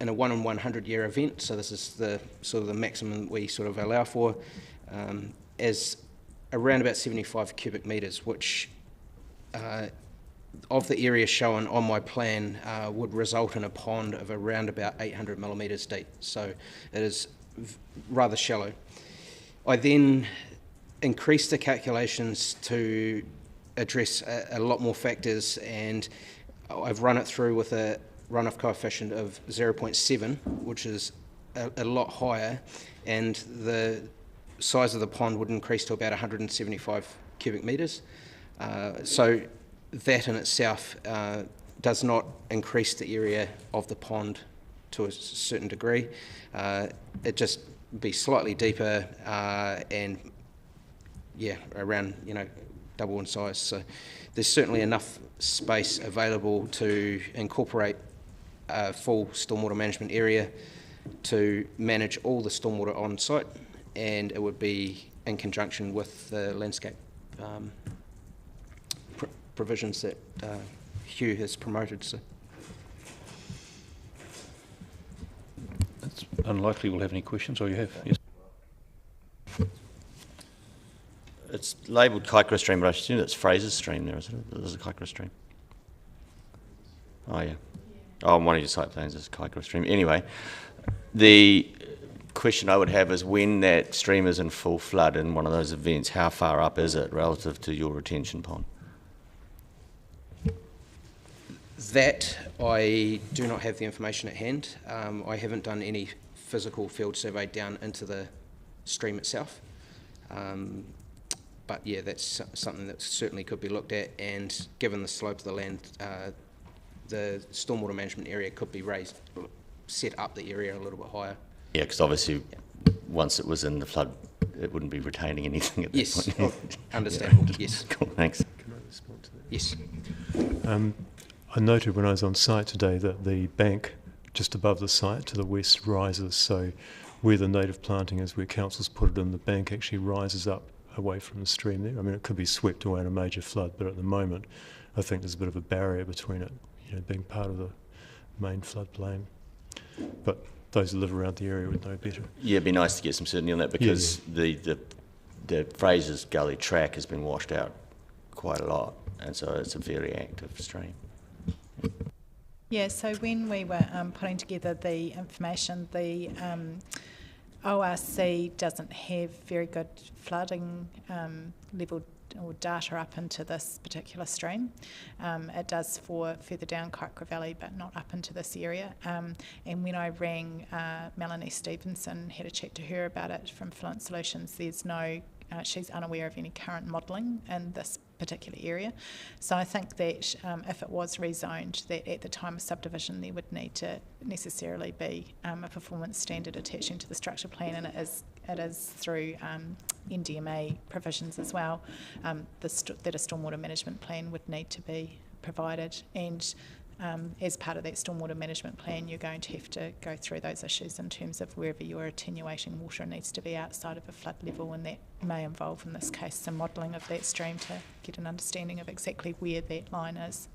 in a 1 in 100 year event, so this is the sort of the maximum we sort of allow for, as around about 75 cubic metres, which of the area shown on my plan would result in a pond of around about 800 millimetres deep, so it is rather shallow. I then increased the calculations to address a lot more factors, and I've run it through with a runoff coefficient of 0.7, which is a lot higher, and the size of the pond would increase to about 175 cubic metres. So that in itself does not increase the area of the pond to a certain degree. It just be slightly deeper and yeah, around, you know, double in size. So there's certainly enough space available to incorporate a full stormwater management area to manage all the stormwater on site, and it would be in conjunction with the landscape provisions that Hugh has promoted. So. It's unlikely we'll have any questions, or you have? Yes. It's labelled Kaikara Stream, but I assume it's Fraser's Stream there, isn't it? There's a Kaikara Stream. Oh, yeah. Oh, one of your site plans is Kaikara Stream. Anyway, the question I would have is when that stream is in full flood in one of those events, how far up is it relative to your retention pond? That I do not have the information at hand. I haven't done any physical field survey down into the stream itself. But yeah, that's something that certainly could be looked at, and given the slope of the land, the stormwater management area could be raised, set up the area a little bit higher. Yeah, because obviously once it was in the flood, it wouldn't be retaining anything at that point. Yes, understandable, yes. Cool, thanks. Can I respond to that? Yes. I noted when I was on site today that the bank just above the site to the west rises, so where the native planting is, where council's put it in, the bank actually rises up away from the stream there. I mean, it could be swept away in a major flood, but at the moment I think there's a bit of a barrier between it, being part of the main floodplain. But those who live around the area would know better. Yeah, it'd be nice to get some certainty on that, because the Fraser's Gully track has been washed out quite a lot, and so it's a very active stream. Yeah, so when we were putting together the information, the ORC doesn't have very good flooding level or data up into this particular stream. It does for further down Kaikara Valley, but not up into this area. And when I rang Melanie Stevenson, had a chat to her about it from Fluent Solutions, there's no, she's unaware of any current modelling in this particular area. So I think that if it was rezoned, that at the time of subdivision there would need to necessarily be a performance standard attaching to the structure plan, and it is through NDMA provisions as well, that a stormwater management plan would need to be provided, and as part of that stormwater management plan you're going to have to go through those issues in terms of wherever you're attenuating water needs to be outside of a flood level, and that may involve in this case some modelling of that stream to get an understanding of exactly where that line is.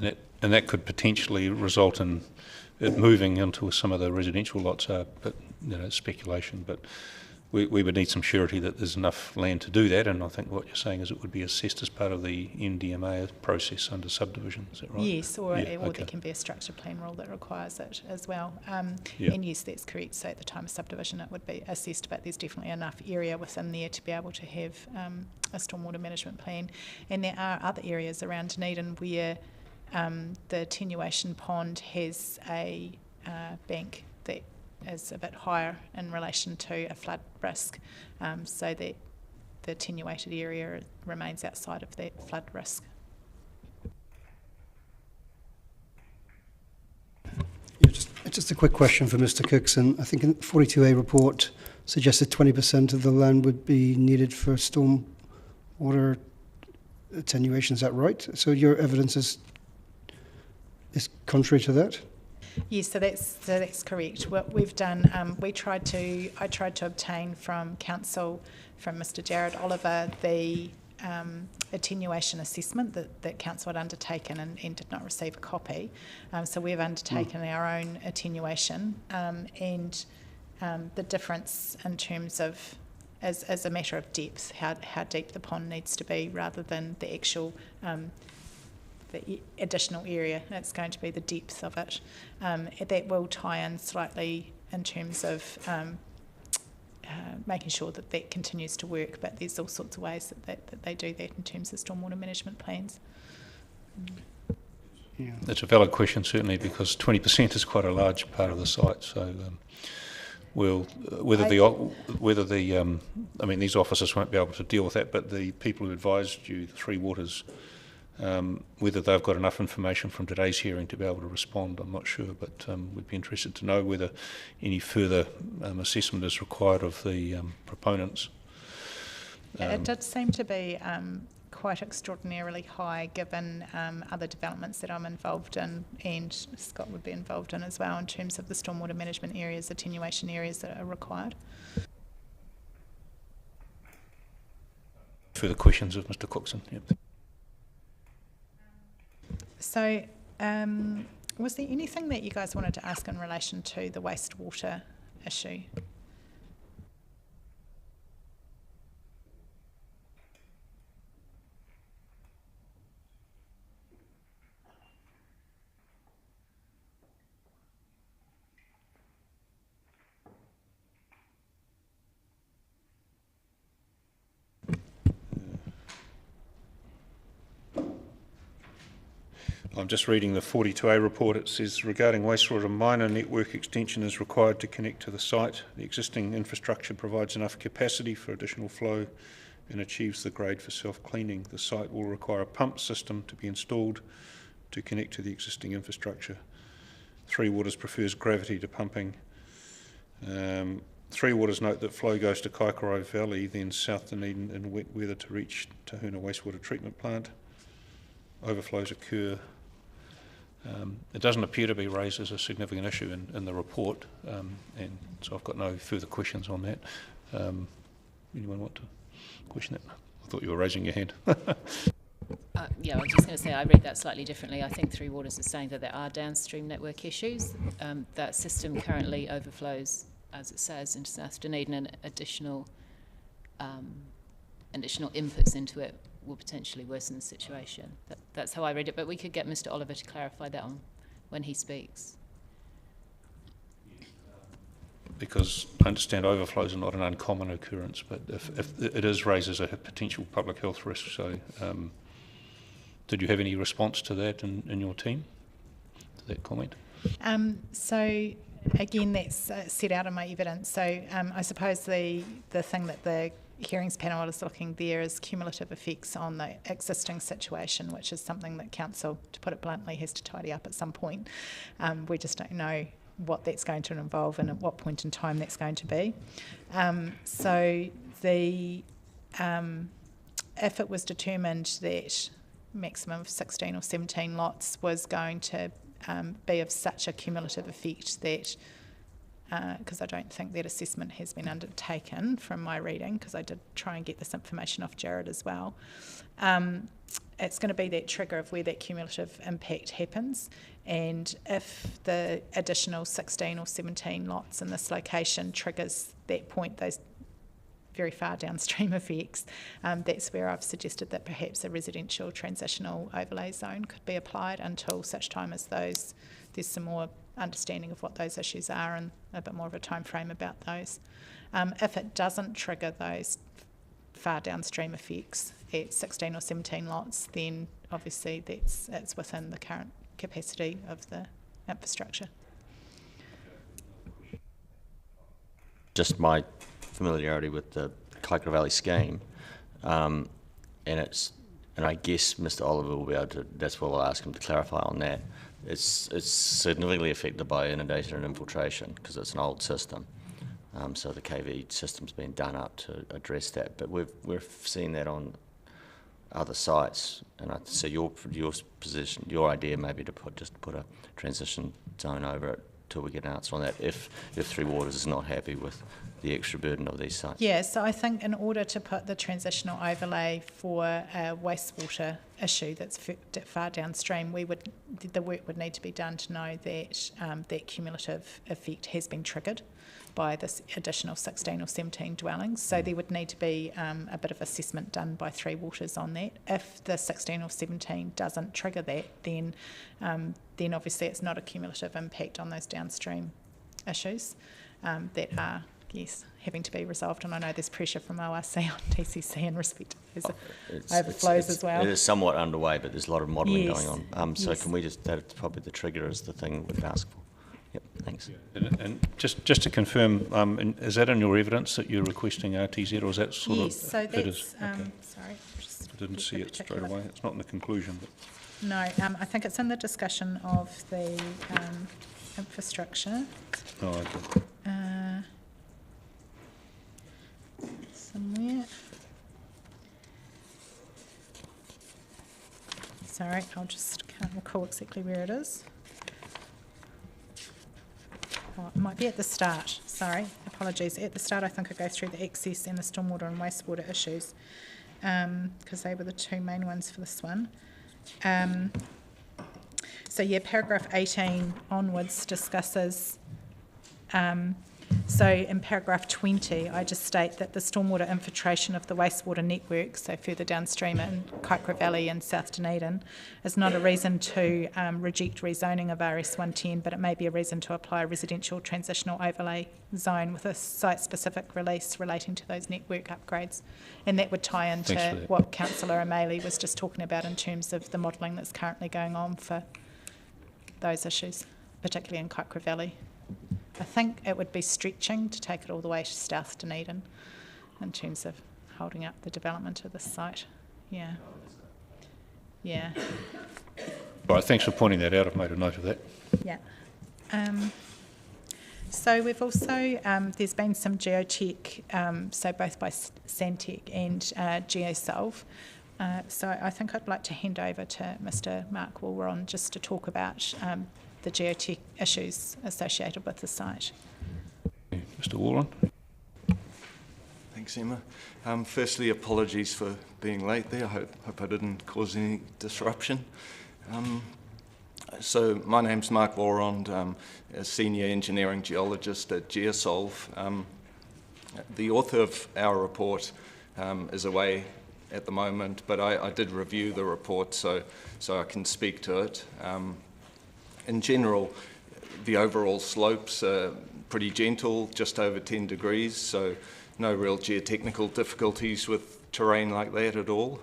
And that could potentially result in it moving into some of the residential lots, but speculation, but we would need some surety that there's enough land to do that, and I think what you're saying is it would be assessed as part of the NDMA process under subdivision, is that right? Yes, or there can be a structure plan rule that requires it as well. And yes, that's correct, so at the time of subdivision it would be assessed, but there's definitely enough area within there to be able to have a stormwater management plan. And there are other areas around Dunedin where the attenuation pond has a bank that is a bit higher in relation to a flood risk, so that the attenuated area remains outside of that flood risk. Yeah, just a quick question for Mr. Cookson. I think in the 42A report suggested 20% of the land would be needed for stormwater attenuation. Is that right? So your evidence is contrary to that? Yes, so that's correct. What we've done, I tried to obtain from council, from Mr. Jared Oliver, the attenuation assessment that council had undertaken and did not receive a copy. So we've undertaken our own attenuation, and the difference in terms of as a matter of depth, how deep the pond needs to be, rather than the actual the additional area. It's going to be the depth of it. That will tie in slightly in terms of making sure that continues to work, but there's all sorts of ways that they do that in terms of stormwater management plans. Yeah. That's a valid question, certainly, because 20% is quite a large part of the site. So, these officers won't be able to deal with that, but the people who advised you, the Three Waters, whether they've got enough information from today's hearing to be able to respond, I'm not sure, but we'd be interested to know whether any further assessment is required of the proponents. It did seem to be quite extraordinarily high given other developments that I'm involved in, and Scott would be involved in as well, in terms of the stormwater management areas, attenuation areas that are required. Further questions of Mr Cookson? Yep. So, was there anything that you guys wanted to ask in relation to the wastewater issue? I'm just reading the 42A report. It says, regarding wastewater, minor network extension is required to connect to the site. The existing infrastructure provides enough capacity for additional flow and achieves the grade for self-cleaning. The site will require a pump system to be installed to connect to the existing infrastructure. Three Waters prefers gravity to pumping. Three Waters note that flow goes to Kaikorai Valley, then south Dunedin in wet weather to reach Tahuna Wastewater Treatment Plant. Overflows occur. It doesn't appear to be raised as a significant issue in the report, and so I've got no further questions on that. Anyone want to question that? I thought you were raising your hand. Yeah, I was just going to say I read that slightly differently. I think Three Waters is saying that there are downstream network issues. That system currently overflows, as it says, into South Dunedin, and additional inputs into it will potentially worsen the situation. That's how I read it, but we could get Mr Oliver to clarify that on when he speaks. Because I understand overflows are not an uncommon occurrence, but if it is raised as a potential public health risk, so did you have any response to that in your team, to that comment? So again, that's set out in my evidence. So I suppose the thing that the hearings panel is looking there is cumulative effects on the existing situation, which is something that council, to put it bluntly, has to tidy up at some point. We just don't know what that's going to involve and at what point in time that's going to be. So if it was determined that maximum of 16 or 17 lots was going to be of such a cumulative effect that, because I don't think that assessment has been undertaken from my reading, because I did try and get this information off Jared as well, it's going to be that trigger of where that cumulative impact happens. And if the additional 16 or 17 lots in this location triggers that point, those very far downstream effects, that's where I've suggested that perhaps a residential transitional overlay zone could be applied until such time as there's some more understanding of what those issues are and a bit more of a time frame about those. If it doesn't trigger those far downstream effects at 16 or 17 lots, then obviously it's within the current capacity of the infrastructure. Just my familiarity with the Kaikorai Valley scheme, and I guess Mr Oliver will be able to, that's what we'll ask him to clarify on that. It's significantly affected by inundation and infiltration because it's an old system. So the KV system's been done up to address that, but we've seen that on other sites, and so your position, your idea may be to put a transition zone over it till we get an answer on that. If Three Waters is not happy with the extra burden of these sites. Yeah, so I think in order to put the transitional overlay for a wastewater issue that's far downstream, the work would need to be done to know that that cumulative effect has been triggered by this additional 16 or 17 dwellings. So there would need to be a bit of assessment done by Three Waters on that. If the 16 or 17 doesn't trigger that, then obviously it's not a cumulative impact on those downstream issues that are, yes, having to be resolved. And I know there's pressure from ORC on TCC in respect to those overflows as well. It is somewhat underway, but there's a lot of modelling Yes. going on. So Yes. can we that's probably the trigger is the thing we'd ask for. Yep, thanks. And just to confirm, is that in your evidence that you're requesting RTZ, or is that sort of? Yes, so it that's, is, okay. sorry. Just I didn't get see the it straight particular- away. It's not in the conclusion. But No, I think it's in the discussion of the infrastructure. oh, okay. Somewhere. can't recall exactly where it is. Oh, it might be at the start, sorry, apologies. At the start, I think I go through the access and the stormwater and wastewater issues, because they were the two main ones for this one. So yeah, paragraph 18 onwards discusses, so in paragraph 20, I just state that the stormwater infiltration of the wastewater network, so further downstream in Kaikoura Valley and South Dunedin, is not a reason to reject rezoning of RS 110, but it may be a reason to apply a residential transitional overlay zone with a site-specific release relating to those network upgrades. And that would tie into what Councillor O'Malley was just talking about in terms of the modelling that's currently going on for those issues, particularly in Kaikoura Valley. I think it would be stretching to take it all the way to South Dunedin in terms of holding up the development of this site. Yeah. Yeah. All right, thanks for pointing that out. I've made a note of that. Yeah. So we've also, there's been some geotech, so both by Santec and Geosolve. So I think I'd like to hand over to Mr. Mark Woolron just to talk about the geotech issues associated with the site. Mr. Woolron. Thanks, Emma. Firstly, apologies for being late there. I hope I didn't cause any disruption. So my name's Mark Woolron. I'm a senior engineering geologist at Geosolve. The author of our report is away at the moment, but I did review the report, so I can speak to it. In general, the overall slopes are pretty gentle, just over 10 degrees, so no real geotechnical difficulties with terrain like that at all.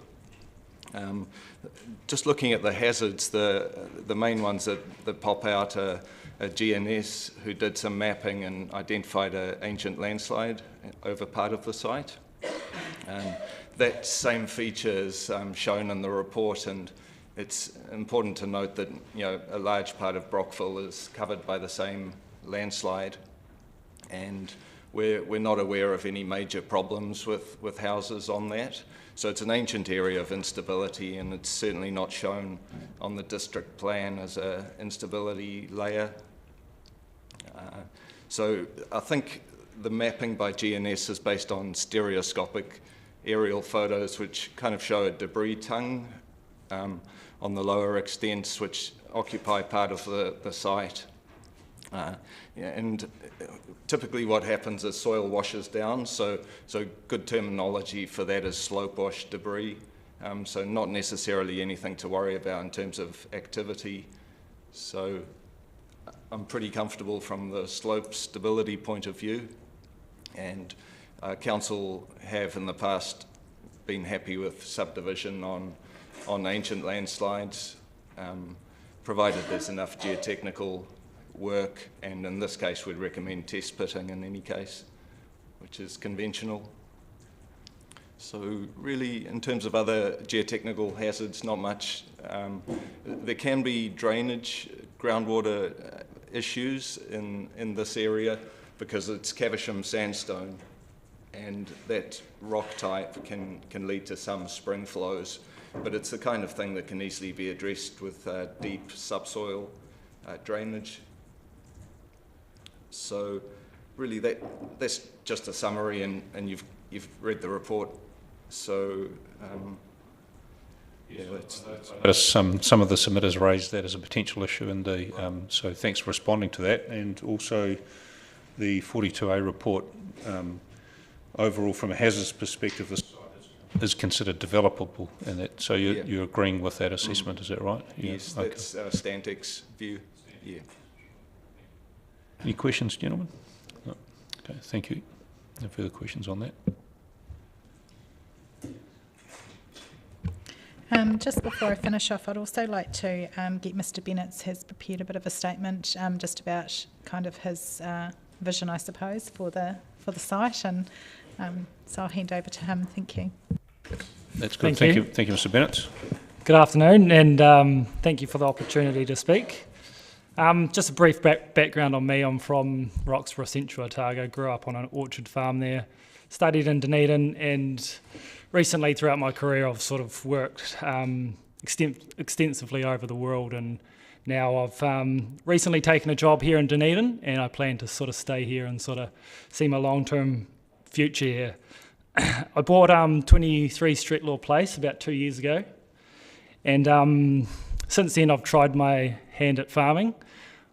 Just looking at the hazards, the main ones that pop out are GNS, who did some mapping and identified an ancient landslide over part of the site. That same feature is shown in the report, and it's important to note that a large part of Brockville is covered by the same landslide, and we're not aware of any major problems with houses on that. So it's an ancient area of instability, and it's certainly not shown on the district plan as an instability layer. So I think the mapping by GNS is based on stereoscopic aerial photos which kind of show a debris tongue on the lower extents which occupy part of the site. And typically what happens is soil washes down, so good terminology for that is slope wash debris, so not necessarily anything to worry about in terms of activity. So I'm pretty comfortable from the slope stability point of view, and Council have in the past been happy with subdivision on ancient landslides, provided there's enough geotechnical work, and in this case we'd recommend test pitting in any case, which is conventional. So really, in terms of other geotechnical hazards, not much. There can be drainage, groundwater issues in this area because it's Caversham sandstone, and that rock type can lead to some spring flows, but it's the kind of thing that can easily be addressed with deep subsoil drainage. So really that's just a summary, and you've read the report. So yeah, some of the submitters raised that as a potential issue, and so thanks for responding to that. And also the 42A report, overall from a hazards perspective, the site is considered developable, and that. So you're agreeing with that assessment, is that right? Yes, okay. That's Stantec's view. Yeah. Any questions, gentlemen? No. Okay, thank you. No further questions on that. Just before I finish off, I'd also like to get Mr. Bennett has prepared a bit of a statement just about kind of his vision, I suppose, for the site, and so I'll hand over to him. Thank you. That's good. Thank you, Mr. Bennett. Good afternoon, and thank you for the opportunity to speak. Just a brief background on me. I'm from Roxburgh, Central Otago, grew up on an orchard farm there, studied in Dunedin, and recently throughout my career I've sort of worked extensively over the world, and now I've recently taken a job here in Dunedin, and I plan to sort of stay here and sort of see my long-term future here. I bought 23 Stretlaw Place about 2 years ago, and since then I've tried my hand at farming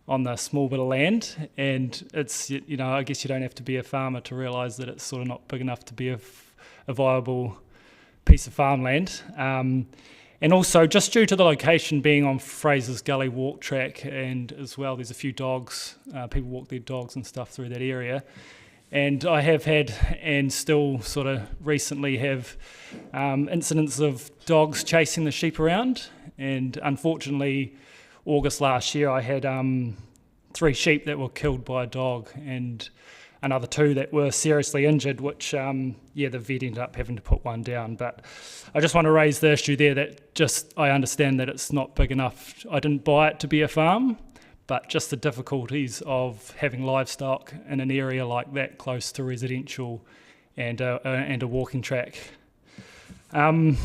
on the small bit of land, and it's, you know, I guess you don't have to be a farmer to realise that it's sort of not big enough to be a viable piece of farmland. And also, just due to the location being on Fraser's Gully walk track, and as well, there's a few dogs, people walk their dogs and stuff through that area. And I have had, and still sort of recently have, incidents of dogs chasing the sheep around. And unfortunately, August last year, I had 3 sheep that were killed by a dog, and another 2 that were seriously injured, which, the vet ended up having to put one down. But I just want to raise the issue there that just, I understand that it's not big enough. I didn't buy it to be a farm, but just the difficulties of having livestock in an area like that close to residential and a walking track. I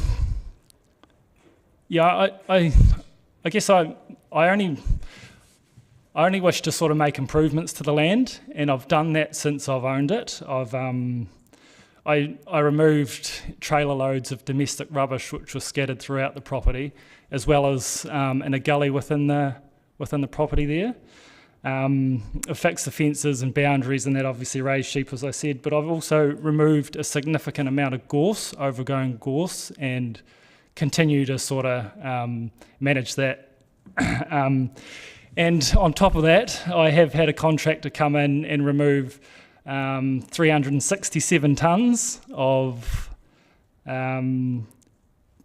guess I only wish to sort of make improvements to the land, and I've done that since I've owned it. I removed trailer loads of domestic rubbish which was scattered throughout the property, as well as in a gully within the property there. I fixed the fences and boundaries, and that obviously raised sheep, as I said, but I've also removed a significant amount of gorse, overgrown gorse, and continue to sort of manage that. And on top of that, I have had a contractor come in and remove 367 tonnes of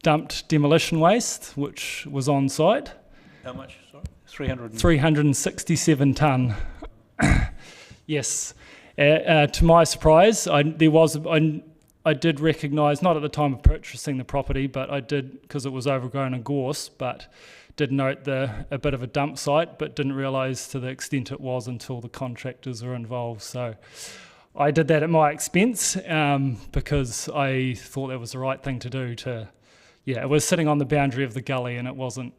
dumped demolition waste, which was on site. How much, sorry? 367 tonne. Yes. To my surprise, I did recognise, not at the time of purchasing the property, but I did, because it was overgrown and gorse, but did note a bit of a dump site, but didn't realise to the extent it was until the contractors were involved. So I did that at my expense because I thought that was the right thing to do. It was sitting on the boundary of the gully, and it wasn't.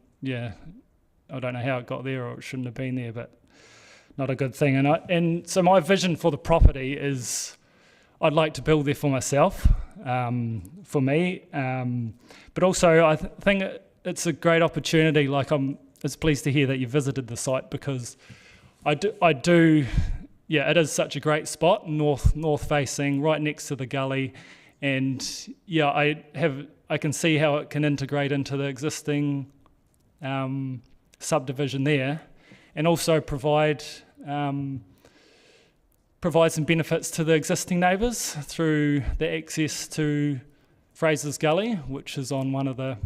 I don't know how it got there, or it shouldn't have been there, but not a good thing. And so my vision for the property is, I'd like to build there for myself, for me, but also I think it's a great opportunity. Like, it's pleased to hear that you visited the site, because I do. It is such a great spot, north facing, right next to the gully, and I can see how it can integrate into the existing subdivision there, and also provide some benefits to the existing neighbours through the access to Fraser's Gully, which is on one of the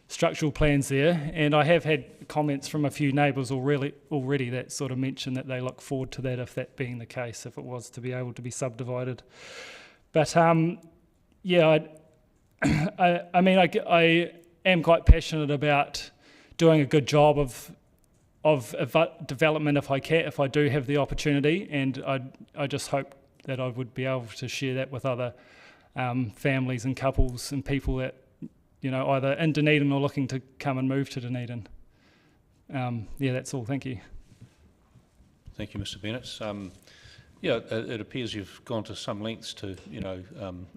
structural plans there. And I have had comments from a few neighbours already that sort of mention that they look forward to that, if that being the case, if it was to be able to be subdivided. But I am quite passionate about doing a good job of development if I do have the opportunity, and I just hope that I would be able to share that with other families and couples and people that, either in Dunedin or looking to come and move to Dunedin. That's all. Thank you. Thank you, Mr. Bennett. It appears you've gone to some lengths to,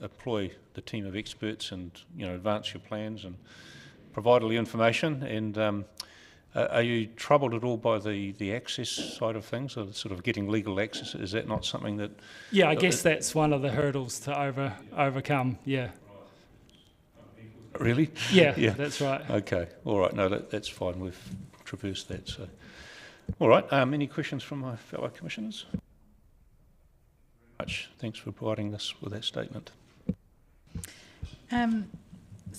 employ the team of experts and, advance your plans and provide all the information. And are you troubled at all by the access side of things, or sort of getting legal access? Is that not something that... I guess that's one of the hurdles to overcome, Really? Yeah, that's right. Okay, all right. No, that's fine. We've traversed that. So, all right. Any questions from my fellow commissioners? Much. Thanks for providing us with that statement. So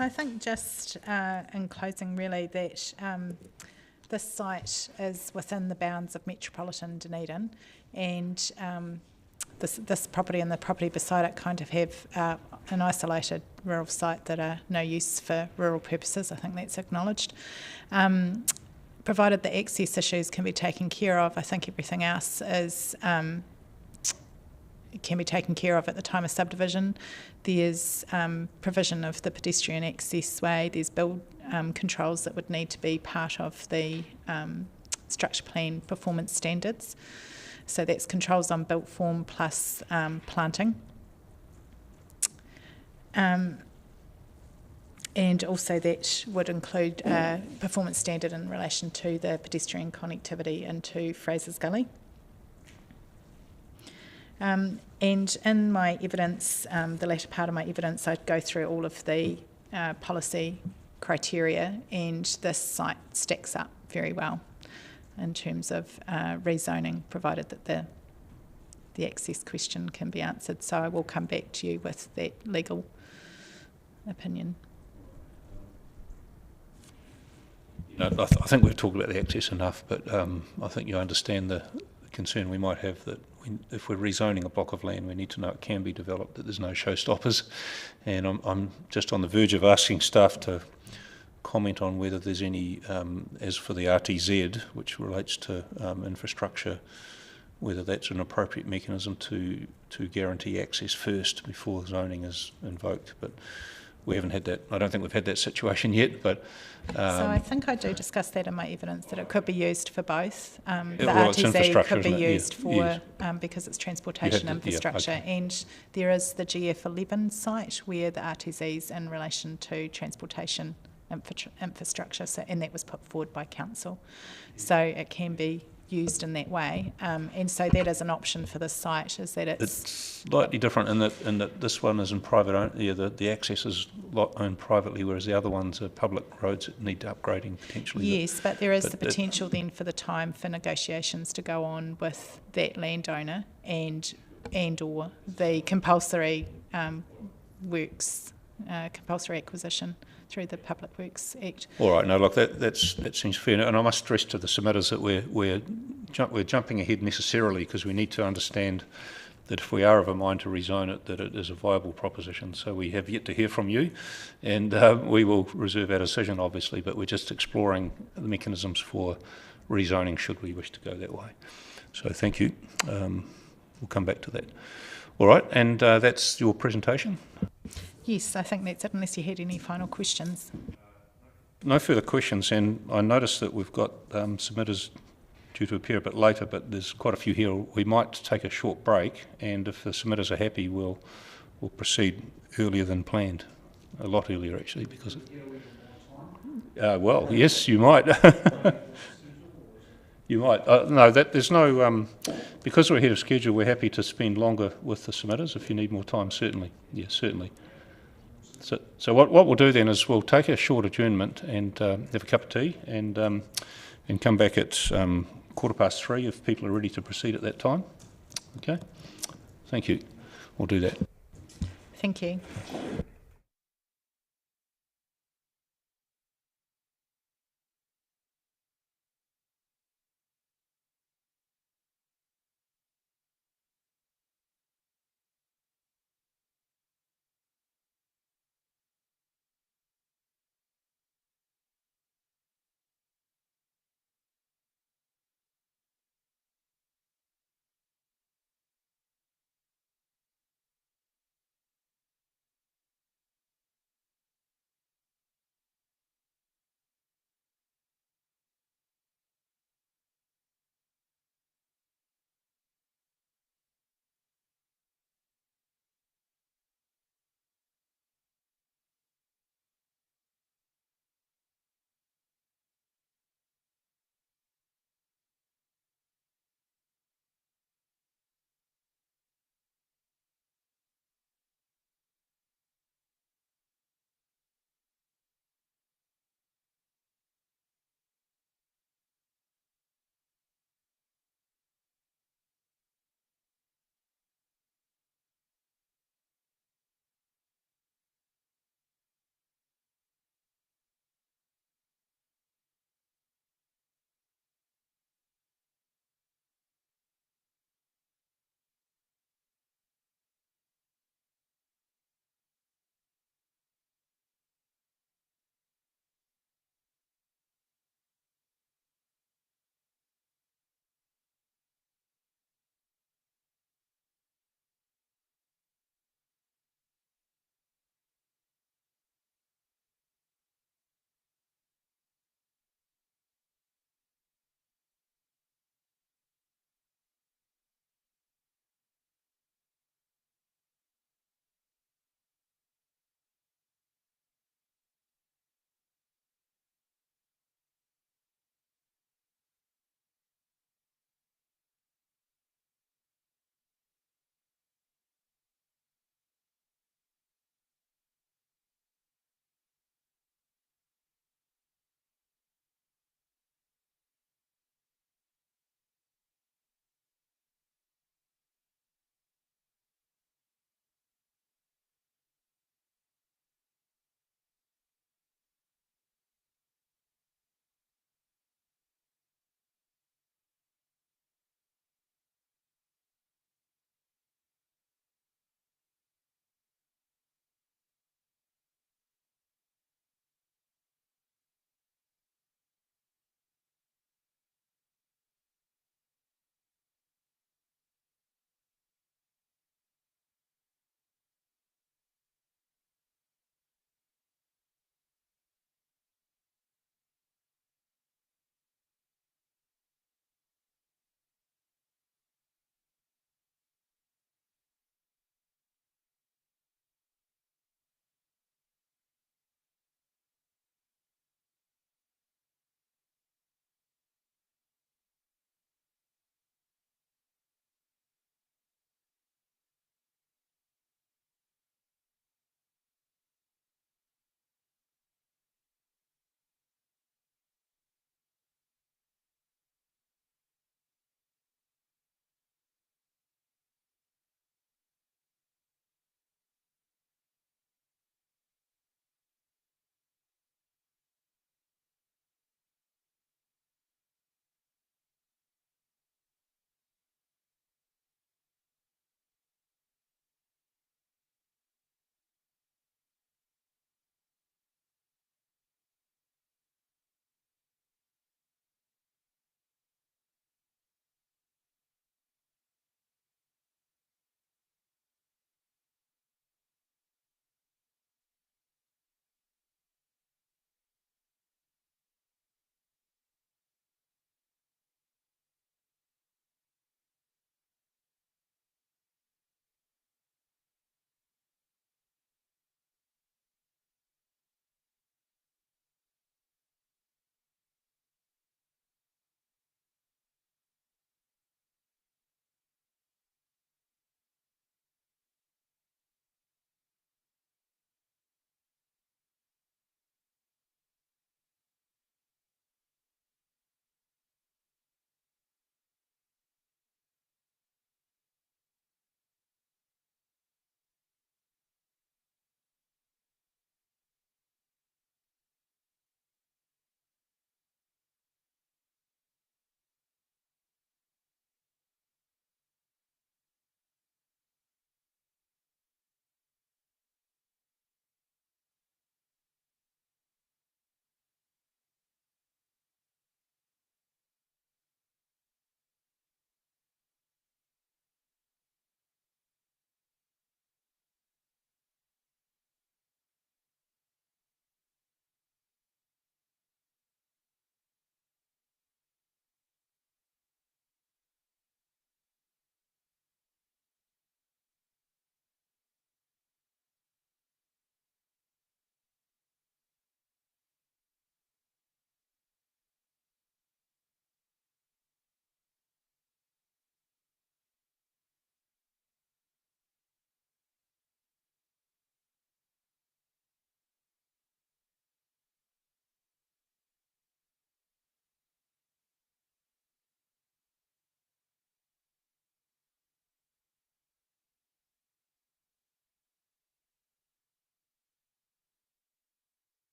I think just in closing, really, that this site is within the bounds of metropolitan Dunedin, and this property and the property beside it kind of have an isolated rural site that are no use for rural purposes. I think that's acknowledged. Provided the access issues can be taken care of, I think everything else is can be taken care of at the time of subdivision. There's provision of the pedestrian access way. There's build controls that would need to be part of the structure plan performance standards. So that's controls on built form plus planting. And also that would include a performance standard in relation to the pedestrian connectivity into Fraser's Gully. And in my evidence, the latter part of my evidence, I'd go through all of the policy criteria, and this site stacks up very well in terms of rezoning, provided that the access question can be answered. So I will come back to you with that legal opinion. I think we've talked about the access enough, but I think you understand the concern we might have that if we're rezoning a block of land, we need to know it can be developed, that there's no showstoppers. And I'm just on the verge of asking staff to comment on whether there's any, as for the RTZ, which relates to infrastructure, whether that's an appropriate mechanism to guarantee access first before zoning is invoked. But we haven't had that. I don't think we've had that situation yet, but... so I think I do discuss that in my evidence, that it could be used for both. The well, it's RTZ could be used for, yes. Because it's transportation infrastructure, okay. And there is the GF11 site where the RTZ is in relation to transportation infrastructure, so, and that was put forward by council. So it can be used in that way, and so that is an option for this site, is that it's slightly different in that this one is in private own, the access is owned privately, whereas the other ones are public roads that need upgrading potentially. Yes, but there is the potential then for the time for negotiations to go on with that landowner and or the compulsory works, compulsory acquisition through the Public Works Act. All right, no, look, that seems fair, and I must stress to the submitters that we're jumping ahead necessarily because we need to understand that if we are of a mind to rezone it, that it is a viable proposition. So we have yet to hear from you, and we will reserve our decision, obviously, but we're just exploring the mechanisms for rezoning should we wish to go that way. So thank you. We'll come back to that. All right, and that's your presentation? Yes, I think that's it, unless you had any final questions. No further questions, and I noticed that we've got submitters due to appear a bit later, but there's quite a few here. We might take a short break, and if the submitters are happy, we'll proceed earlier than planned. A lot earlier, actually, because... well, yes, you might. You might. No, there's no... because we're ahead of schedule, we're happy to spend longer with the submitters. If you need more time, certainly. Yes, certainly. So what we'll do then is we'll take a short adjournment and have a cup of tea and come back at 3:15 if people are ready to proceed at that time. Okay? Thank you. We'll do that. Thank you.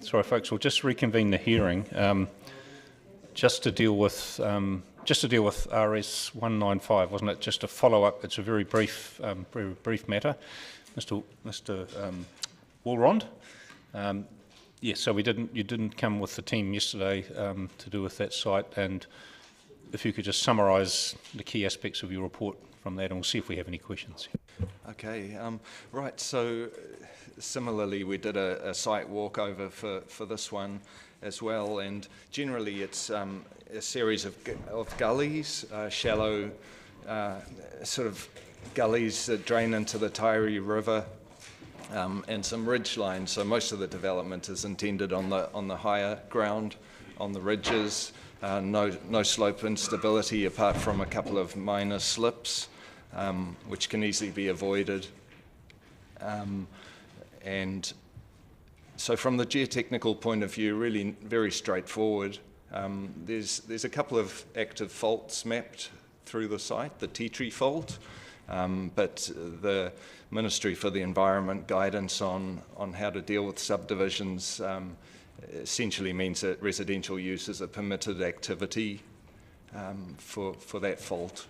sorry folks, we'll just reconvene the hearing just to deal with RS 195, wasn't it? Just a follow-up. It's a very brief matter. Mr. Walrond. Yes, so you didn't come with the team yesterday to do with that site, and if you could just summarise the key aspects of your report from that, and we'll see if we have any questions. Okay, right, so similarly we did a site walkover for this one as well, and generally it's a series of gullies, shallow sort of gullies that drain into the Taieri River, and some ridge lines. So most of the development is intended on the higher ground, on the ridges. No slope instability apart from a couple of minor slips, which can easily be avoided. And so from the geotechnical point of view, really very straightforward. There's a couple of active faults mapped through the site, the tea tree fault, but the Ministry for the Environment guidance on how to deal with subdivisions essentially means that residential use is a permitted activity for that fault.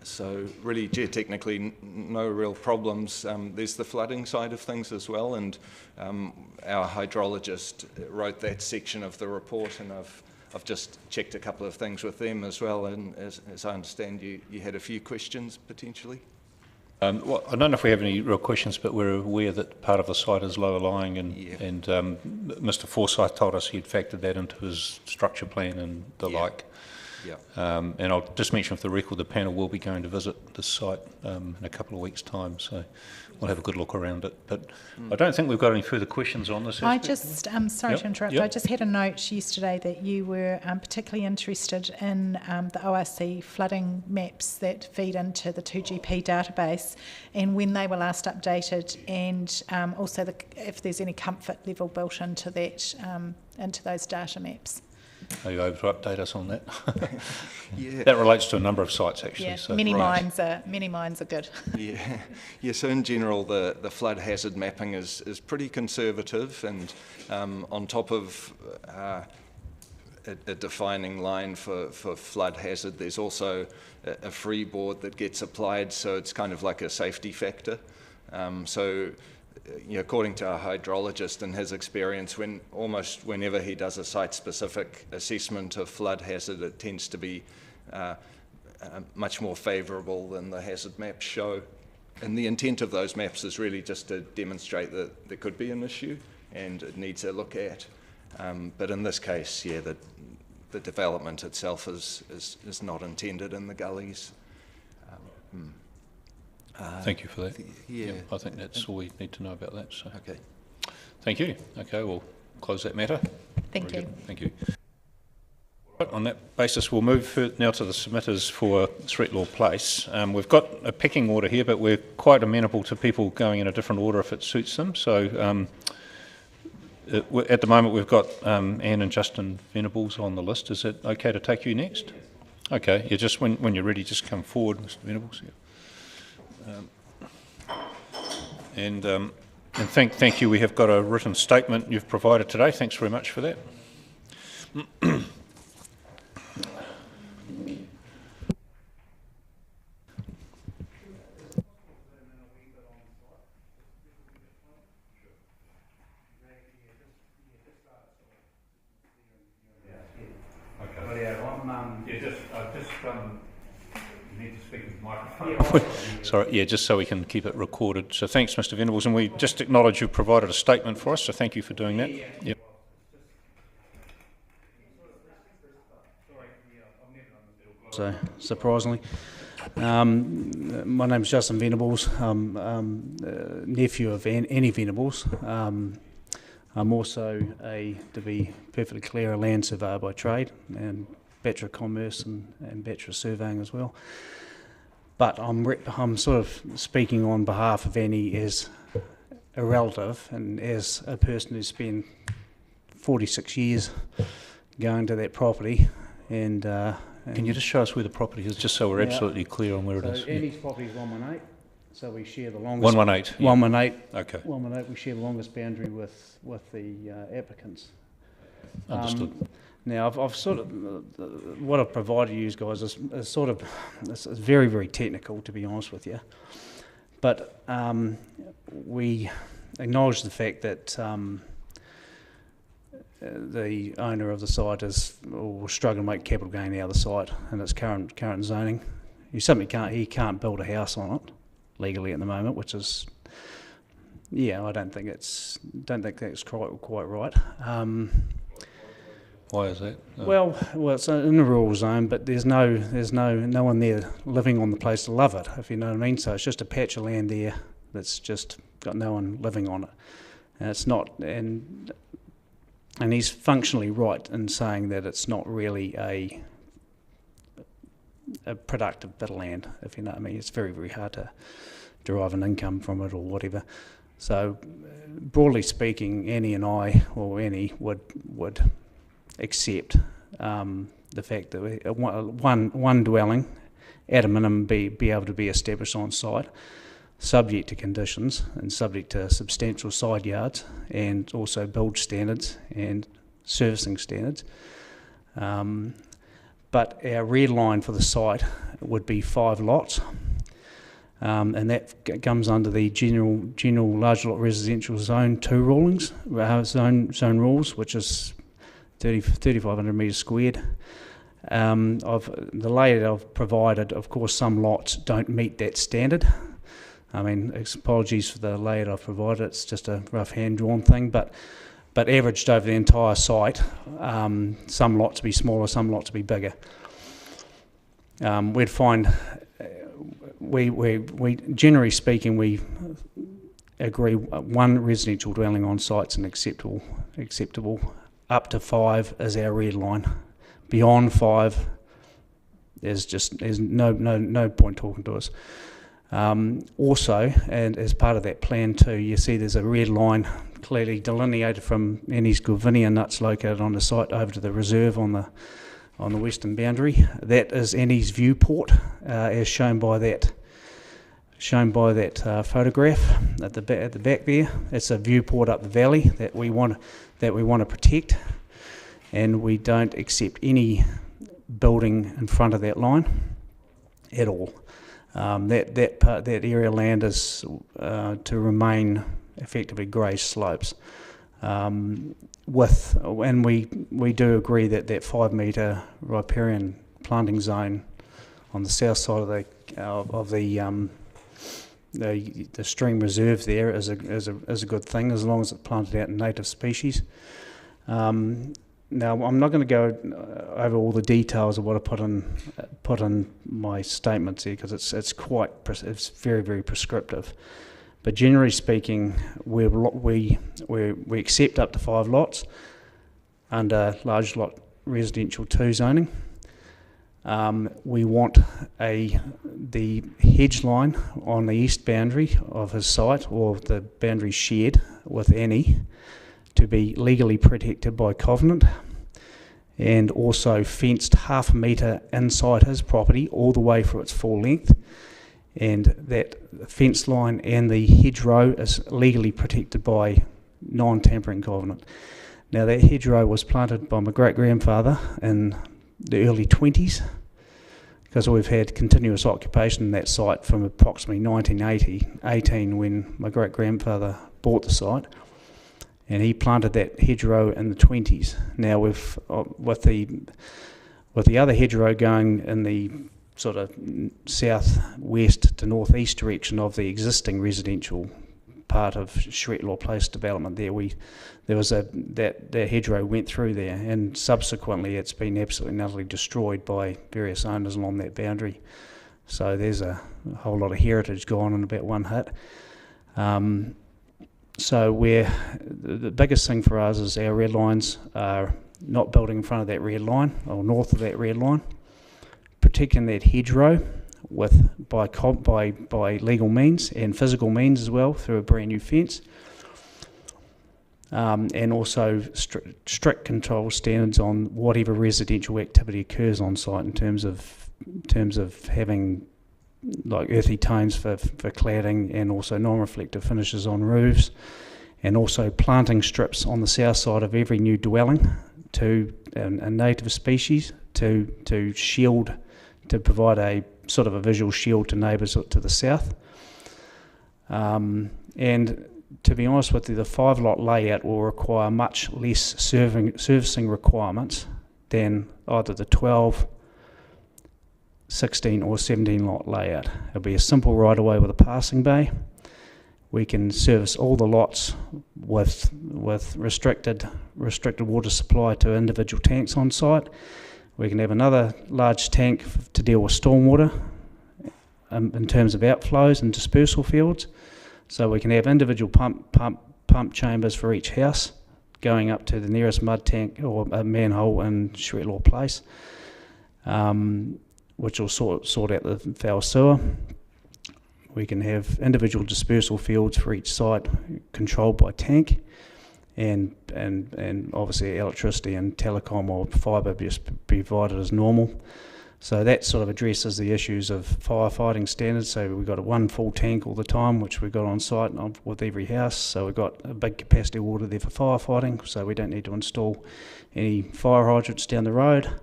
So really geotechnically no real problems. There's the flooding side of things as well, and our hydrologist wrote that section of the report, and I've just checked a couple of things with them as well, and as I understand you had a few questions potentially. Well, I don't know if we have any real questions, but we're aware that part of the site is lower lying, and Mr. Forsyth told us he'd factored that into his structure plan and the like. Yeah. And I'll just mention for the record, the panel will be going to visit this site in a couple of weeks' time, so we'll have a good look around it. But I don't think we've got any further questions on this. I just, sorry to interrupt, I just had a note yesterday that you were particularly interested in the ORC flooding maps that feed into the 2GP database, and when they were last updated, and also if there's any comfort level built into that, into those data maps. Are you able to update us on that? Yeah. That relates to a number of sites actually. Yeah, so, many mines are good. Yeah. So in general, the flood hazard mapping is pretty conservative, and on top of a defining line for flood hazard, there's also a freeboard that gets applied, so it's kind of like a safety factor. So according to our hydrologist and his experience, almost whenever he does a site-specific assessment of flood hazard, it tends to be much more favourable than the hazard maps show. And the intent of those maps is really just to demonstrate that there could be an issue and it needs a look at. But in this case, the development itself is not intended in the gullies. Thank you for that. Yeah. I think that's all we need to know about that. So. Okay. Thank you. Okay, we'll close that matter. Thank you. Thank you. Right, on that basis, we'll move now to the submitters for Threatlaw Place. We've got a pecking order here, but we're quite amenable to people going in a different order if it suits them. So at the moment, we've got Anne and Justin Venables on the list. Is it okay to take you next? Okay. Yeah, just when you're ready, just come forward, Mr. Venables. Yeah. And thank you. We have got a written statement you've provided today. Thanks very much for that. Sorry, yeah, just so we can keep it recorded. So thanks, Mr. Venables, and we just acknowledge you've provided a statement for us, so thank you for doing that. Yep. So, surprisingly. My name's Justin Venables. I'm nephew of Annie Venables. I'm also to be perfectly clear, a land surveyor by trade, and Bachelor of Commerce and Bachelor of Surveying as well. But I'm sort of speaking on behalf of Annie as a relative and as a person who's spent 46 years going to that property. And can you just show us where the property is, just so we're absolutely clear on where it is? Annie's property is 118. So we share the longest... 118? Yeah. 118. Okay. 118, we share the longest boundary with the applicants. Understood. Now, I've sort of... what I've provided you guys is sort of... It's very, very technical, to be honest with you. But we acknowledge the fact that the owner of the site is struggling to make capital gain out of the site in its current zoning. He simply can't build a house on it legally at the moment, which is, yeah, I don't think that's quite right. Why is that? Well, it's in a rural zone, but there's no one there living on the place to love it, if you know what I mean. So it's just a patch of land there that's just got no one living on it, and it's not. And he's functionally right in saying that it's not really a productive bit of land, if you know what I mean. It's very, very hard to derive an income from it or whatever. So, broadly speaking, Annie and I, or Annie, would accept the fact that one dwelling, at a minimum, be able to be established on site, subject to conditions and subject to substantial side yards and also build standards and servicing standards. But our red line for the site would be 5 lots, and that comes under the general large lot residential zone 2 rulings, zone rules, which is 3,500 metres squared. The layout I've provided, of course, some lots don't meet that standard. I mean, apologies for the layout I've provided. It's just a rough hand-drawn thing, but averaged over the entire site, some lots to be smaller, some lots to be bigger. We'd find, we generally speaking, we agree one residential dwelling on site's an acceptable. Up to 5 is our red line. Beyond 5, there's no point talking to us. Also, and as part of that plan too, you see there's a red line clearly delineated from Annie's Gulvinia nuts located on the site over to the reserve on the western boundary. That is Annie's viewport, as shown by that photograph at the back there. It's a viewport up the valley that we want to protect, and we don't accept any building in front of that line at all. That area of land is to remain effectively grazed slopes. And we do agree that 5 metre riparian planting zone on the south side of the stream reserve there is a good thing, as long as it's planted out in native species. Now, I'm not going to go over all the details of what I put in my statements here, because it's very, very prescriptive. But generally speaking, we accept up to 5 lots under large lot residential 2 zoning. We want the hedge line on the east boundary of his site, or the boundary shared with Annie, to be legally protected by covenant, and also fenced 0.5 metre inside his property all the way for its full length, and that fence line and the hedgerow is legally protected by non-tampering covenant. Now, that hedgerow was planted by my great-grandfather in the early 20s, because we've had continuous occupation in that site from approximately 1918, when my great-grandfather bought the site, and he planted that hedgerow in the 20s. Now, with the other hedgerow going in the sort of southwest to northeast direction of the existing residential part of Shretlaw Place development, that hedgerow went through there, and subsequently it's been absolutely and utterly destroyed by various owners along that boundary. So there's a whole lot of heritage gone in about one hit. So the biggest thing for us is our red lines are not building in front of that red line or north of that red line, protecting that hedgerow by legal means and physical means as well, through a brand new fence, and also strict control standards on whatever residential activity occurs on site in terms of having like earthy tones for cladding, and also non-reflective finishes on roofs, and also planting strips on the south side of every new dwelling to a native species to shield, to provide a sort of a visual shield to neighbours to the south. And to be honest with you, the 5-lot layout will require much less servicing requirements than either the 12, 16 or 17-lot layout. It'll be a simple right-of-way with a passing bay. We can service all the lots with restricted water supply to individual tanks on site. We can have another large tank to deal with stormwater in terms of outflows and dispersal fields. So we can have individual pump chambers for each house, going up to the nearest mud tank or a manhole in Shretlaw Place, which will sort out the foul sewer. We can have individual dispersal fields for each site, controlled by tank, and obviously electricity and telecom or fibre just provided as normal. So that sort of addresses the issues of firefighting standards. So we've got one full tank all the time, which we've got on site with every house. So we've got a big capacity of water there for firefighting, so we don't need to install any fire hydrants down the road.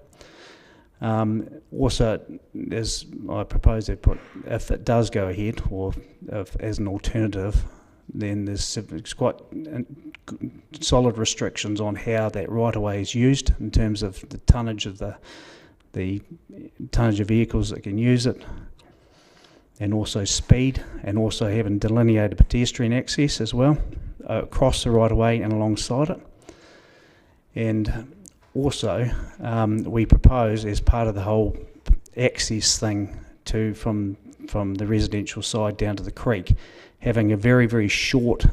Also, as I propose they put, if it does go ahead, or as an alternative, then there's quite solid restrictions on how that right-of-way is used in terms of the tonnage of the tonnage of vehicles that can use it, and also speed, and also having delineated pedestrian access as well across the right-of-way and alongside it. And also, we propose, as part of the whole access thing from the residential side down to the creek, having a very, very short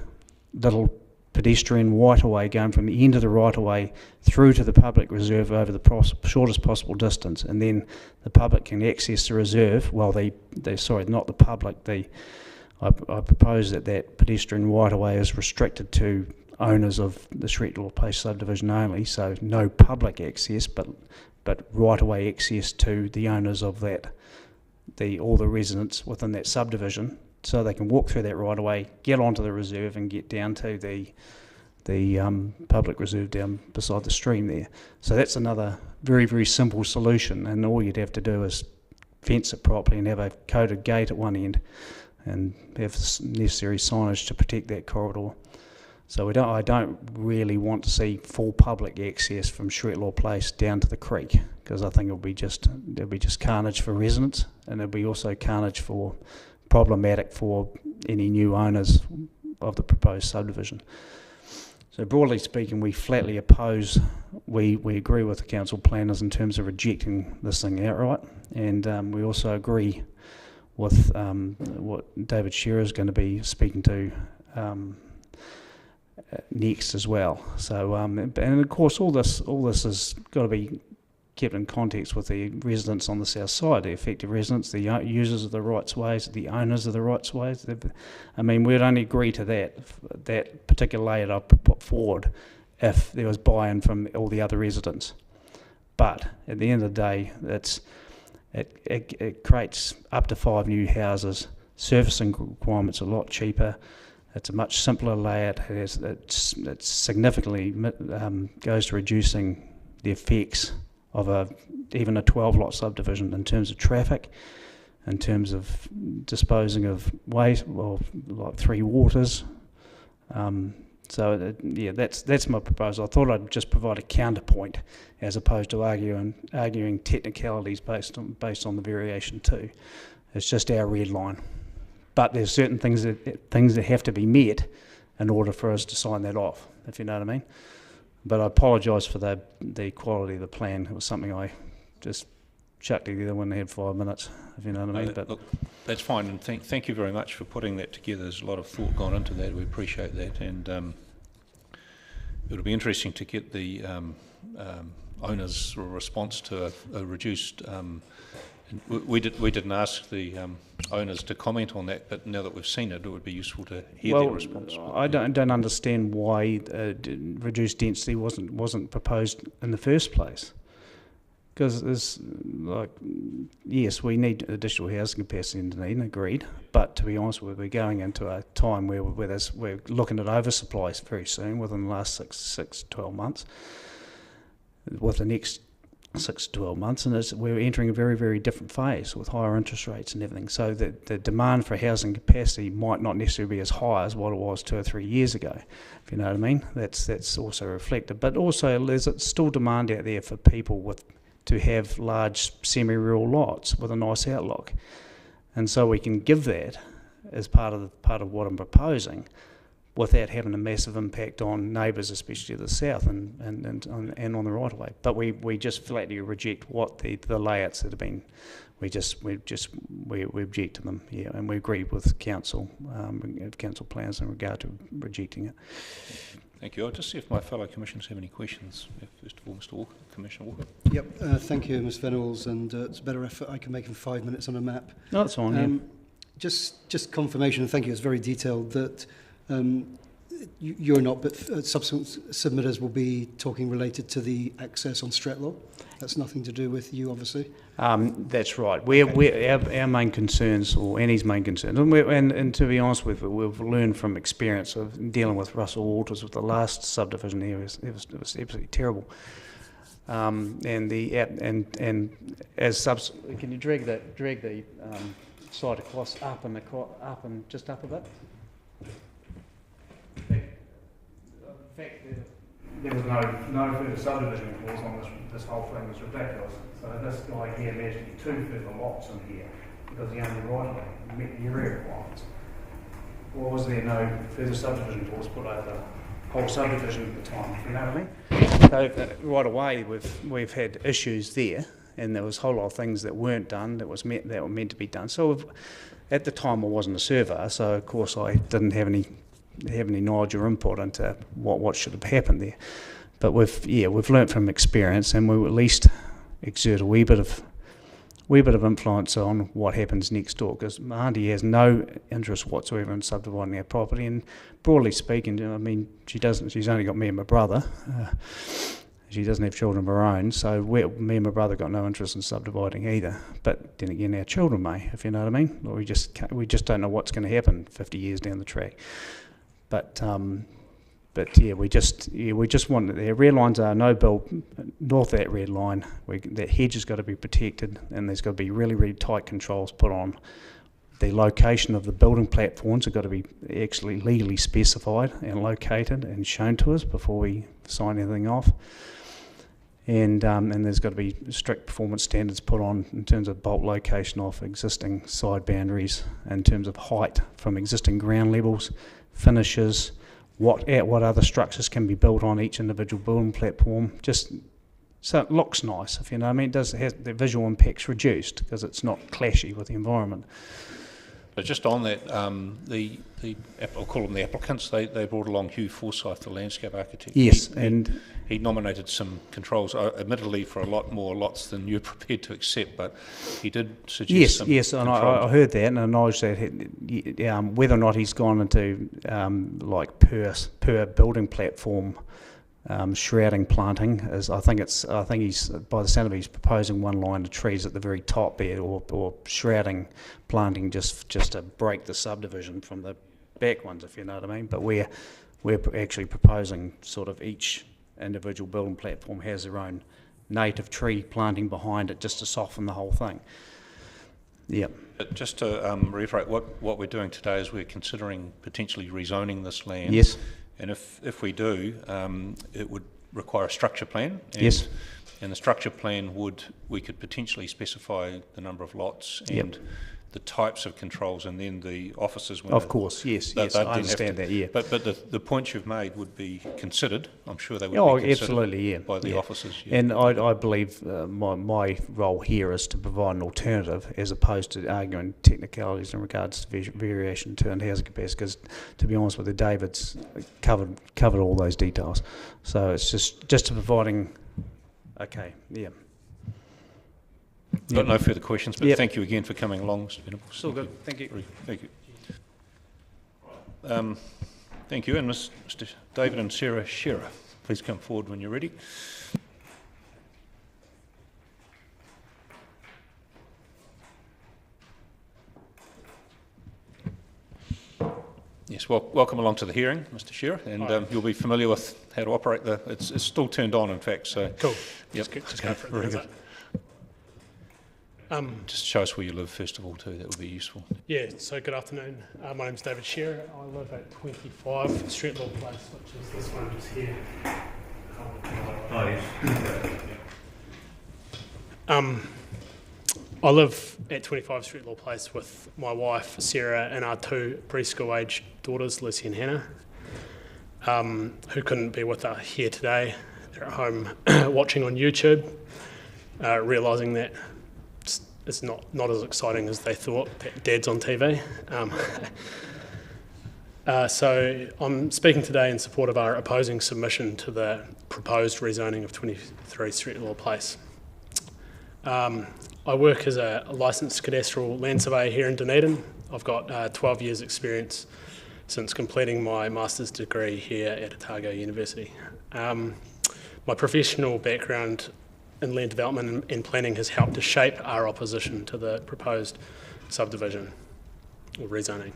little pedestrian right-of-way going from the end of the right-of-way through to the public reserve over the shortest possible distance, and then the public can access the reserve. Well, not the public. I propose that pedestrian right-of-way is restricted to owners of the Shretlaw Place subdivision only, so no public access, but right-of-way access to the owners of all the residents within that subdivision, so they can walk through that right-of-way, get onto the reserve, and get down to the public reserve down beside the stream there. So that's another very, very simple solution, and all you'd have to do is fence it properly and have a coated gate at one end and have necessary signage to protect that corridor. So I don't really want to see full public access from Shretlaw Place down to the creek, because I think it'll be just carnage for residents, and it'll be also carnage problematic for any new owners of the proposed subdivision. So broadly speaking, we flatly oppose, we agree with the council planners in terms of rejecting this thing outright, and we also agree with what David Shearer is going to be speaking to next as well. So and of course all this has got to be kept in context with the residents on the south side, the effective residents, the users of the rights-ways, the owners of the rights-ways. I mean, we'd only agree to that particular layout I put forward if there was buy-in from all the other residents. But at the end of the day, it creates up to 5 new houses. Servicing requirements are a lot cheaper. It's a much simpler layout. It significantly goes to reducing the effects of even a 12-lot subdivision in terms of traffic, in terms of disposing of waste, well, like 3 waters. That's my proposal. I thought I'd just provide a counterpoint as opposed to arguing technicalities based on the variation too. It's just our red line. But there's certain things that have to be met in order for us to sign that off, if you know what I mean. But I apologise for the quality of the plan. It was something I just chucked together when I had 5 minutes, if you know what I mean. But look, that's fine, and thank you very much for putting that together. There's a lot of thought gone into that. We appreciate that, and it'll be interesting to get the owner's response to a reduced. We didn't ask the owners to comment on that, but now that we've seen it, it would be useful to hear their response. I don't understand why reduced density wasn't proposed in the first place. Because it's like, yes, we need additional housing capacity in Dunedin, agreed. But to be honest, we're going into a time where we're looking at oversupply very soon, within the last 6 to 12 months, with the next 6 to 12 months, and we're entering a very, very different phase with higher interest rates and everything. So the demand for housing capacity might not necessarily be as high as what it was 2 or 3 years ago, if you know what I mean. That's also reflected. But also there's still demand out there for people to have large semi-rural lots with a nice outlook. And so we can give that as part of what I'm proposing, without having a massive impact on neighbours, especially to the south and on the right of way. But we just flatly reject what the layouts that have been. We object to them, yeah, and we agree with council plans in regard to rejecting it. Thank you. I'll just see if my fellow commissioners have any questions. First of all, Mr. Walker, Commissioner Walker. Yep, thank you, Ms Venables, and it's a better effort I can make in 5 minutes on a map. No, that's fine, yeah. Just confirmation, and thank you, it's very detailed, that you're not, but subsequent submitters will be talking related to the access on Stratlaw. That's nothing to do with you, obviously. That's right. Our main concerns, or Annie's main concerns, and to be honest with you, we've learned from experience of dealing with Russell Waters with the last subdivision here. It was absolutely terrible. And as subs, can you drag the side across up and just up a bit? In fact, there was no further subdivision clause on this whole thing. Was ridiculous. So this guy here managed to get 2 further lots in here because he owned the right of way, met the area requirements. Or was there no further subdivision clause put over the whole subdivision at the time? You know what I mean? So right away we've had issues there, and there was a whole lot of things that weren't done that were meant to be done. So at the time I wasn't a surveyor, so of course I didn't have any knowledge or input into what should have happened there. But we've learnt from experience, and we will at least exert a wee bit of influence on what happens next door, because my auntie has no interest whatsoever in subdividing our property, and broadly speaking, I mean, she's only got me and my brother. She doesn't have children of her own, so me and my brother got no interest in subdividing either. But then again, our children may, if you know what I mean. Or we just don't know what's going to happen 50 years down the track. But yeah, we just want the red lines are no build north of that red line. That hedge has got to be protected, and there's got to be really, really tight controls put on. The location of the building platforms have got to be actually legally specified and located and shown to us before we sign anything off. And there's got to be strict performance standards put on in terms of bulk location off existing side boundaries, in terms of height from existing ground levels, finishes, what other structures can be built on each individual building platform, just so it looks nice, if you know what I mean. It does have the visual impacts reduced because it's not clashy with the environment. But just on that, I'll call them the applicants, they brought along Hugh Forsyth, the landscape architect. Yes, he nominated some controls, admittedly for a lot more lots than you're prepared to accept, but he did suggest some Yes, and I heard that and acknowledged that whether or not he's gone into like per building platform shrouding planting is, I think he's, by the sound of it, he's proposing one line of trees at the very top there, or shrouding planting just to break the subdivision from the back ones, if you know what I mean. But we're actually proposing sort of each individual building platform has their own native tree planting behind it, just to soften the whole thing. Yep. But just to reiterate, what we're doing today is we're considering potentially rezoning this land. Yes. And if we do, it would require a structure plan. And, yes. And the structure plan we could potentially specify the number of lots and the types of controls, and then the officers. Of course, yes, I understand that. Yeah. But the points you've made would be considered. I'm sure they would be considered absolutely, by the officers. Yeah. And I believe my role here is to provide an alternative, as opposed to arguing technicalities in regards to variation to housing capacity. Because to be honest with you, David's covered all those details. So it's just to providing. Okay. Yeah. Got no further questions, but thank you again for coming along, Mr. Venables. So good. Thank you. Thank you. Thank you. And Mr. David and Sarah Shearer, please come forward when you're ready. Yes, well, welcome along to the hearing, Mr. Shearer, and you'll be familiar with how to operate it's still turned on, in fact, so... Cool. Yep. Just go for it. Very good. Just show us where you live, first of all, too. That would be useful. Yeah, so good afternoon. My name's David Shearer. I live at 25 Street Law Place, which is this one just here. I live at 25 Street Law Place with my wife, Sarah, and our two preschool-age daughters, Lucy and Hannah, who couldn't be with us here today. They're at home watching on YouTube, realising that it's not as exciting as they thought that Dad's on TV. So I'm speaking today in support of our opposing submission to the proposed rezoning of 23 Street Law Place. I work as a licensed cadastral land surveyor here in Dunedin. I've got 12 years experience since completing my master's degree here at Otago University. My professional background in land development and planning has helped to shape our opposition to the proposed subdivision or rezoning.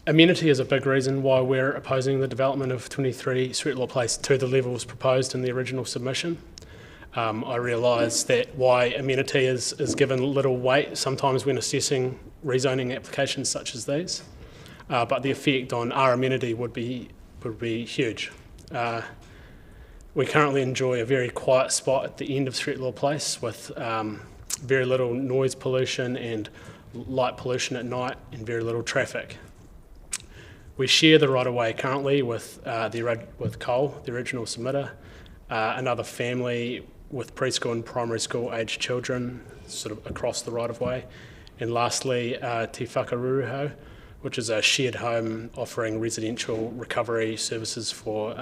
Amenity is a big reason why we're opposing the development of 23 Street Law Place to the levels proposed in the original submission. I realise that why amenity is given little weight sometimes when assessing rezoning applications such as these, but the effect on our amenity would be huge. We currently enjoy a very quiet spot at the end of Street Law Place with very little noise pollution and light pollution at night and very little traffic. We share the right-of-way currently with Cole, the original submitter, another family with preschool and primary school aged children sort of across the right-of-way, and lastly Te Whakaruruhau, which is a shared home offering residential recovery services for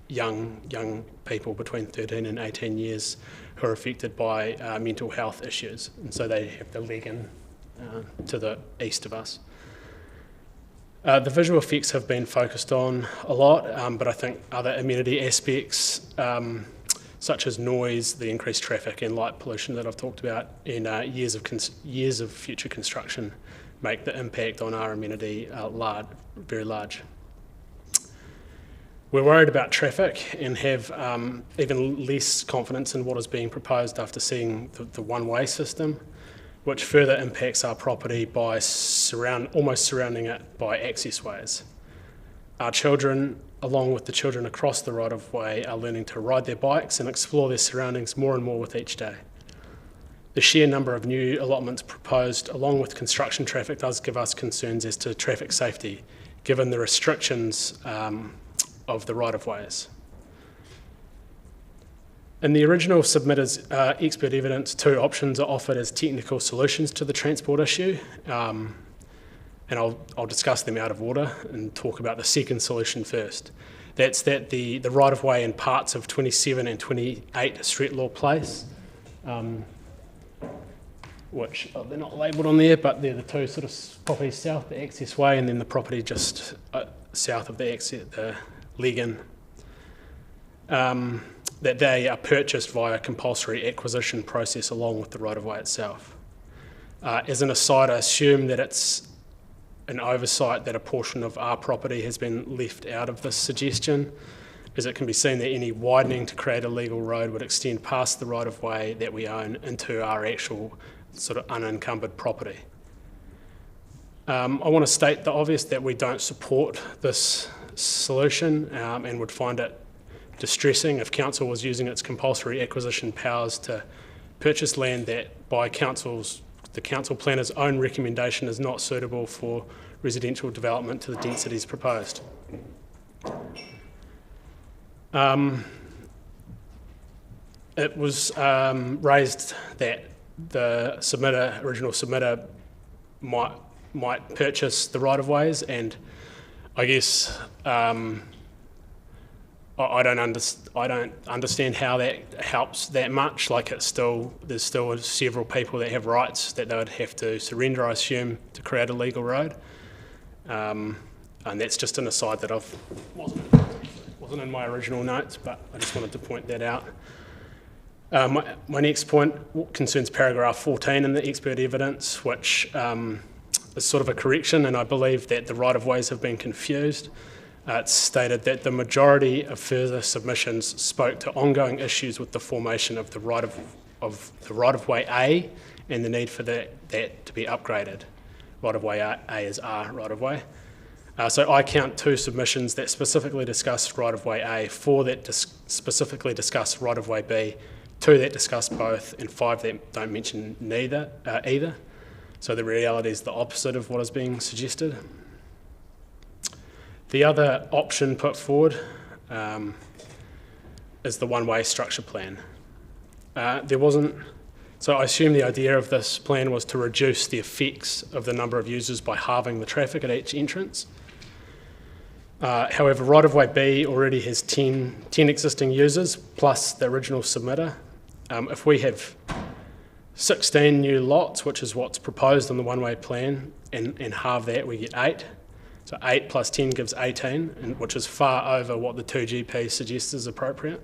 young people between 13 and 18 years who are affected by mental health issues, and so they have the leg in to the east of us. The visual effects have been focused on a lot, but I think other amenity aspects such as noise, the increased traffic and light pollution that I've talked about, and years of future construction make the impact on our amenity very large. We're worried about traffic and have even less confidence in what is being proposed after seeing the one-way system, which further impacts our property by almost surrounding it by access ways. Our children, along with the children across the right-of-way, are learning to ride their bikes and explore their surroundings more and more with each day. The sheer number of new allotments proposed, along with construction traffic, does give us concerns as to traffic safety, given the restrictions of the right-of-ways. In the original submitter's expert evidence, two options are offered as technical solutions to the transport issue, and I'll discuss them out of order and talk about the second solution first. That's that the right-of-way in parts of 27 and 28 Street Law Place, which they're not labelled on there, but they're the two sort of properties south, the access way, and then the property just south of the leg-in, that they are purchased via a compulsory acquisition process along with the right-of-way itself. As an aside, I assume that it's an oversight that a portion of our property has been left out of this suggestion, as it can be seen that any widening to create a legal road would extend past the right-of-way that we own into our actual sort of unencumbered property. I want to state the obvious that we don't support this solution and would find it distressing if council was using its compulsory acquisition powers to purchase land that by the council planner's own recommendation is not suitable for residential development to the densities proposed. It was raised that the original submitter might purchase the right-of-ways, and I guess I don't understand how that helps that much. Like there's still several people that have rights that they would have to surrender, I assume, to create a legal road. And that's just an aside that wasn't in my original notes, but I just wanted to point that out. My next point concerns paragraph 14 in the expert evidence, which sort of a correction, and I believe that the right-of-ways have been confused. It's stated that the majority of further submissions spoke to ongoing issues with the formation of the right-of-way A and the need for that to be upgraded. Right-of-way A is R right-of-way. So I count 2 submissions that specifically discuss right-of-way A, 4 that specifically discuss right-of-way B, 2 that discuss both, and 5 that don't mention either. So the reality is the opposite of what is being suggested. The other option put forward is the one-way structure plan. So I assume the idea of this plan was to reduce the effects of the number of users by halving the traffic at each entrance. However, right-of-way B already has 10 existing users plus the original submitter. If we have 16 new lots, which is what's proposed on the one-way plan, and halve that, we get 8. So 8 plus 10 gives 18, which is far over what the 2GP suggests is appropriate,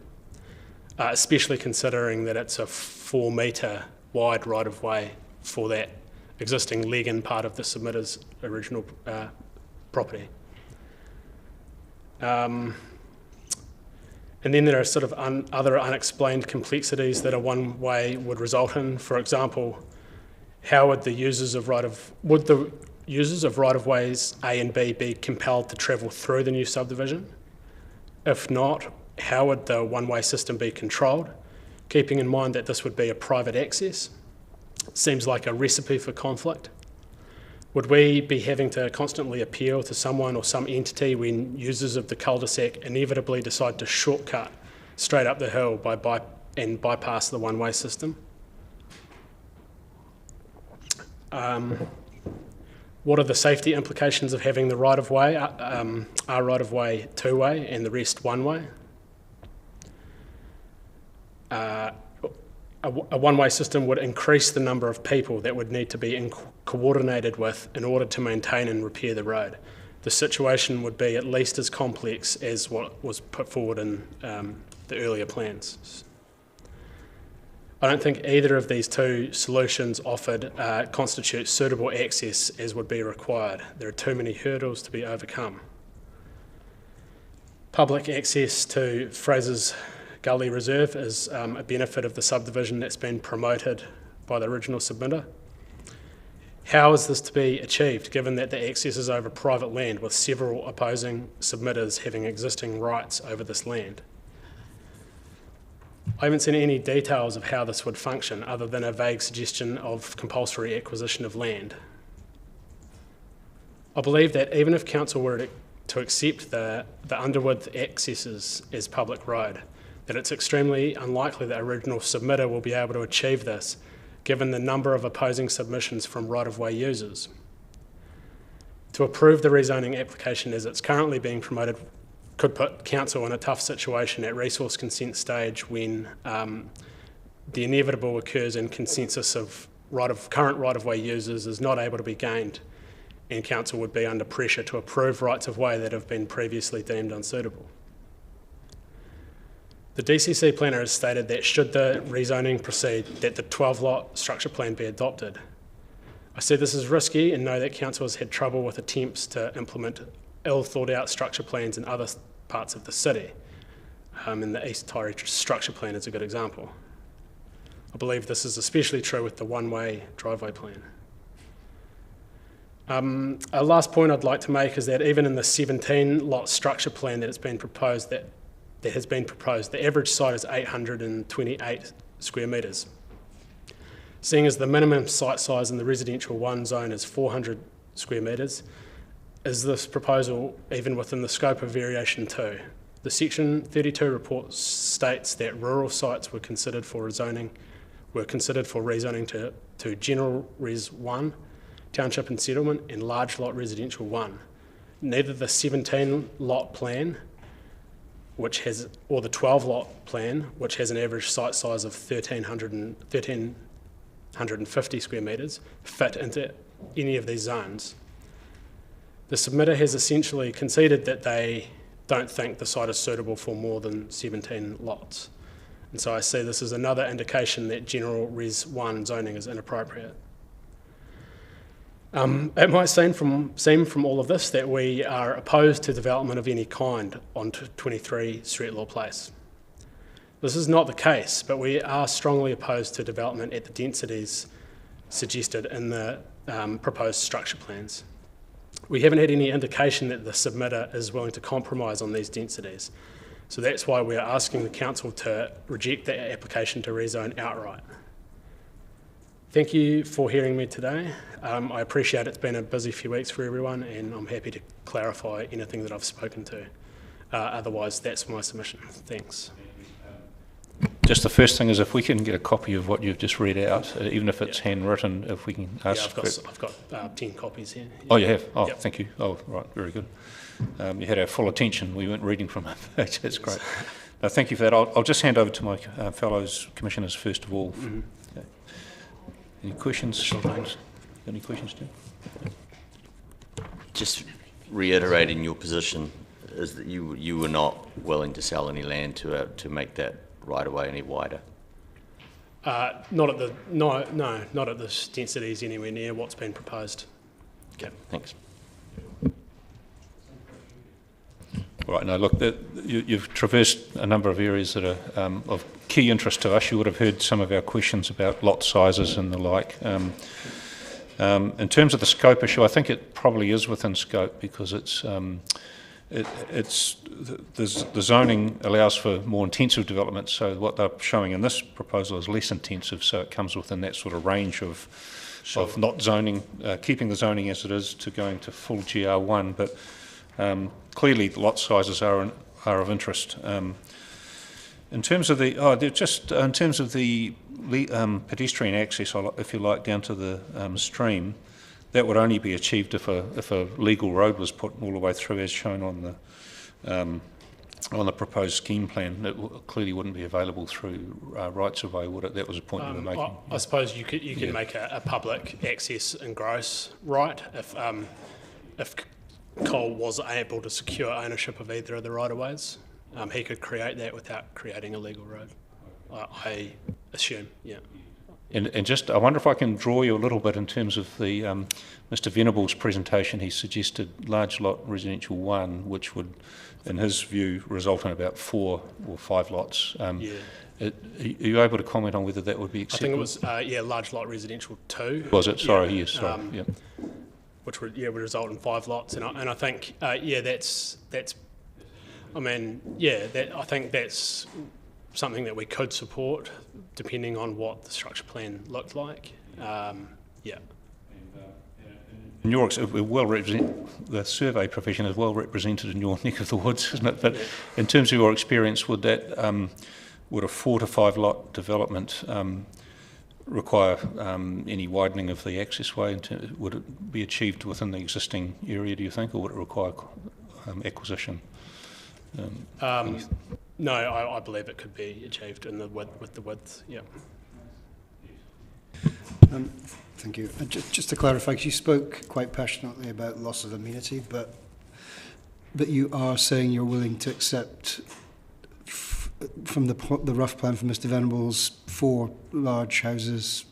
especially considering that it's a 4 metre wide right-of-way for that existing leg-in part of the submitter's original property. And then there are sort of other unexplained complexities that a one-way would result in. For example, how would the users of right-of-ways A and B be compelled to travel through the new subdivision? If not, how would the one-way system be controlled, keeping in mind that this would be a private access? Seems like a recipe for conflict. Would we be having to constantly appeal to someone or some entity when users of the cul-de-sac inevitably decide to shortcut straight up the hill and bypass the one-way system? What are the safety implications of having the right-of-way, our right-of-way two-way and the rest one-way? A one-way system would increase the number of people that would need to be coordinated with in order to maintain and repair the road. The situation would be at least as complex as what was put forward in the earlier plans. I don't think either of these 2 solutions offered constitute suitable access as would be required. There are too many hurdles to be overcome. Public access to Fraser's Gully Reserve is a benefit of the subdivision that's been promoted by the original submitter. How is this to be achieved, given that the access is over private land with several opposing submitters having existing rights over this land? I haven't seen any details of how this would function other than a vague suggestion of compulsory acquisition of land. I believe that even if council were to accept the Underwood accesses as public road, that it's extremely unlikely that original submitter will be able to achieve this, given the number of opposing submissions from right-of-way users. To approve the rezoning application as it's currently being promoted could put council in a tough situation at resource consent stage when the inevitable occurs and consensus of current right-of-way users is not able to be gained, and council would be under pressure to approve rights-of-way that have been previously deemed unsuitable. The DCC planner has stated that should the rezoning proceed, that the 12-lot structure plan be adopted. I see this as risky and know that council has had trouble with attempts to implement ill-thought-out structure plans in other parts of the city. And the East Tyree structure plan is a good example. I believe this is especially true with the one-way driveway plan. A last point I'd like to make is that even in the 17-lot structure plan that has been proposed, the average site is 828 square metres. Seeing as the minimum site size in the residential 1 zone is 400 square metres, is this proposal even within the scope of variation 2? The Section 32 report states that rural sites were considered for rezoning to General Res 1, Township and Settlement, and Large Lot Residential 1. Neither the 17-lot plan or the 12-lot plan, which has an average site size of 1,350 square metres, fit into any of these zones. The submitter has essentially conceded that they don't think the site is suitable for more than 17 lots. And so I see this as another indication that General Res 1 zoning is inappropriate. It might seem from all of this that we are opposed to development of any kind on 23 Sretlaw Place. This is not the case, but we are strongly opposed to development at the densities suggested in the proposed structure plans. We haven't had any indication that the submitter is willing to compromise on these densities. So that's why we're asking the council to reject that application to rezone outright. Thank you for hearing me today. I appreciate it's been a busy few weeks for everyone, and I'm happy to clarify anything that I've spoken to. Otherwise, that's my submission. Thanks. Just the first thing is if we can get a copy of what you've just read out, even if it's handwritten, if we can ask. Yeah, I've got 10 copies here. Oh, you have? Oh, yep. Thank you. Oh, right, very good. You had our full attention. We weren't reading from a page. That's great. No, thank you for that. I'll just hand over to my fellows commissioners first of all. Mm-hmm. Okay. Any questions? Sure. Any questions, Jim? Just reiterating your position is that you were not willing to sell any land to make that right away any wider. Not at the densities anywhere near what's been proposed. Okay, thanks. All right, now look, you've traversed a number of areas that are of key interest to us. You would have heard some of our questions about lot sizes and the like. In terms of the scope issue, I think it probably is within scope because the zoning allows for more intensive development, so what they're showing in this proposal is less intensive, so it comes within that sort of range of not zoning, keeping the zoning as it is to going to full GR1, but clearly the lot sizes are of interest. In terms of the pedestrian access, if you like, down to the stream, that would only be achieved if a legal road was put all the way through, as shown on the proposed scheme plan. It clearly wouldn't be available through rights of way, would it? That was a point you were making. I suppose you could make a public access and gross right if Cole was able to secure ownership of either of the right-of-ways. He could create that without creating a legal road, I assume, yeah. And just, I wonder if I can draw you a little bit in terms of the Mr. Venable's presentation. He suggested large lot residential 1, which would, in his view, result in about 4 or 5 lots. Are you able to comment on whether that would be acceptable? I think it was, large lot residential 2. Was it? Sorry, yes, sorry. Yeah. Which would result in 5 lots, and I think I think that's something that we could support, depending on what the structure plan looked like. In your the survey profession is well represented in your neck of the woods, isn't it? But in terms of your experience, would a 4 to 5 lot development require any widening of the access way? Would it be achieved within the existing area, do you think, or would it require acquisition? No, I believe it could be achieved in with the width, yeah. Thank you. Just to clarify, because you spoke quite passionately about loss of amenity, but you are saying you're willing to accept from the rough plan from Mr. Venables 4 large houses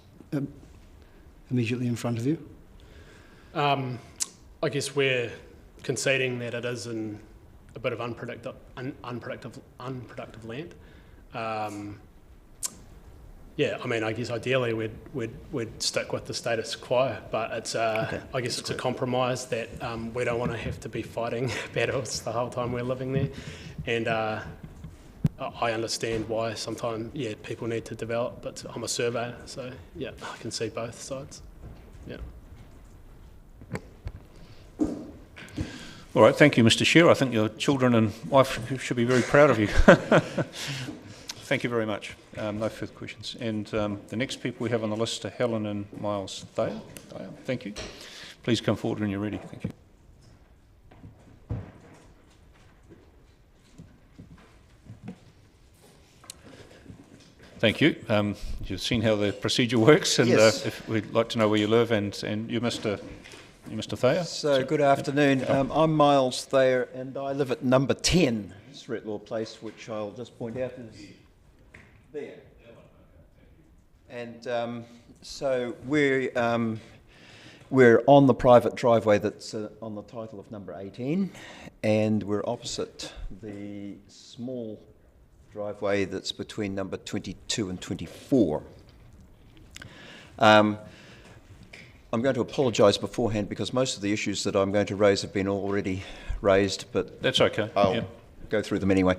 immediately in front of you? I guess we're conceding that it is in a bit of unproductive land. I guess ideally we'd stick with the status quo, but it's I guess it's a compromise that we don't want to have to be fighting battles the whole time we're living there, and I understand why sometimes people need to develop, but I'm a surveyor, so I can see both sides. All right, thank you, Mr. Chair. I think your children and wife should be very proud of you. Thank you very much. No further questions. And the next people we have on the list are Helen and Miles Thayer. Thank you. Please come forward when you're ready. Thank you. Thank you. You've seen how the procedure works, and yes. If we'd like to know where you live, and you, Mr. Thayer. So good afternoon. I'm Miles Thayer, and I live at number 10 Sretlaw Place, which I'll just point out is there. And so we're We're on the private driveway that's on the title of number 18, and we're opposite the small driveway that's between number 22 and 24. I'm going to apologise beforehand because most of the issues that I'm going to raise have been already raised, but that's okay. I'll go through them anyway.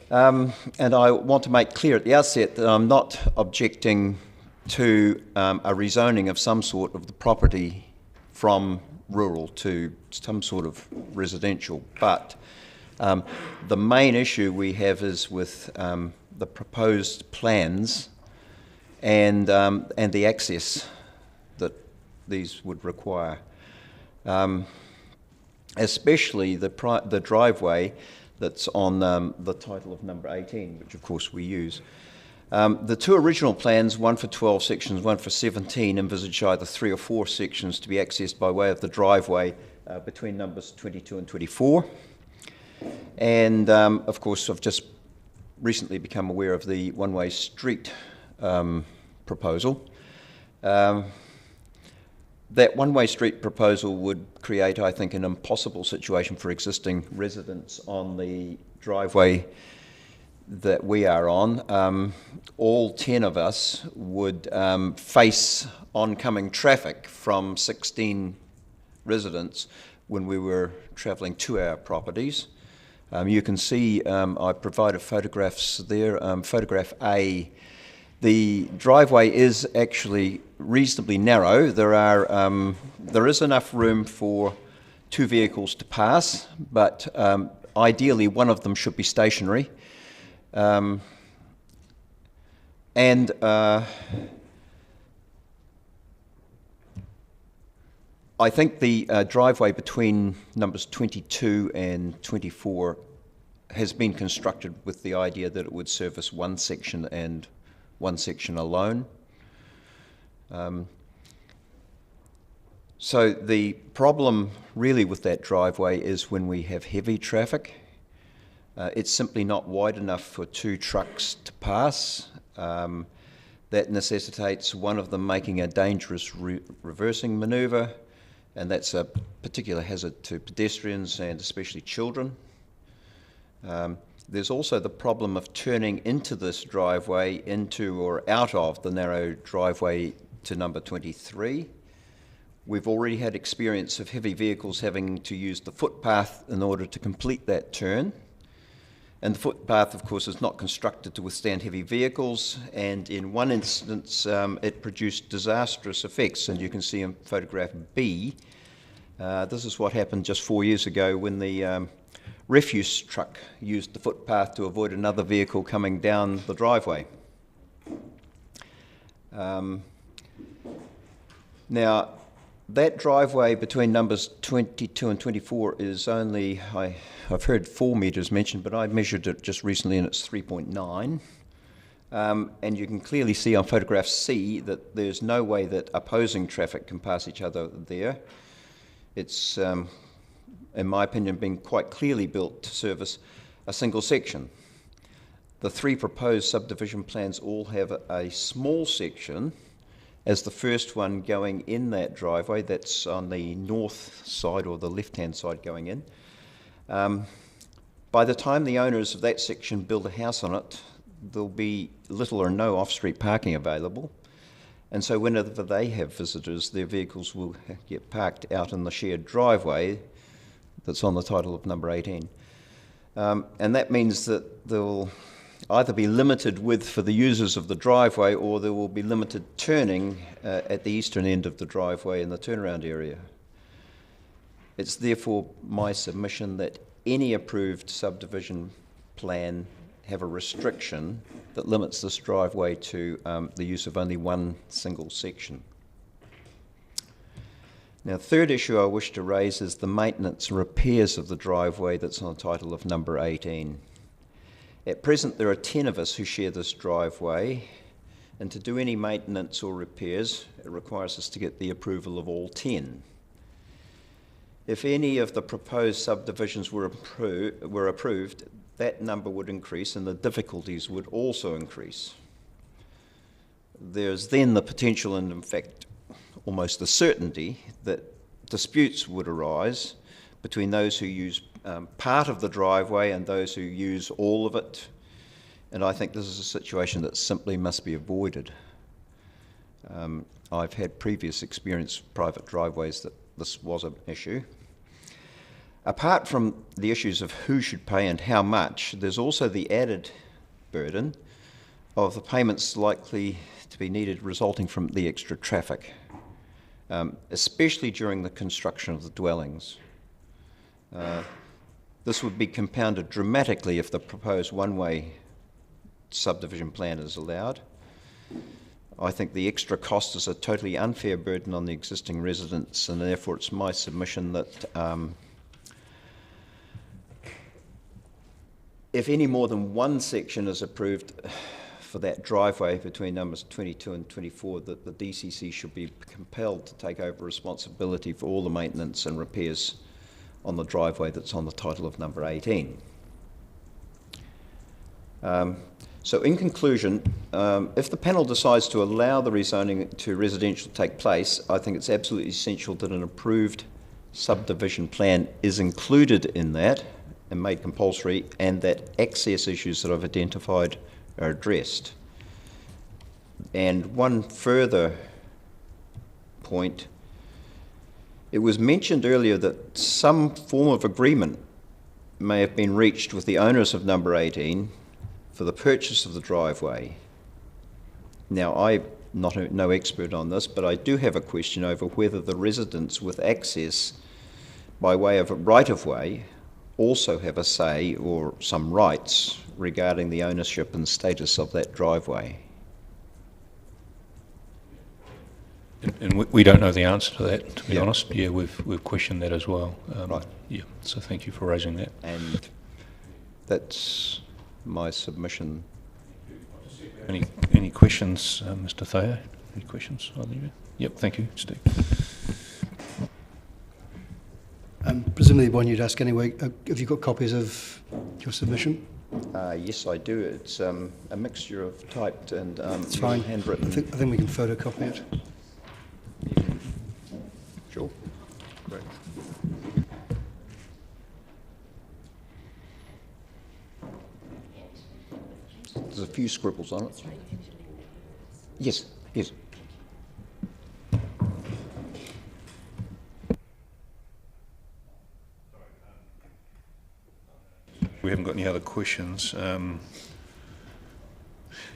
And I want to make clear at the outset that I'm not objecting to a rezoning of some sort of the property from rural to some sort of residential, but the main issue we have is with the proposed plans and the access that these would require, especially the driveway that's on the title of number 18, which of course we use. The two original plans, one for 12 sections, one for 17, envisage either 3 or 4 sections to be accessed by way of the driveway between numbers 22 and 24. And of course, I've just recently become aware of the one-way street proposal. That one-way street proposal would create, I think, an impossible situation for existing residents on the driveway that we are on. All 10 of us would face oncoming traffic from 16 residents when we were travelling to our properties. You can see I provided photographs there. Photograph A, the driveway is actually reasonably narrow. There is enough room for 2 vehicles to pass, but ideally one of them should be stationary. I think the driveway between numbers 22 and 24 has been constructed with the idea that it would service one section and one section alone. So the problem really with that driveway is when we have heavy traffic. It's simply not wide enough for 2 trucks to pass. That necessitates one of them making a dangerous reversing manoeuvre, and that's a particular hazard to pedestrians and especially children. There's also the problem of turning into this driveway into or out of the narrow driveway to number 23. We've already had experience of heavy vehicles having to use the footpath in order to complete that turn. And the footpath, of course, is not constructed to withstand heavy vehicles, and in one instance it produced disastrous effects, and you can see in photograph B. This is what happened just 4 years ago when the refuse truck used the footpath to avoid another vehicle coming down the driveway. Now, that driveway between numbers 22 and 24 is only, I've heard 4 metres mentioned, but I measured it just recently and it's 3.9. And you can clearly see on photograph C that there's no way that opposing traffic can pass each other there. It's, in my opinion, been quite clearly built to service a single section. The 3 proposed subdivision plans all have a small section as the first one going in that driveway. That's on the north side or the left-hand side going in. By the time the owners of that section build a house on it, there'll be little or no off-street parking available. And so whenever they have visitors, their vehicles will get parked out in the shared driveway that's on the title of number 18. And that means that they'll either be limited width for the users of the driveway, or there will be limited turning at the eastern end of the driveway in the turnaround area. It's therefore my submission that any approved subdivision plan have a restriction that limits this driveway to the use of only one single section. Now, the third issue I wish to raise is the maintenance and repairs of the driveway that's on the title of number 18. At present, there are 10 of us who share this driveway, and to do any maintenance or repairs, it requires us to get the approval of all 10. If any of the proposed subdivisions were approved, that number would increase and the difficulties would also increase. There's then the potential, and in fact almost a certainty that disputes would arise between those who use part of the driveway and those who use all of it. And I think this is a situation that simply must be avoided. I've had previous experience with private driveways that this was an issue. Apart from the issues of who should pay and how much, there's also the added burden of the payments likely to be needed resulting from the extra traffic, especially during the construction of the dwellings. This would be compounded dramatically if the proposed one-way subdivision plan is allowed. I think the extra cost is a totally unfair burden on the existing residents, and therefore it's my submission that if any more than one section is approved for that driveway between numbers 22 and 24, that the DCC should be compelled to take over responsibility for all the maintenance and repairs on the driveway that's on the title of number 18. So in conclusion, if the panel decides to allow the rezoning to residential to take place, I think it's absolutely essential that an approved subdivision plan is included in that and made compulsory, and that access issues that I've identified are addressed. And one further point, it was mentioned earlier that some form of agreement may have been reached with the owners of number 18 for the purchase of the driveway. Now, I'm no expert on this, but I do have a question over whether the residents with access by way of a right-of-way also have a say or some rights regarding the ownership and status of that driveway. And we don't know the answer to that, to be honest. Yeah, we've questioned that as well. Right. Yeah, so thank you for raising that. And that's my submission. Any questions, Mr. Thayer? Any questions? Yep, thank you, Steve. Presumably one you'd ask anyway, have you got copies of your submission? Yes, I do. It's a mixture of typed and it's fine. Handwritten. I think we can photocopy it. Sure. Great. There's a few scribbles on it. Yes, yes. We haven't got any other questions. Yeah,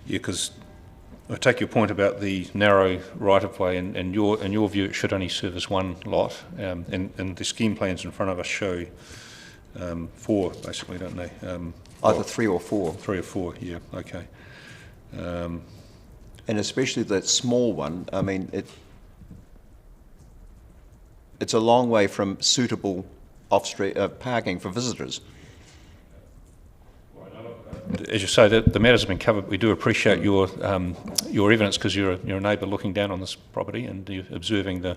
because I take your point about the narrow right-of-way, and in your view, it should only service one lot, and the scheme plans in front of us show 4, basically, don't they? Either 3 or 4. 3 or 4, yeah, okay. And especially that small one, I mean, it's a long way from suitable off-street parking for visitors. As you say, the matters have been covered. We do appreciate your evidence, because you're a neighbour looking down on this property and you're observing the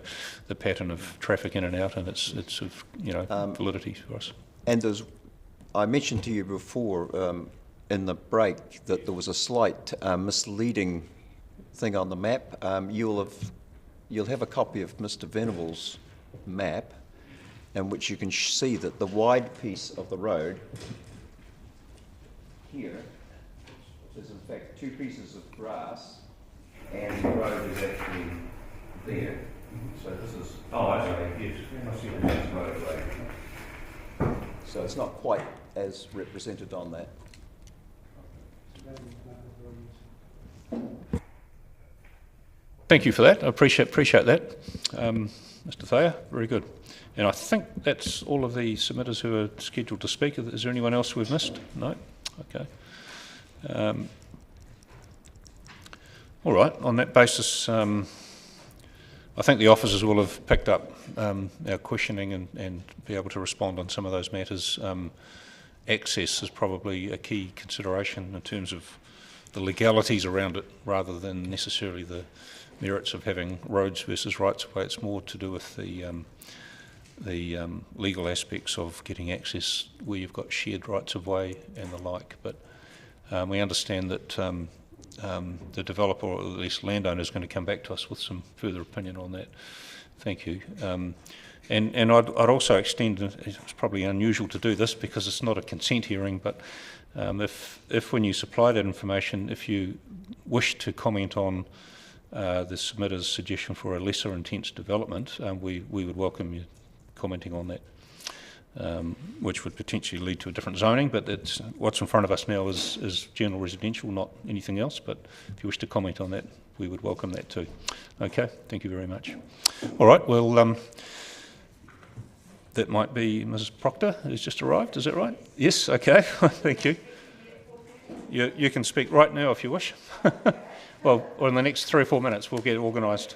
pattern of traffic in and out, and it's of validity for us. And I mentioned to you before in the break that there was a slight misleading thing on the map. You'll have a copy of Mr. Venable's map, in which you can see that the wide piece of the road here is in fact 2 pieces of grass, and the road is actually there. So this is yes. So it's not quite as represented on that. Thank you for that. I appreciate that, Mr. Thayer. Very good. And I think that's all of the submitters who are scheduled to speak. Is there anyone else we've missed? No? Okay. All right. On that basis, I think the officers will have picked up our questioning and be able to respond on some of those matters. Access is probably a key consideration in terms of the legalities around it, rather than necessarily the merits of having roads versus rights of way. It's more to do with the legal aspects of getting access where you've got shared rights of way and the like. But we understand that the developer, or at least landowner, is going to come back to us with some further opinion on that. Thank you. And I'd also extend, it's probably unusual to do this because it's not a consent hearing, but if when you supply that information, if you wish to comment on the submitter's suggestion for a lesser intense development, we would welcome you commenting on that, which would potentially lead to a different zoning, but what's in front of us now is general residential, not anything else, but if you wish to comment on that, we would welcome that too. Okay, thank you very much. All right, well, that might be Mrs. Proctor, who's just arrived, is that right? Yes, okay, thank you. You can speak right now if you wish. Well, or in the next 3 or 4 minutes, we'll get organised.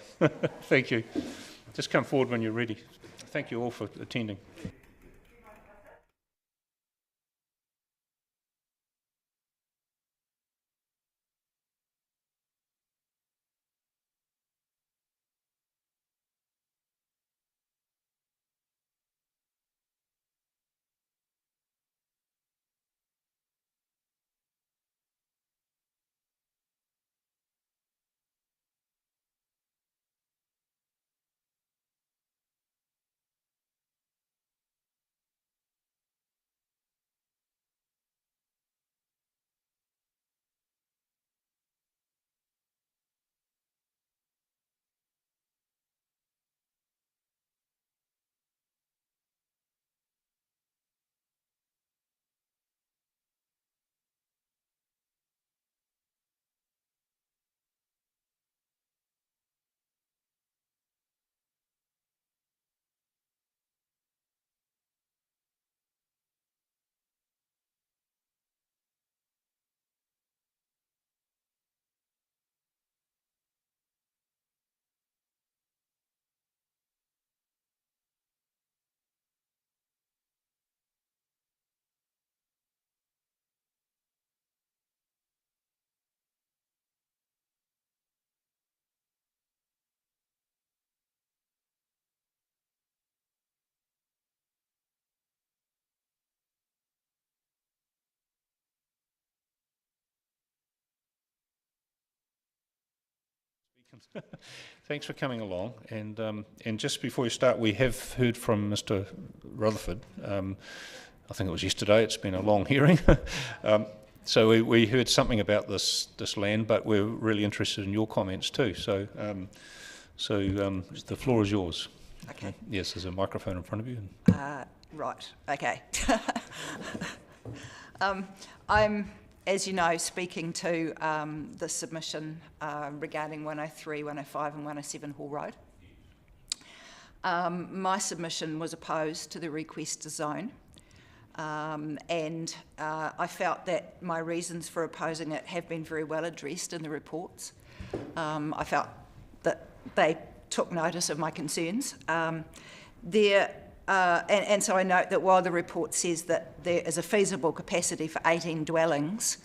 Thank you. Just come forward when you're ready. Thank you all for attending. Thanks for coming along. And just before we start, we have heard from Mr. Rutherford. I think it was yesterday. It's been a long hearing. So we heard something about this land, but we're really interested in your comments too. So the floor is yours. Okay. Yes, there's a microphone in front of you. Right. Okay. I'm, as you know, speaking to the submission regarding 103, 105 and 107 Hall Road. My submission was opposed to the request to zone, and I felt that my reasons for opposing it have been very well addressed in the reports. I felt that they took notice of my concerns. And so I note that while the report says that there is a feasible capacity for 18 dwellings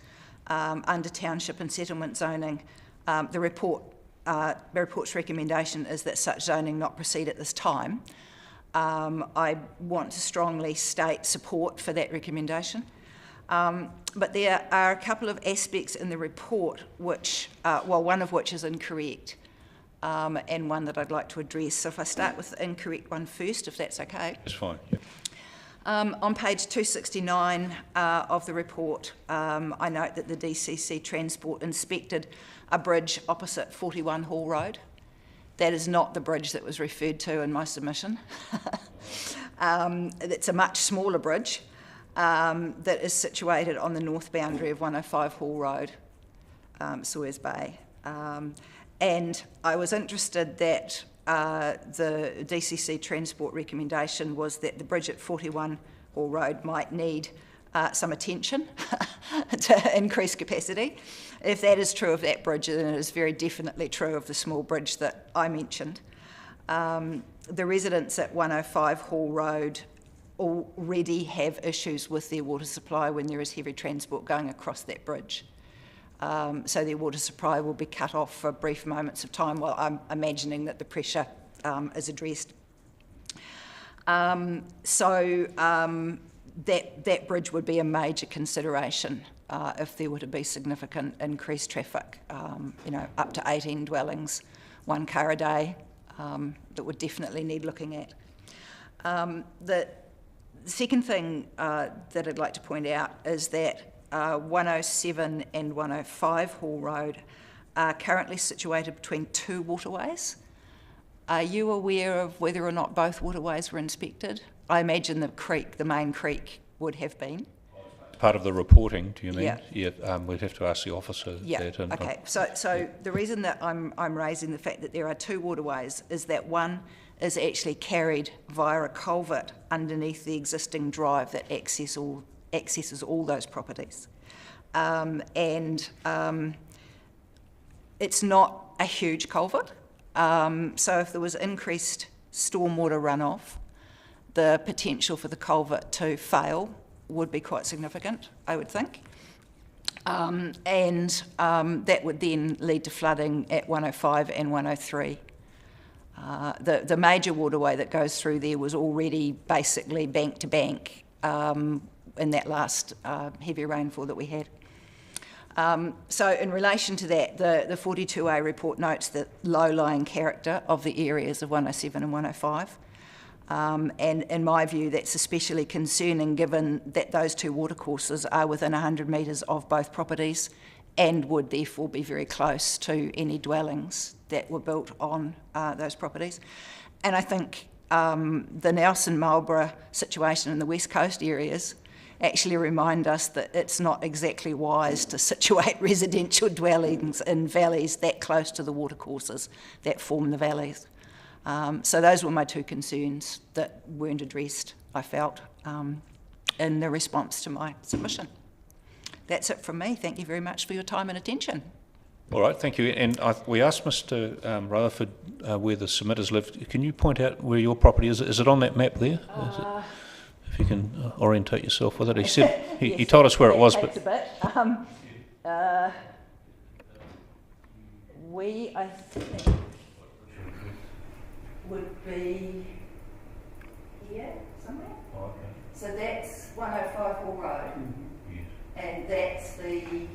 under township and settlement zoning, the report's recommendation is that such zoning not proceed at this time. I want to strongly state support for that recommendation. But there are a couple of aspects in the report which, one of which is incorrect, and one that I'd like to address. So if I start with the incorrect one first, if that's okay. That's fine. Yep. On page 269 of the report, I note that the DCC Transport inspected a bridge opposite 41 Hall Road. That is not the bridge that was referred to in my submission. It's a much smaller bridge that is situated on the north boundary of 105 Hall Road, Sawyers Bay. And I was interested that the DCC Transport recommendation was that the bridge at 41 Hall Road might need some attention to increase capacity. If that is true of that bridge, then it is very definitely true of the small bridge that I mentioned. The residents at 105 Hall Road already have issues with their water supply when there is heavy transport going across that bridge. So their water supply will be cut off for brief moments of time while I'm imagining that the pressure is addressed. That bridge would be a major consideration if there were to be significant increased traffic, up to 18 dwellings, 1 car a day, that would definitely need looking at. The second thing that I'd like to point out is that 107 and 105 Hall Road are currently situated between 2 waterways. Are you aware of whether or not both waterways were inspected? I imagine the main creek would have been. Part of the reporting, do you mean? Yeah. We'd have to ask the officer that. Okay. So the reason that I'm raising the fact that there are 2 waterways is that one is actually carried via a culvert underneath the existing drive that accesses all those properties. It's not a huge culvert. So if there was increased stormwater runoff, the potential for the culvert to fail would be quite significant, I would think. That would then lead to flooding at 105 and 103. The major waterway that goes through there was already basically bank to bank in that last heavy rainfall that we had. So in relation to that, the 42A report notes the low-lying character of the areas of 107 and 105. And in my view, that's especially concerning given that those 2 watercourses are within 100 metres of both properties and would therefore be very close to any dwellings that were built on those properties. And I think the Nelson Marlborough situation in the West Coast areas actually remind us that it's not exactly wise to situate residential dwellings in valleys that close to the watercourses that form the valleys. So those were my 2 concerns that weren't addressed, I felt, in the response to my submission. That's it from me. Thank you very much for your time and attention. All right, thank you. And we asked Mr. Rutherford where the submitters lived. Can you point out where your property is? Is it on that map there? If you can orientate yourself with it. He said he told us where it was, but we, I think, would be here somewhere. Oh, okay. So that's 105 Hall Road, and that's the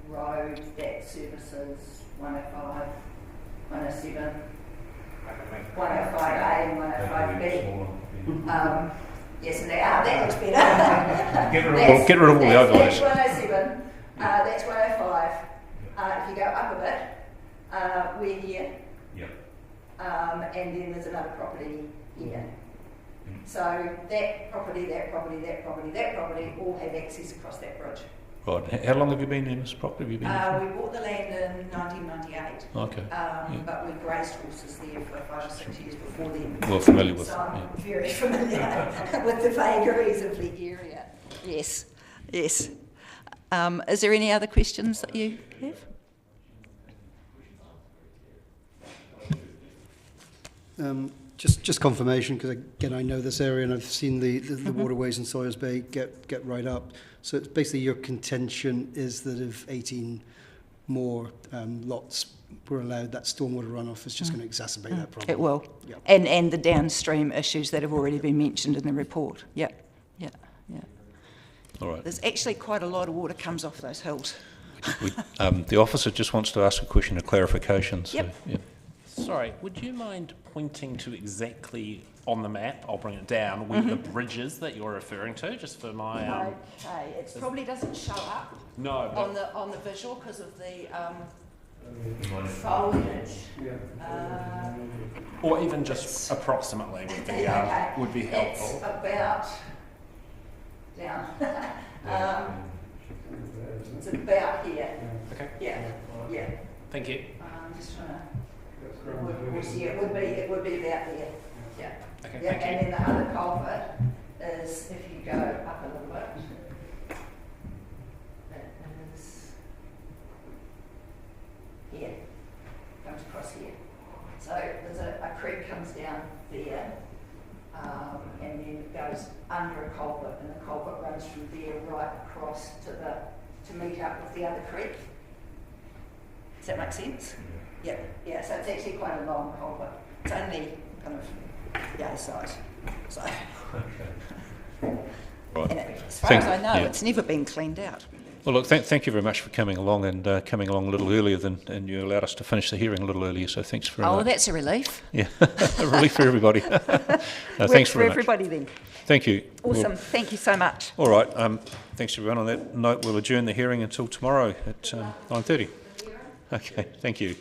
road that services 105, 107, 105A and 105B. Yes, and that looks better. Get rid of all the overlays. That's 107, that's 105. If you go up a bit, we're here. Yep. And then there's another property here. So that property, that property, that property, that property all have access across that bridge. Right. How long have you been in this property? Have you been we bought the land in 1998. Okay. But we grazed horses there for 5 or 6 years before then. Well familiar with so I'm very familiar with the vagaries of the area. Yes, yes. Is there any other questions that you have? Just confirmation, because again I know this area and I've seen the waterways in Sawyers Bay get right up. So it's basically your contention is that if 18 more lots were allowed, that stormwater runoff is just going to exacerbate that problem. It will. Yep. And the downstream issues that have already been mentioned in the report. Yeah. All right. There's actually quite a lot of water comes off those hills. The officer just wants to ask a question of clarification. So, Yep. Yeah. Sorry, would you mind pointing to exactly on the map, I'll bring it down, where the bridge is that you're referring to, just for my... Okay, it probably doesn't show up on the visual because of the foliage. Or even just approximately would be helpful. It's about down. It's about here. Okay. Yeah. Thank you. I'm just trying to... It would be about there. Yeah. Okay, yeah. thank you. And then the other culvert is if you go up a little bit. It is here. Comes across here. So there's a creek comes down there, and then it goes under a culvert, and the culvert runs from there right across to meet up with the other creek. Does that make sense? Yeah, so it's actually quite a long culvert. It's only kind of yay size. So. Right. And as far as I know, it's never been cleaned out. Well, look, thank you very much for coming along and coming along a little earlier and you allowed us to finish the hearing a little earlier, so thanks very much. Oh, that's a relief. Yeah, a relief for everybody. Thanks very much. For everybody then. Thank you. Awesome. Thank you so much. All right. Thanks, everyone. On that note, we'll adjourn the hearing until tomorrow at 9:30. Okay, thank you.